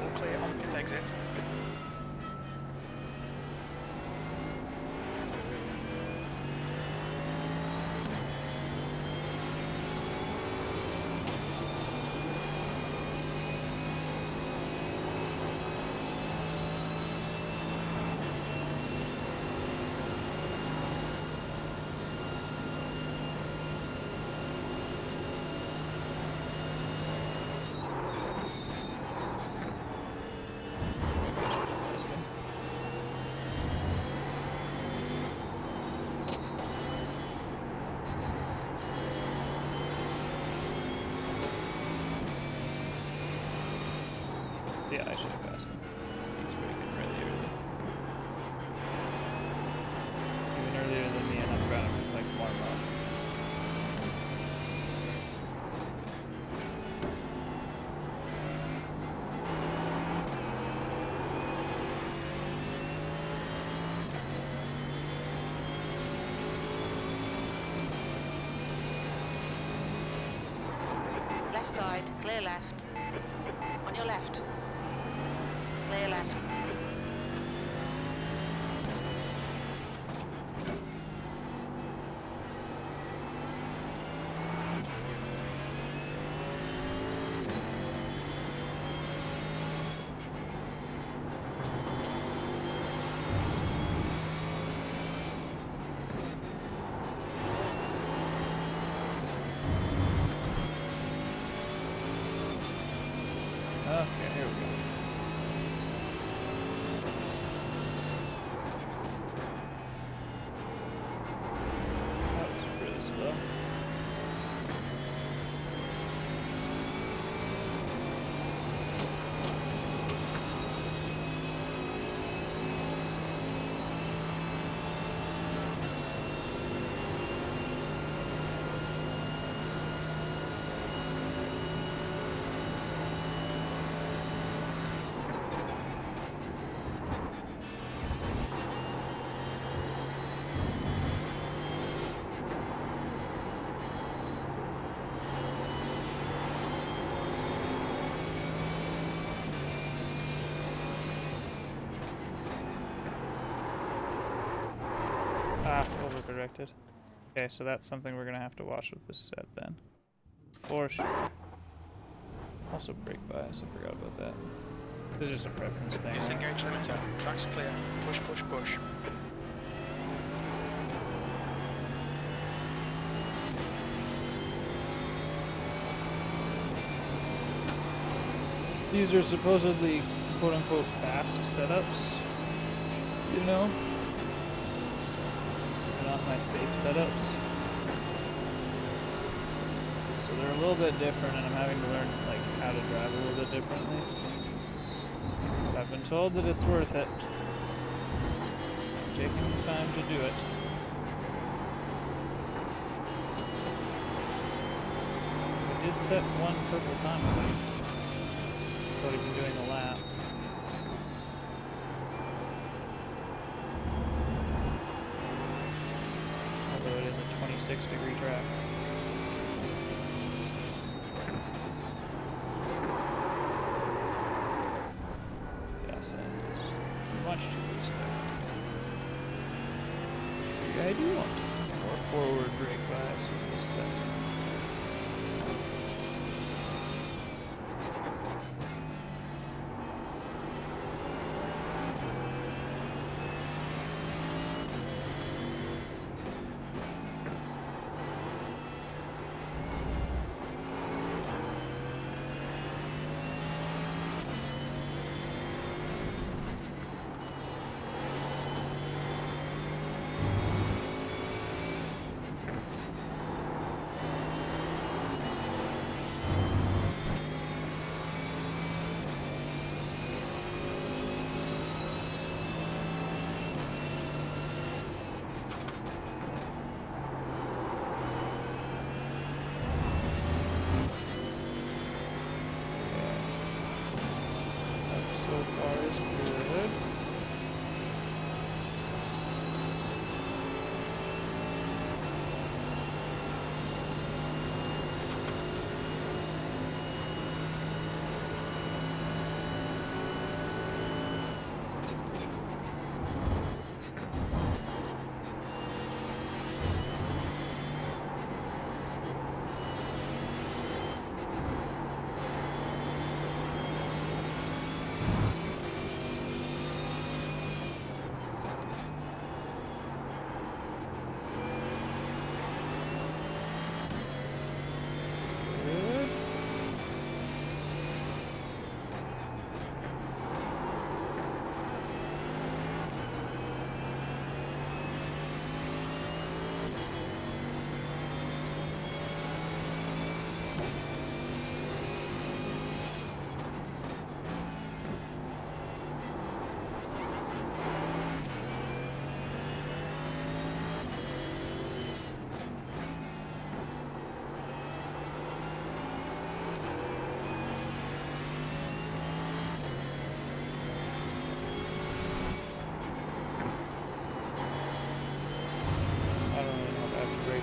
All clear on pit exit. Yeah, I should have passed him. He's braking really early. Even earlier than me, and I'm trying to like warm up. Left side, clear left. On your left. Clear left. Okay, here we go. That was really slow. Ah, overcorrected. Okay, so that's something we're gonna have to watch with this set then. For sure. Also brake bias, I forgot about that. This is just a preference thing. Disengage limiter. Track's clear. Push, push, push. These are supposedly quote-unquote fast setups, you know? They're not my safe setups. So they're a little bit different, and I'm having to learn like how to drive a little bit differently. But I've been told that it's worth it. I'm taking the time to do it. I did set one purple time, I think. Without even doing a lap. Although it is a 26-degree track. Gas end is much too loose there. Maybe I do want more forward brake bias with this set.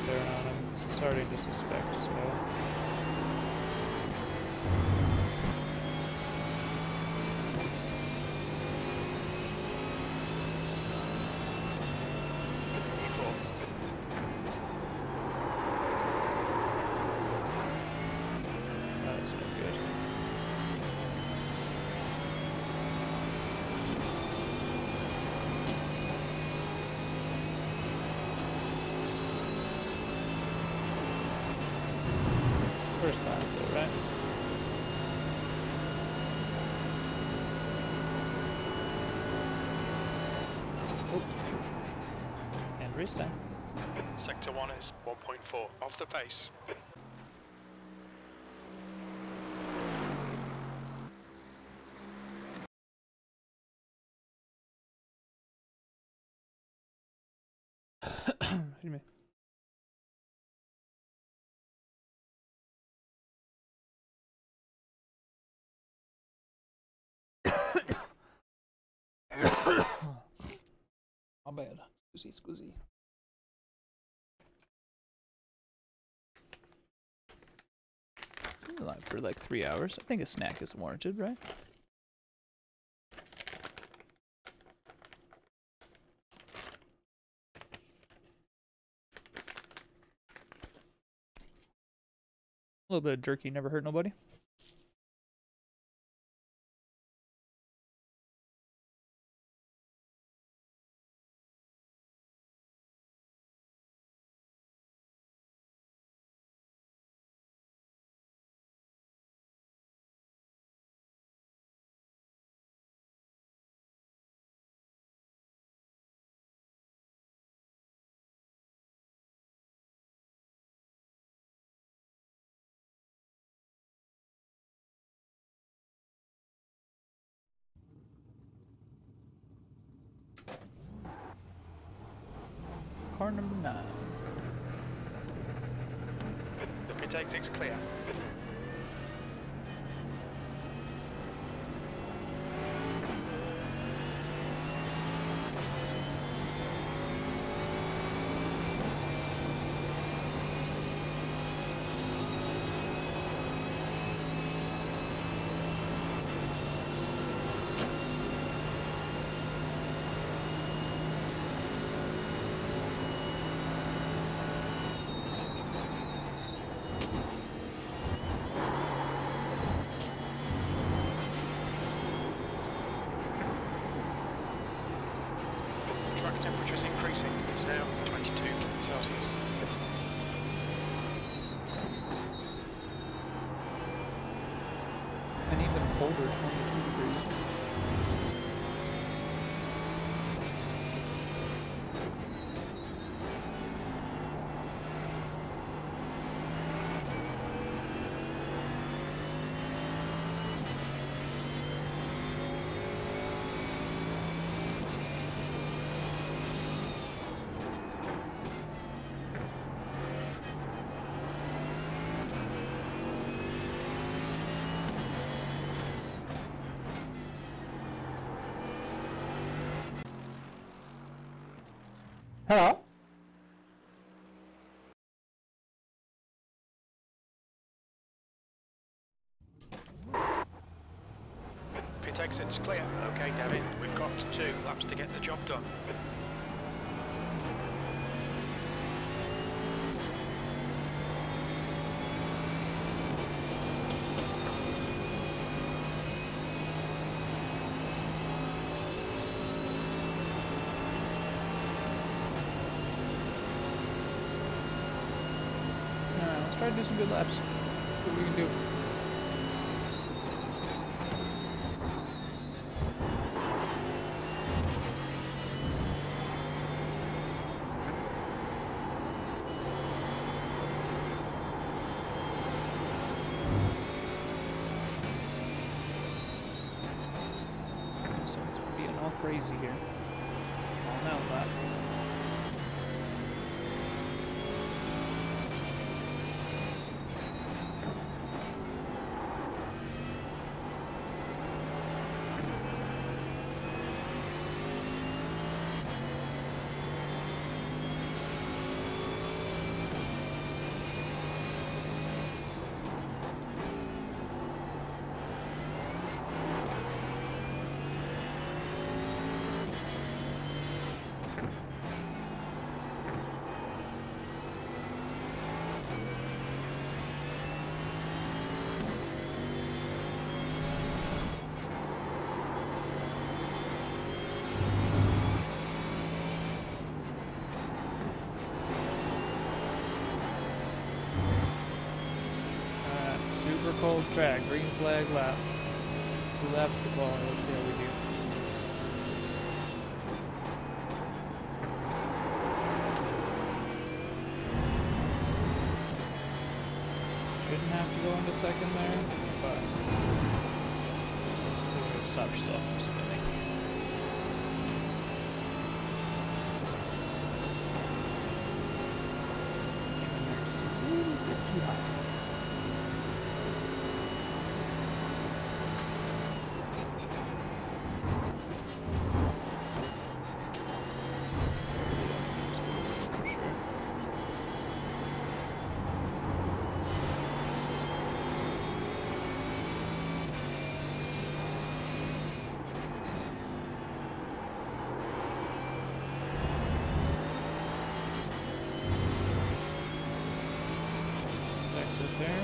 there or not. I'm starting to suspect so. That's no good. First lap though, right? Oh. And race time. Sector 1 is 1.4 off the pace. Excuse me. Not bad. Squeezy. Been alive for like 3 hours. I think a snack is warranted, right? A little bit of jerky never hurt nobody. Car number 9. The pit exit's clear. Track temperature's increasing. It's now 22 Celsius. And even colder, 22 degrees. Hello? Pit exit's clear. Okay, Devin, we've got 2 laps to get the job done. Alright, let's try to do some good laps. See what we can do. So it's being all crazy here. All now lap. super cold track. Green flag lap. 2 laps to qualify. Let's see how we do. Shouldn't have to go into second there, but stop yourself from spinning. Just a little bit too hot. For sure. Exit there.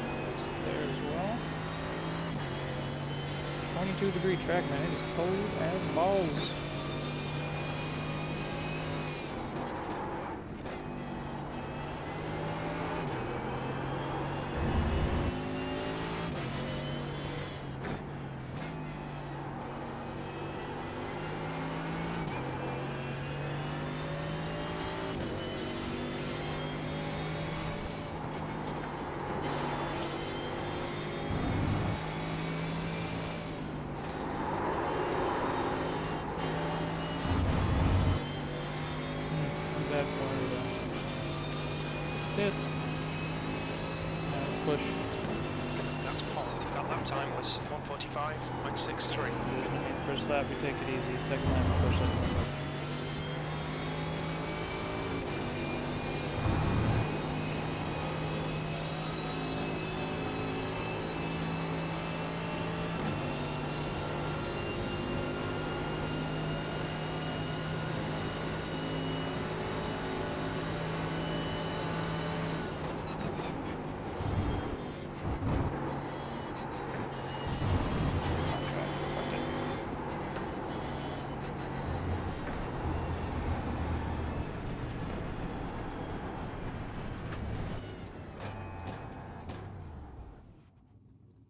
Exit there as well. 22-degree track, man. It is cold as balls. Disc. Let's push. That's Paul. That lap time was 1:45.63. First lap, we take it easy. Second lap, we push like a number.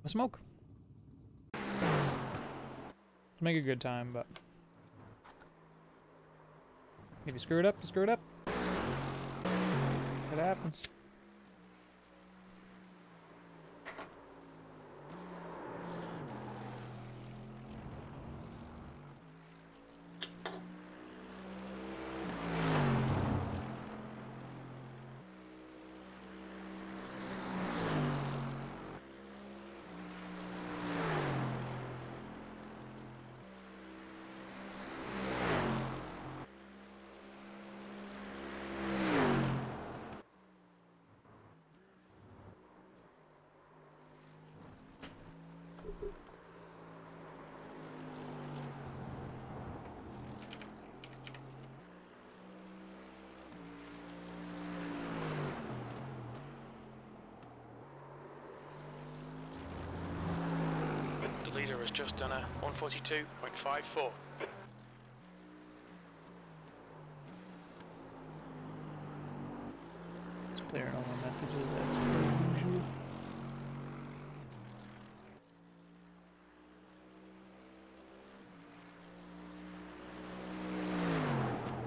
Smoke. Let's make a good time, but if you screw it up, you screw it up. It happens. The leader has just done a 1:42.54. It's clearing all the messages as per usual.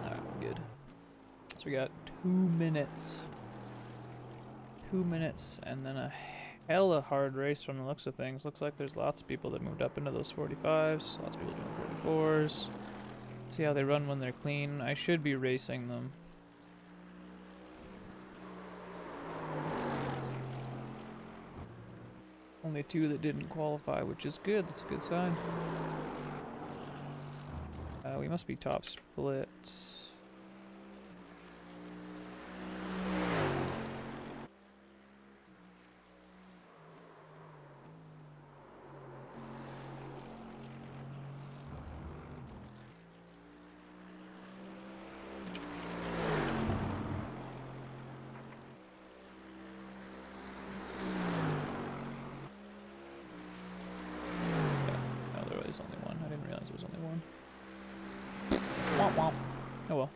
Alright, we're good. So we got 2 minutes. 2 minutes and then a hella hard race from the looks of things. Looks like there's lots of people that moved up into those 45s. Lots of people doing 44s. See how they run when they're clean. I should be racing them. Only 2 that didn't qualify, which is good. That's a good sign. We must be top splits. There's only one. I didn't realize there was only one. Womp womp. Oh well.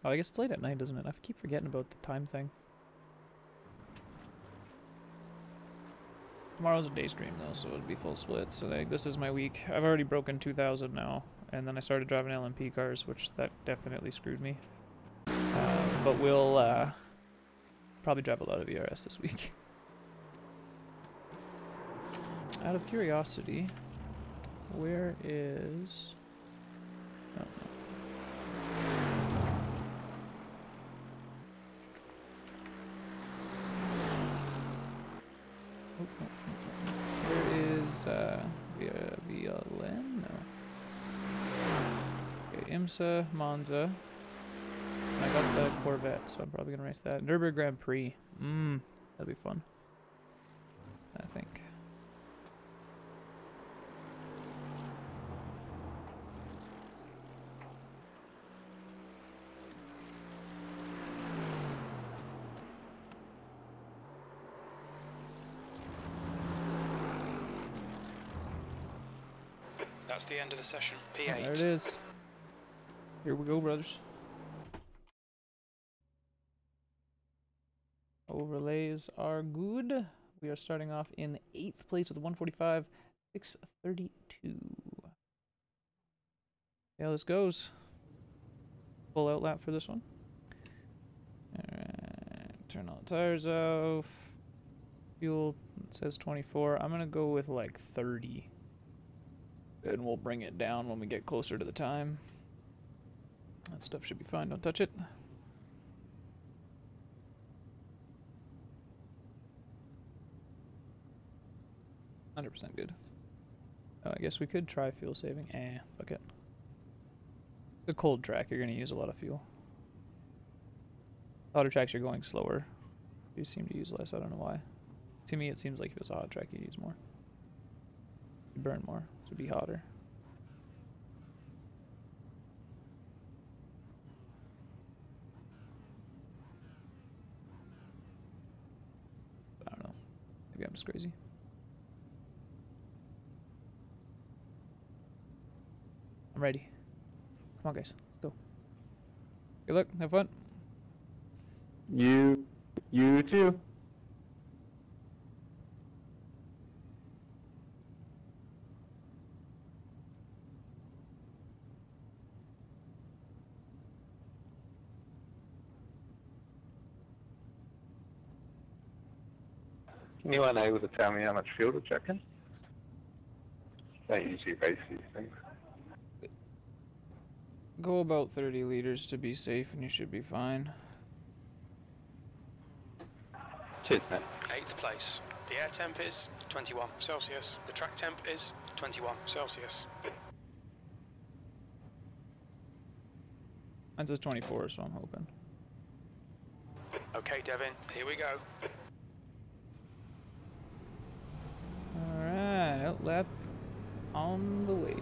Oh, I guess it's late at night, isn't it? I keep forgetting about the time thing. Tomorrow's a day stream though, so it'll be full split. So like, this is my week. I've already broken 2,000 now, and then I started driving LMP cars, which that definitely screwed me. But we'll probably drive a lot of ERS this week. Out of curiosity, where is... Oh, no. Where is Villalen? No. Okay, IMSA, Monza. I got the Corvette, so I'm probably gonna race that. Nürburgring Grand Prix. That'll be fun. I think. That's the end of the session. P8. Oh, there it is. Here we go, brothers. Overlays are good. We are starting off in 8th place with 145, 632. Yeah, this goes. Full out lap for this one. Alright, turn all the tires off. Fuel, it says 24. I'm gonna go with like 30. And we'll bring it down when we get closer to the time. That stuff should be fine, don't touch it. %100% good. Oh, I guess we could try fuel saving. Fuck it. The cold track, you're gonna use a lot of fuel. Hotter tracks, you're going slower. You seem to use less, I don't know why. To me, it seems like if it was a hot track, you'd use more. You'd burn more, so it'd be hotter. I don't know. Maybe I'm just crazy. I'm ready. Come on, guys. Let's go. Good luck. Have fun. You too. Anyone able to tell me how much fuel to chuck in? Don't usually race these things. Go about 30 liters to be safe and you should be fine. Cheers, mate. 8th place. The air temp is 21 Celsius. The track temp is 21 Celsius. Mine says 24, so I'm hoping. Okay, Devin, here we go. Alright, out lap on the way.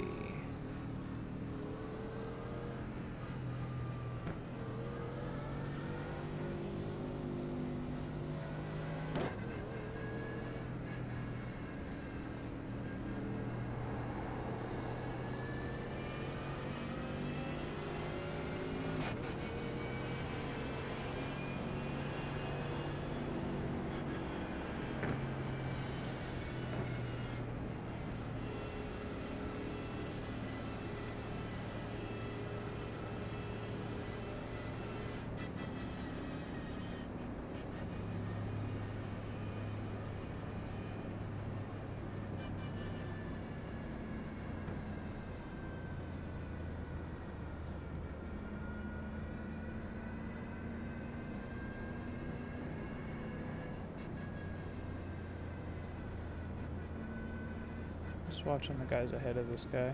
Just watching the guys ahead of this guy.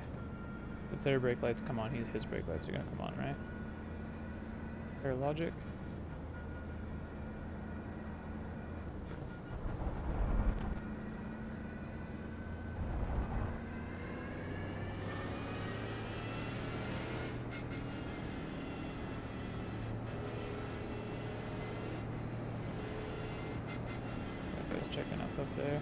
If their brake lights come on, his brake lights are gonna come on, right? Fair logic. That guy's checking up there.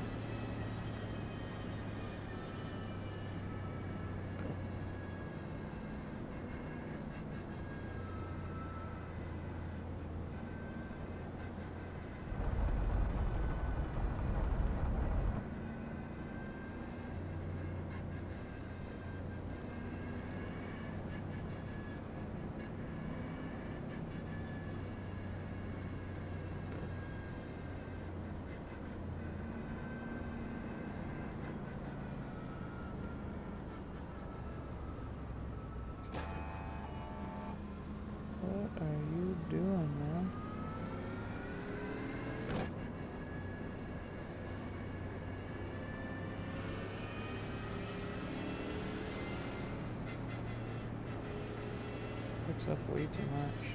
backs up way too much.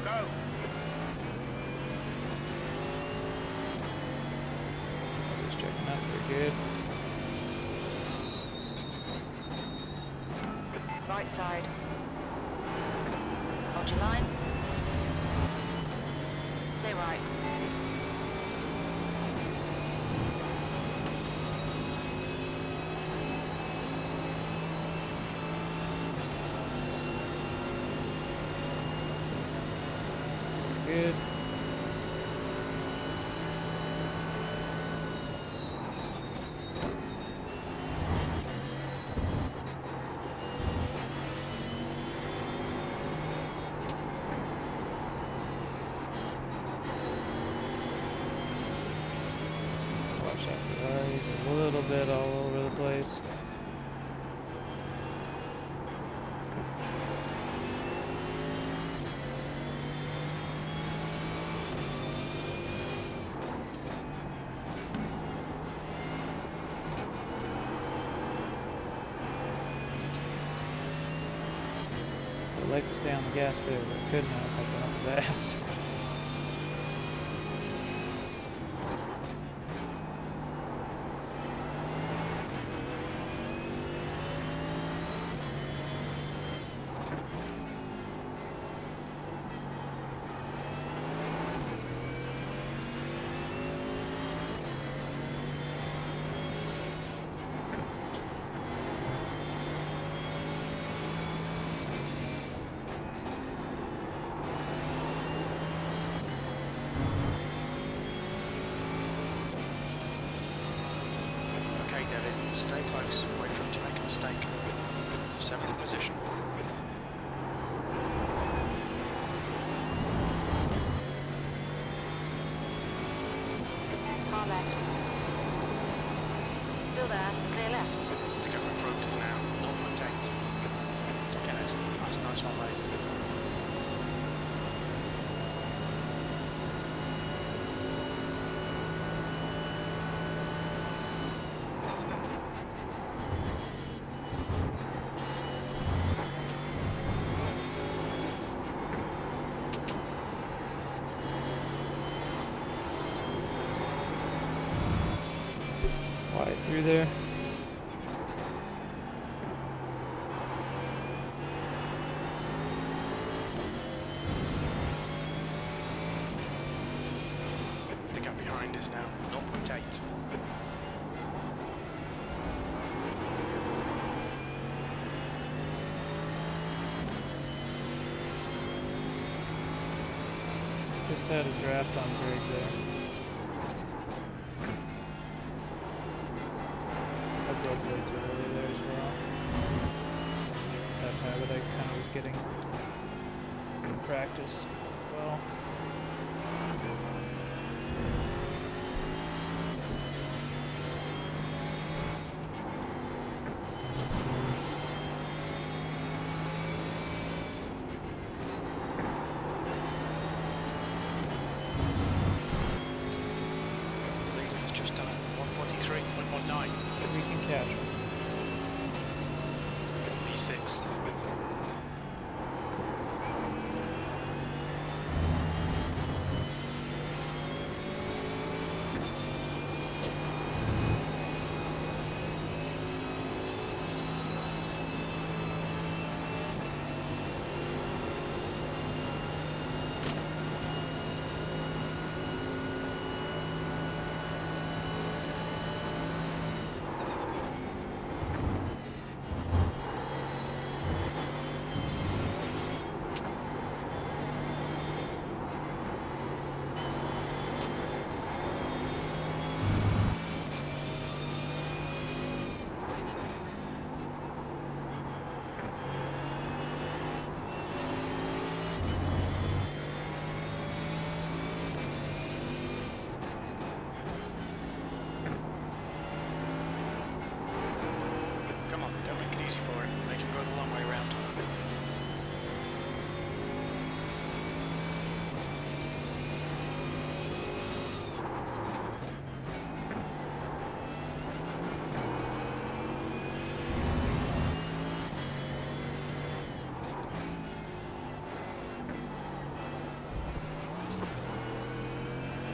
Go! Just checking up, we're good. Right side. Hold your line. Stay right. Good. Watch that Ferrari, he's a little bit all over the place. I'd like to stay on the gas there, but couldn't. I was like, up his ass. Okay, Devin, stay close. Wait for him to make a mistake. 7th position. Car left. Still there. Clear left. The gap in front is now 0.8. Okay, that's nice one, mate. Wide through there. The gap behind is now 0.8. Just had a draft on Greg there. Our road blades are really there as well. That habit I kind of was getting in practice as well. Leader is just done at 143.19. We can catch him. P6.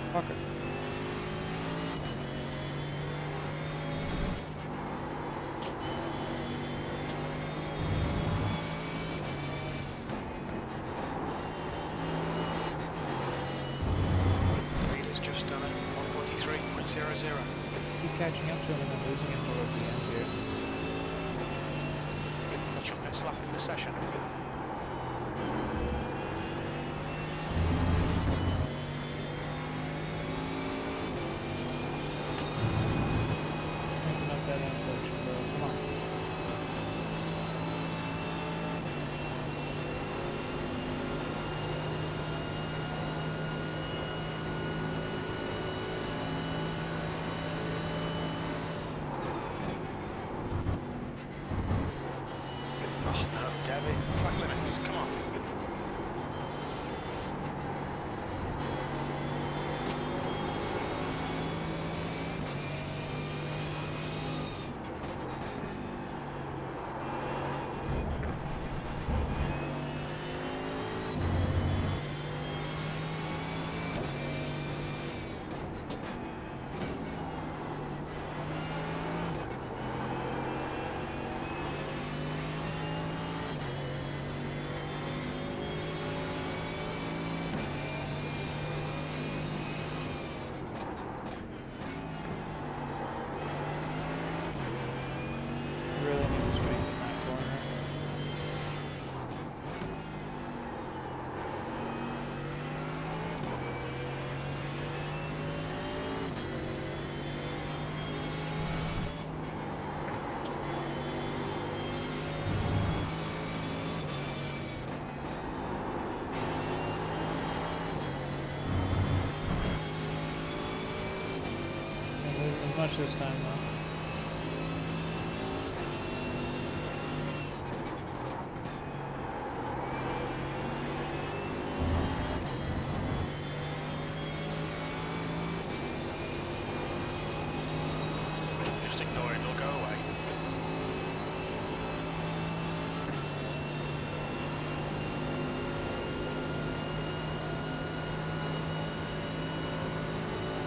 Fucker. Reader's just done it. 143.00. Keep catching up to him and then losing him towards the end here. That's your best lap in the session. Making up that end section, bro. Come on. Oh no, David. Track limits. Come on. Really need to strengthen that corner. Not losing as much this time though. Just ignore it, it'll go away.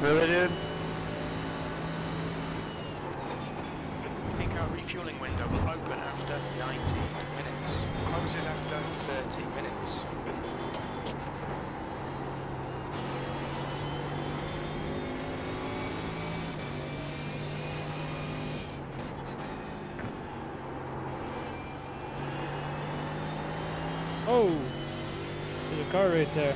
Really, dude? Think our refueling window will open after 19 minutes. Closes after 30 minutes. Oh! There's a car right there.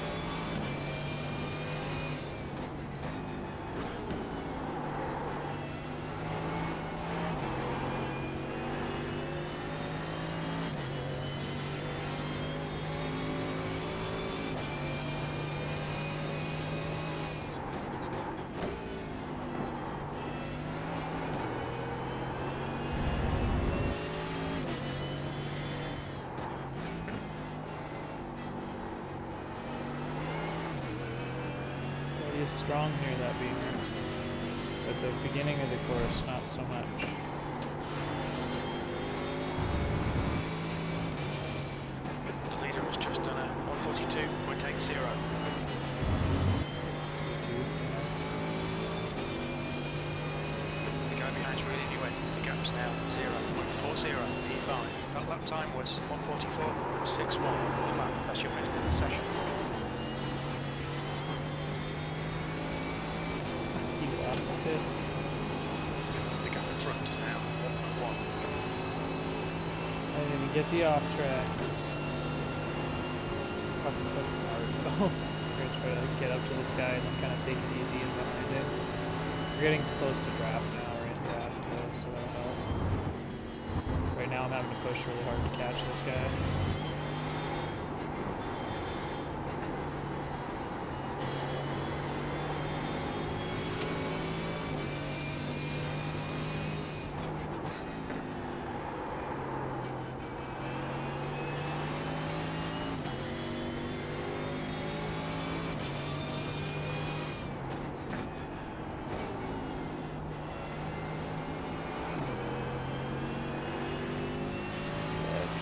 He is strong near that beamer. At the beginning of the course, not so much. The leader has just done a 142.80. The guy behind's really new in. The gap's now 0.40 P5. That lap time was 144.61. The lap, that's your best in the session. He lost it. The gap in front is now 1.1. I didn't even get the off track. Fucking pushing hard though. We're gonna try to get up to this guy and then kind of take it easy and behind him. We're getting close to draft now. We're in draft though, so that'll help. Right now I'm having to push really hard to catch this guy.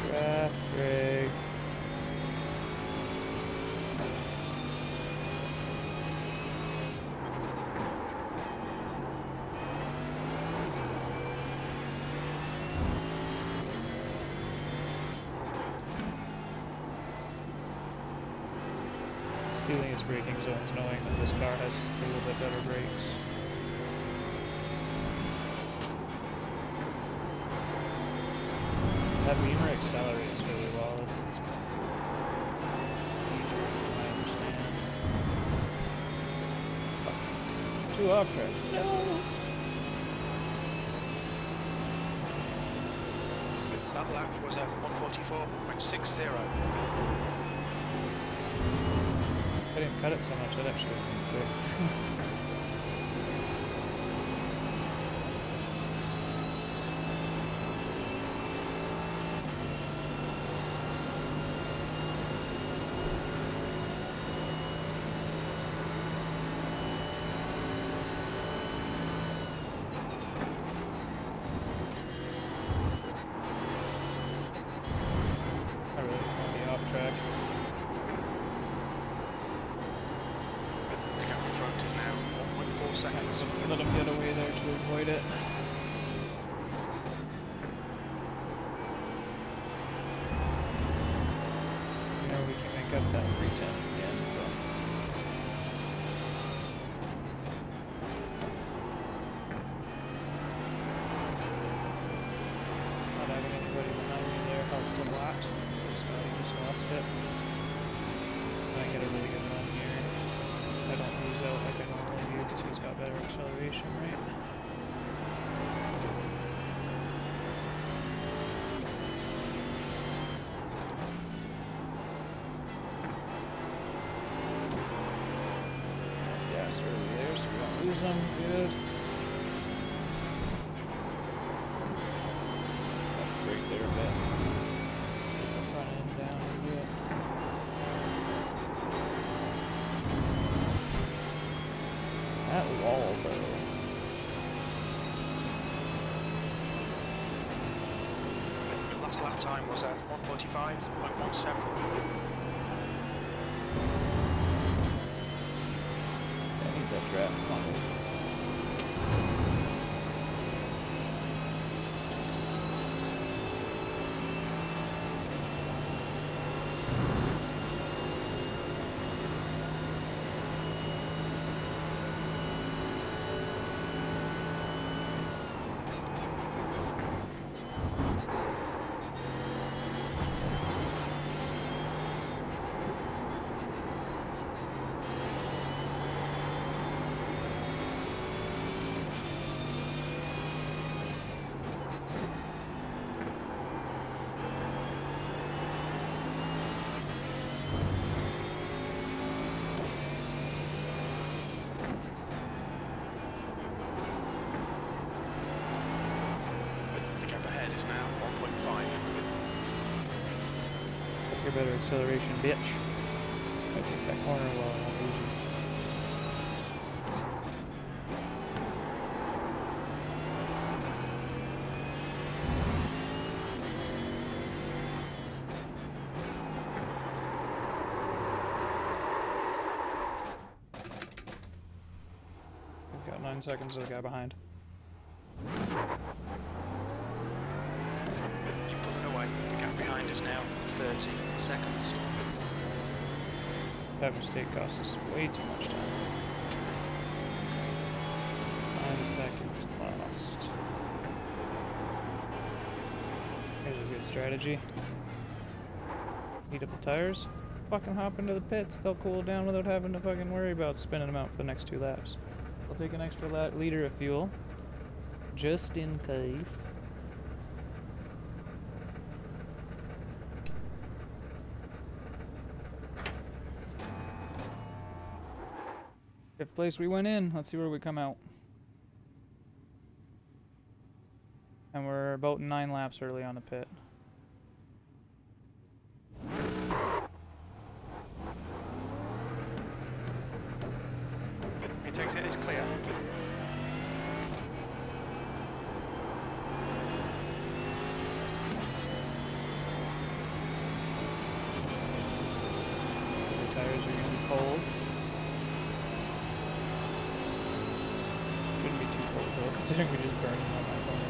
Draft race. stealing its braking zones, knowing that this car has a little bit better brakes. That Beamer accelerates really well. It's feature, I understand. Fuck. 2 off tracks. No! That lap was at 144.60. I didn't cut it so much, that actually would be quick. I really don't want to be off track. The gap in front is now 1.4 seconds. Let him get away there to avoid it. You know we can make up that 3/10 again, so. Not having anybody behind me there helps a lot. So Scotty just lost it. I get a really good run here. I don't lose out like I normally do because he's got better acceleration, right? Gas early there so we don't lose him. Good. Brake there a bit. Get the front end down a bit. That wall, though. The last lap time was at 145.17. I need that draft money. The gap ahead is now 1.5. Your better acceleration, bitch. I take that corner while I won't lose you. We've got 9 seconds of the guy behind. You pull it away. The gap behind is now 30 seconds. That mistake cost us way too much time. 9 seconds lost. Here's a good strategy. Heat up the tires. Fucking hop into the pits. They'll cool down without having to fucking worry about spinning them out for the next 2 laps. I'll take an extra liter of fuel. Just in case. Fifth place we went in. Let's see where we come out. And we're about 9 laps early on the pit. He takes it, it's clear. The tires are going to be cold. Shouldn't be too cold though, considering we just burned them on my phone.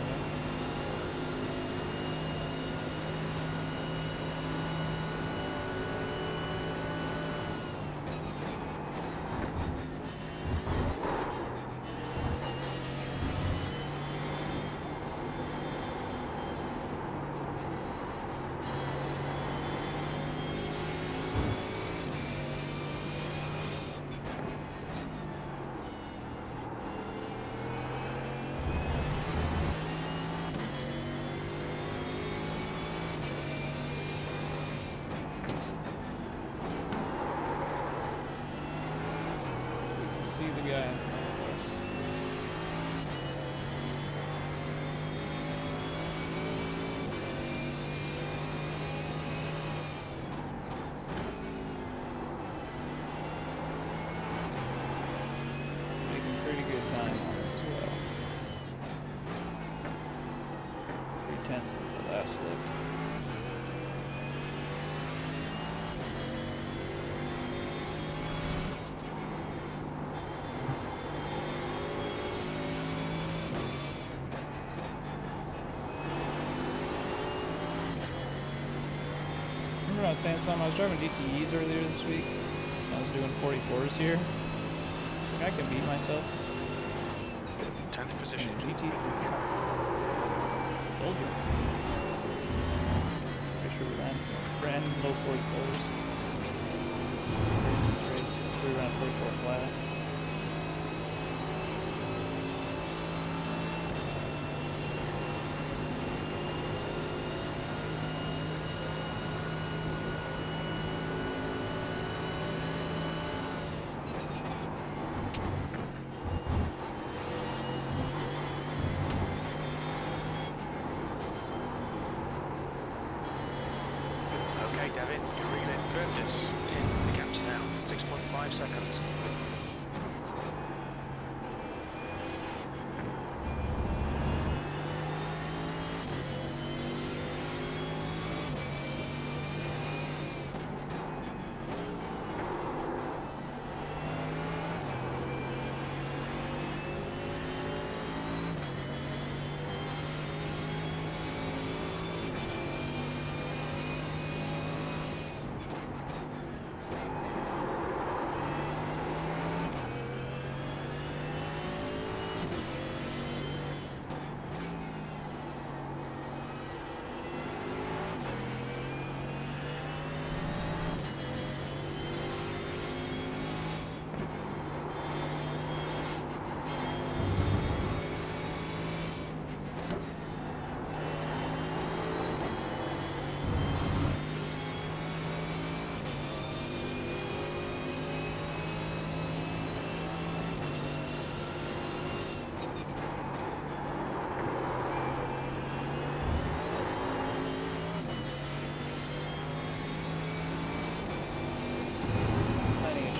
see the guy in front of us. Making pretty good time on it as well. 3:10 since the last lip. I was saying something. I was driving GTEs earlier this week. I was doing 44s here. I can beat myself. 10th position. In a GT3 car. Told you. Pretty sure we ran low 44s. In this race. So we ran 44 flat. Okay, Devin, you're reeling. Curtis, in the gaps now. 6.5 seconds.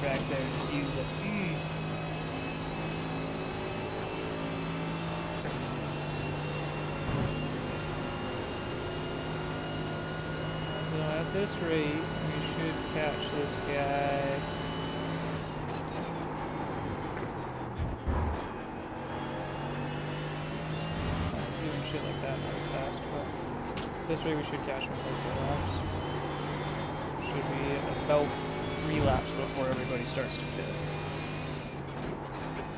Track there, just use it. So at this rate, we should catch this guy. Doing shit like that not as fast, but this way we should catch him for 4 laps. Should be about 3 laps before everybody starts to pit.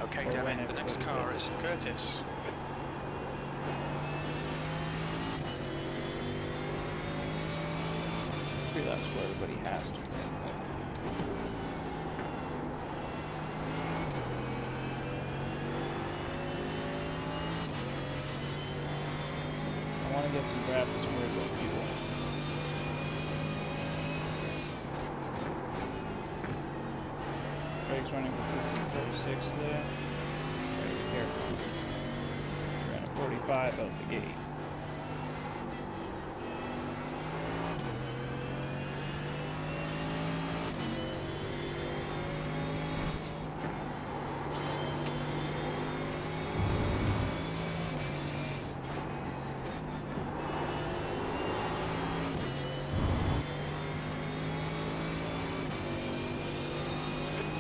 Okay, Or Devin, when the next everybody car pits. is Curtis. 3 laps where everybody has to. I want to get some draft as I'm worried about fuel. Brakes running consistent 46 there. Gotta be careful. Ran a 45 out the gate.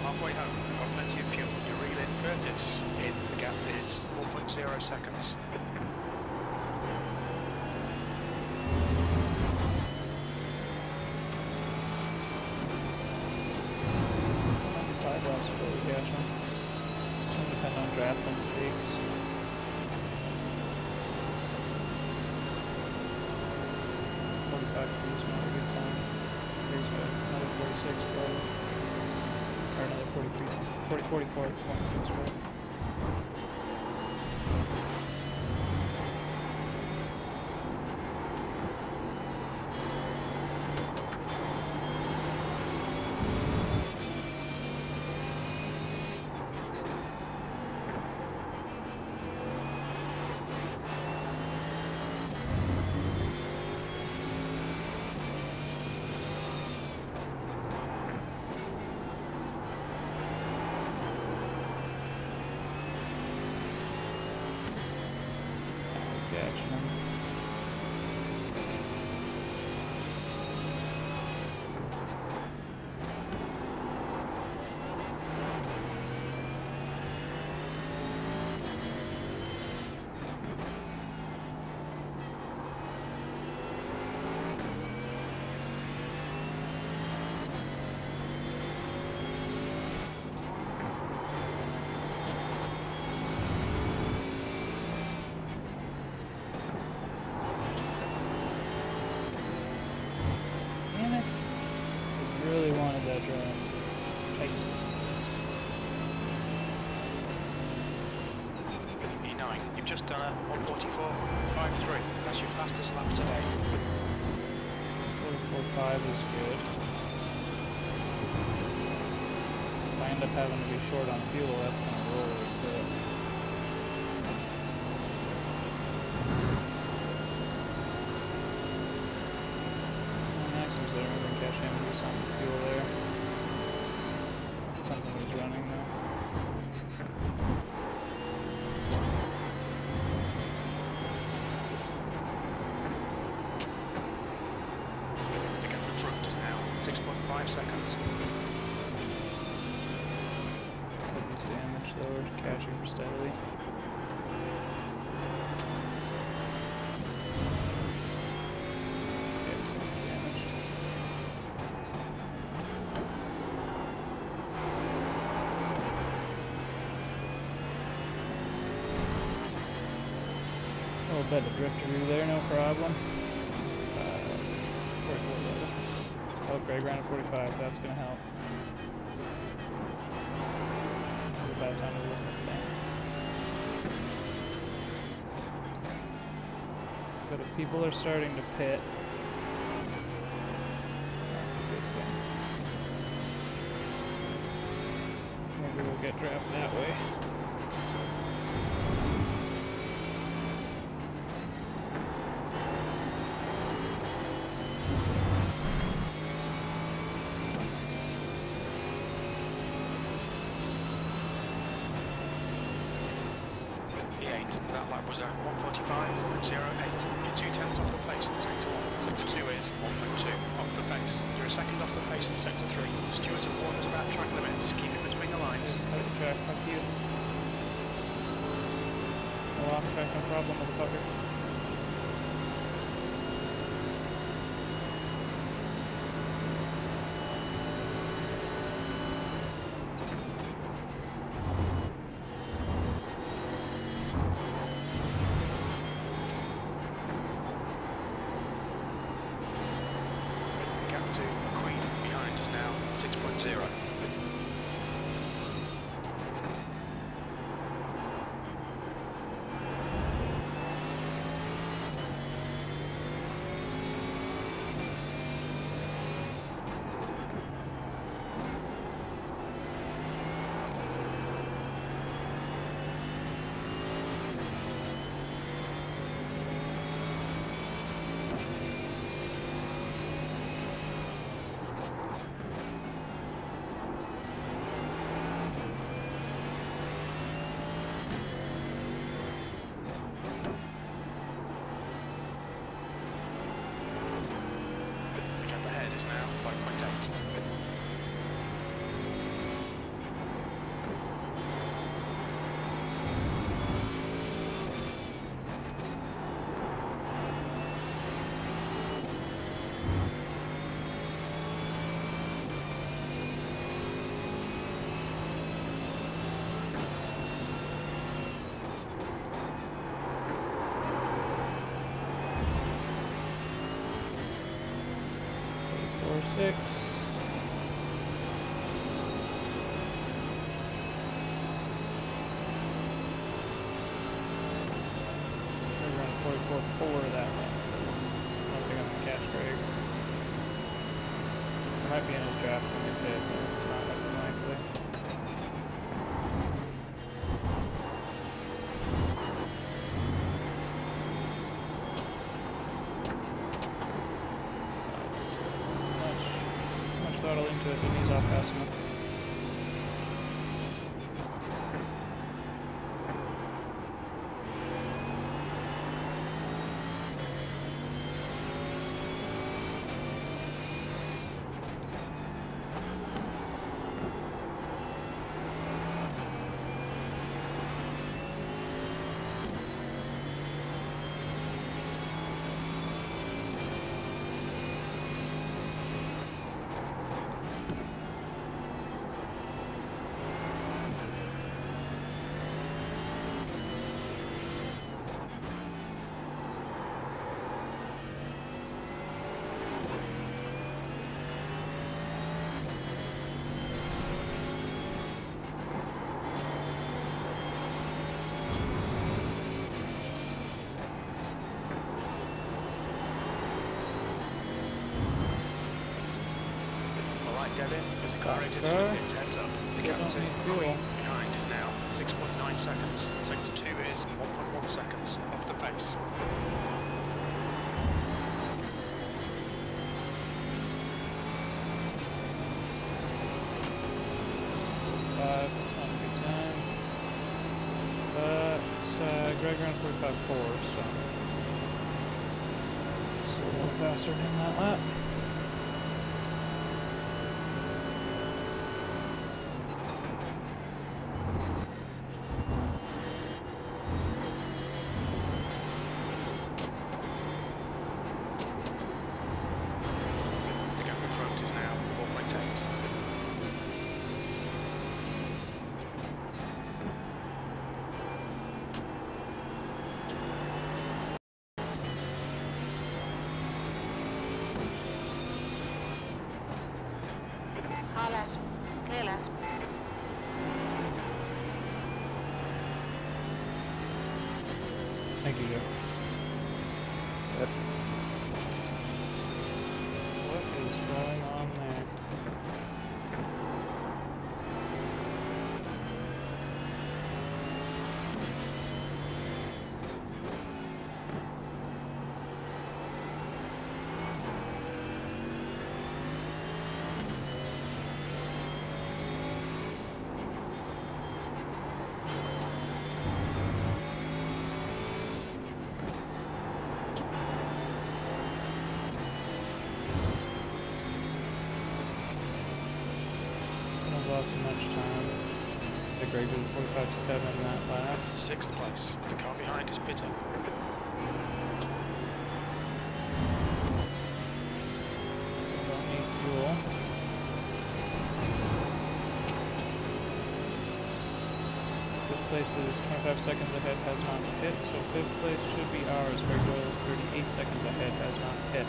Halfway home, we've got plenty of fuel. You're reeling. Curtis, in the gap is 4.0 seconds. Might be 5 laps before we catch them. It's gonna depend on draft and mistakes. He's not a good time. Here's another 46 probably. Or another 43. 44 points goes right. catching him. Damn it. I really wanted that drive. Tight. E9, you've just done a 1:44.53. That's your fastest lap today. 44.5 is good. If I end up having to be short on fuel, that's going to roll reset. Maxim's there, we can catch him and do some fuel there. Depends on who's running though. The gap in front is now 6.5 seconds. Take this damage though, we're catching her steadily. Okay, it's damaged. A little bit of drifter through there, no problem. 44 level. Oh, Greg ran at 45, that's gonna help. It's a bad time to look at that. But if people are starting to pit, that's a good thing. Maybe we'll get drafted that way. E8, that lap was a 1:45.08. You're 2/10 off the pace in sector 1. Sector 2 is 1.2 off the pace. You're a second off the pace in sector 3. Stewards have warned us about track limits. Keep it between the lines. Out of the track, fuck you. No off track, no problem, motherfucker. Gap to Queen behind is now 6.0. The gap ahead is now 5.8. Four, 6. We're running 44.4 that way. I don't think I'm gonna catch Greg. I might be in his draft when we pit, but it's not looking likely. Much throttle into it, but he's off fast enough. Car rated to car. pit, heads up. The Still don't captain need fuel. Queen behind is now 6.9 seconds. Sector 2 is 1.1 seconds off the pace. That's not a good time. But Greg ran 45.4, so still a little faster than that lap. The gap in front is now 4.8. Car left. Clear left. Thank you, Joe. Yep. What is going on there? I've lost much time. The Greg did 45.7 that lap. 6th place. The car behind is pitting. Still don't need fuel. Fifth place is 25 seconds ahead, has not hit, so fifth place should be ours. Greg Doyle is 38 seconds ahead, has not hit.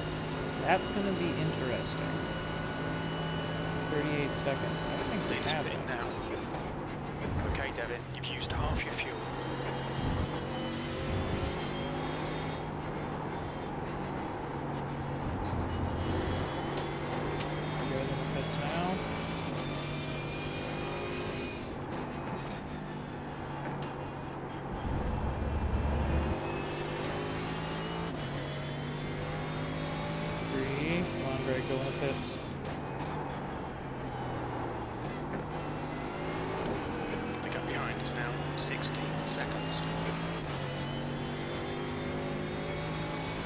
That's going to be interesting. 38 seconds. I think we Leader's have pitting it. now. Okay, Devin, you've used half your fuel. You guys in the pits now. Three. Come on, Greg, go in the pits. The gap behind is now 16 seconds.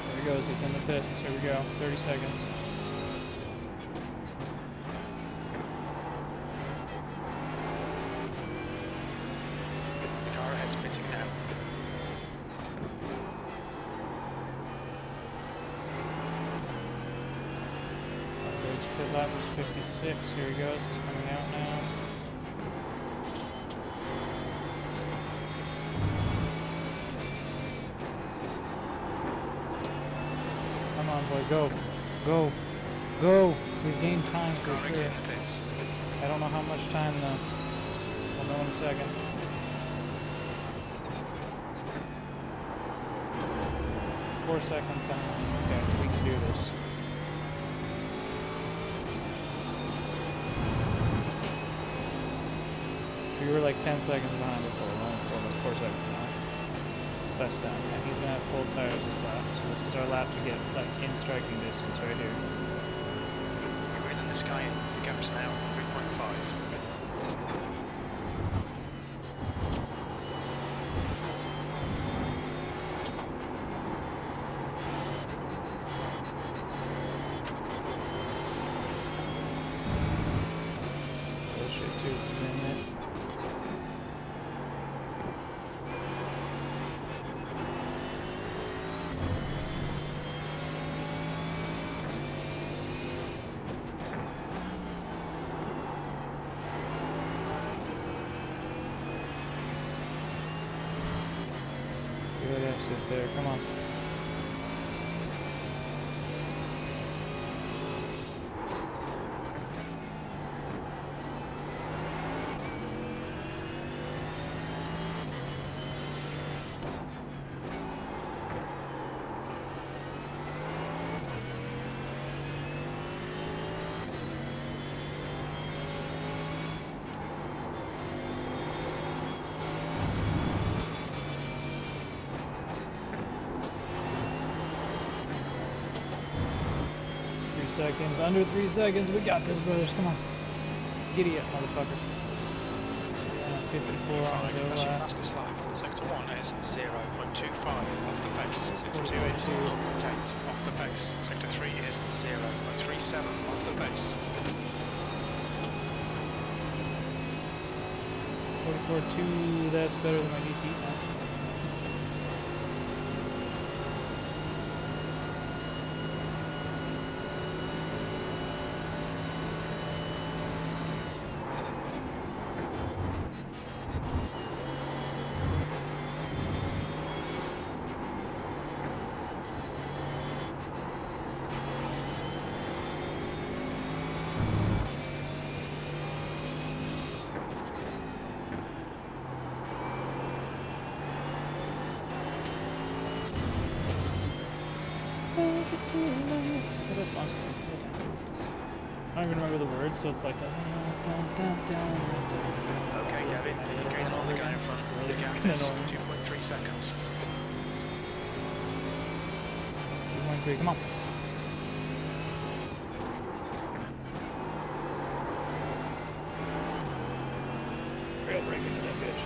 There he goes, he's in the pits. Here we go. 30 seconds. The car ahead's pitting now. Greg's pit lap was 56. Here he goes, he's coming out now. Come on, boy, go. Go. Go. We've gained time for Car sure. exiting the pits. I don't know how much time though. We'll know in a second. Four seconds on. Okay, we can do this. We were like 10 seconds behind before. We're only almost 4 seconds behind. Less than. And he's gonna have full tires this lap. So this is our lap to get like in striking distance right here. You're reeling this guy in. The gap's now 3.5. Bullshit too. Damn it. Good exit there. Come on. seconds. Under 3 seconds. We got this, brothers. Come on. Giddy up, motherfucker. 54 on Fine, the that's your lap. fastest lap. Sector 1 is 0.25 off the pace. Sector 2 is 0.8 off the pace. Sector 3 is 0.37 off the pace. 44.2, that's better than my DT time. That song's I don't even remember the words, so it's like Okay, David, you're gaining on the guy in front. The gap is 2.3 seconds. 2.3, come on. Rail break into that bitch.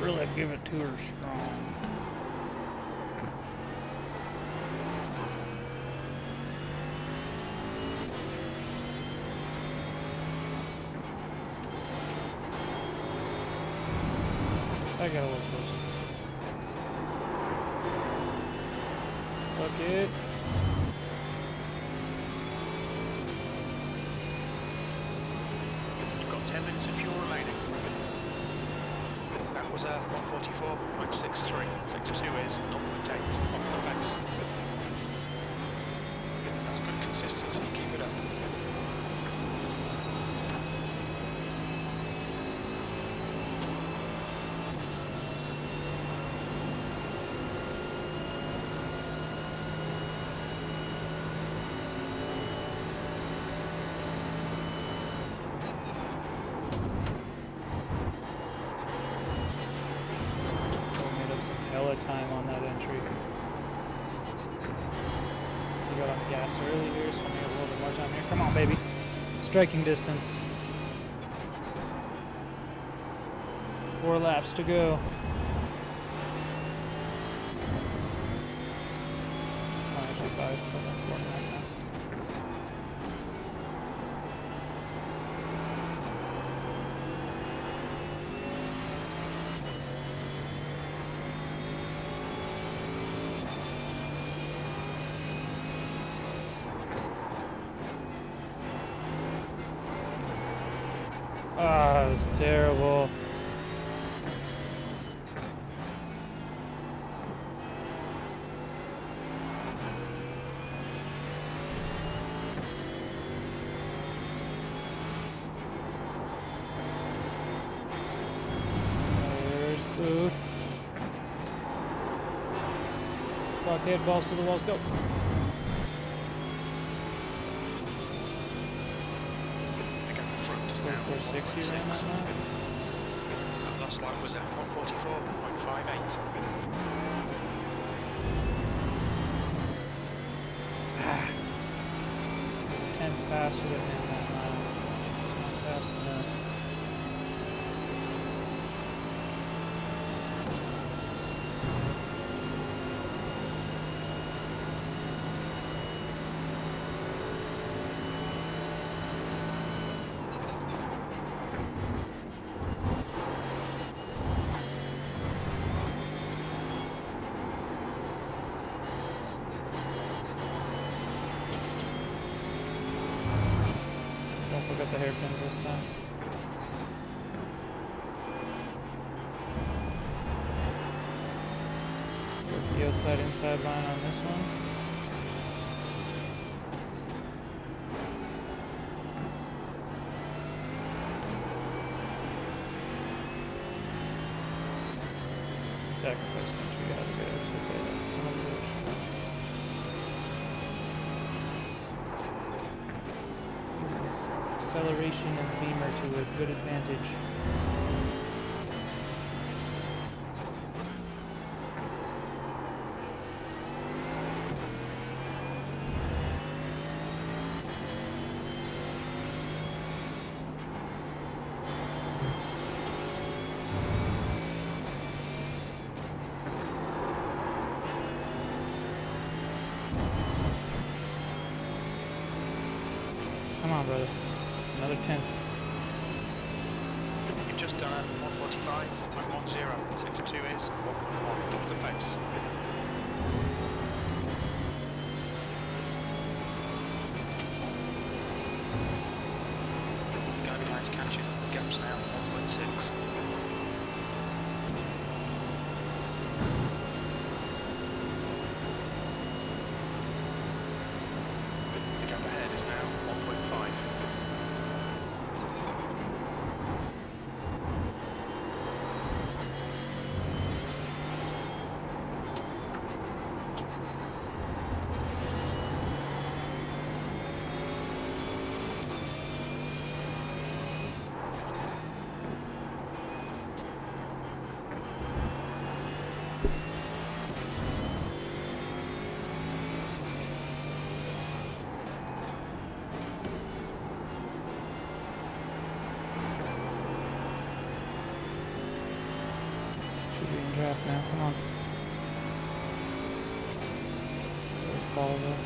Really give it to her strong. I got a little close. Fuck it. You've got 10 minutes of fuel remaining. That was a 144.63. Sector 2 is 0.8 off the pace. That's good consistency. Keep it up. Hella time on that entry. We got on the gas early here, so I'm gonna have a little bit more time here. Come on, baby. Striking distance. 4 laps to go. Oh, actually 5, but I'm 4 and a half now. Ah, that was terrible. There's Booth. Blockhead, balls to the walls, go. Now 4.6 you ran that lap? That last lap was at 144.58. There's a 10 faster than him that lap. It's not fast enough. Don't forget the hairpins this time. Work the outside-inside line on this one. Sacrifice entry out of there, so okay, that's some of it. Using his acceleration and beamer to a good advantage. Come on, brother. Another 10th. You've just done a 145.10. Sector 2 is 1.1 off the pace. Going to be nice catching. Gaps now 1.6. The gap ahead is now 1.5. Should be in draft now. Come on. So it's ball though.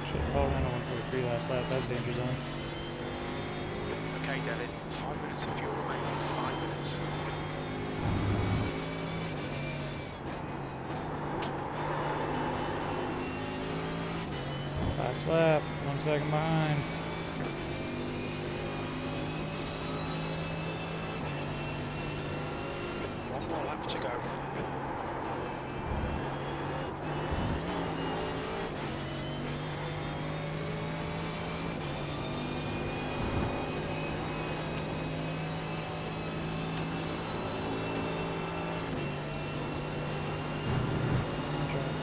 Shit, Paul ran a 143 last lap. That's danger zone. Okay, Devin. 5 minutes of fuel remaining. 5 minutes. Last lap. 1 second behind. One more lap to go.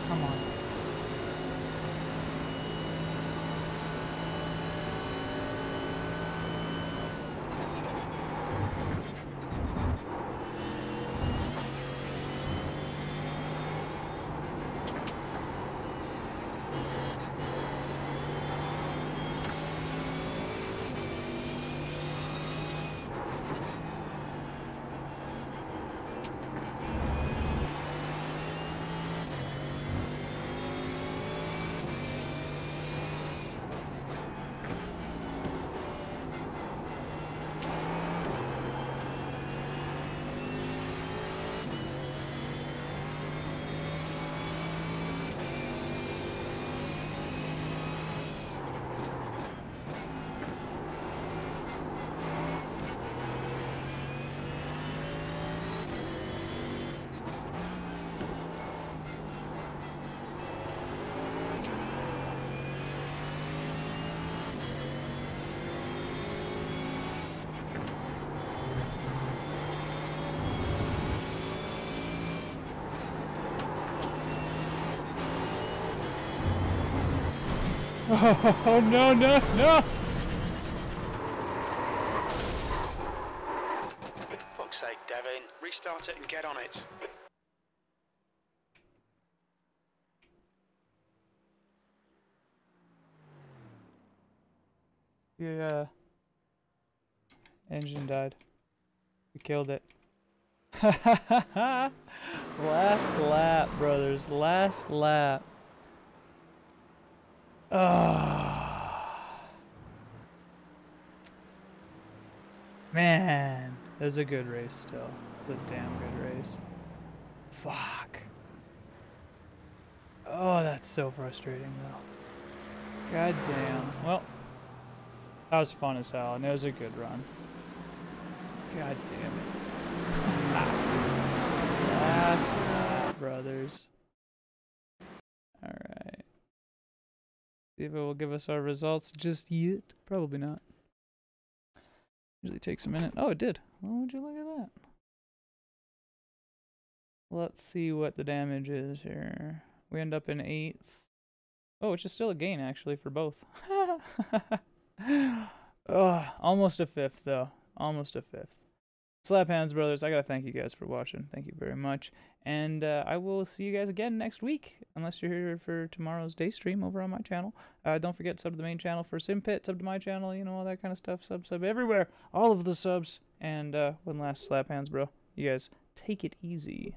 Come on. Oh, no, no, no! Fuck's sake, Devin. Restart it and get on it. Your engine died. We killed it. Last lap, brothers. Last lap. Man, it was a good race still. It was a damn good race. Fuck. Oh, that's so frustrating though. God damn. Well, that was fun as hell, and it was a good run. God damn it. Last lap, brothers. Alright. See if it will give us our results just yet. Probably not. Usually takes a minute. Oh, it did. Well, would you look at that? Let's see what the damage is here. We end up in 8th. Oh, which is still a gain, actually, for both. Oh, almost a 5th, though. Almost a 5th. Slap hands, brothers. I gotta thank you guys for watching. Thank you very much. And I will see you guys again next week, unless you're here for tomorrow's day stream over on my channel. Don't forget, sub to the main channel for SimPit, sub to my channel, you know, all that kind of stuff. Sub everywhere. All of the subs. And one last slap hands, bro. You guys take it easy.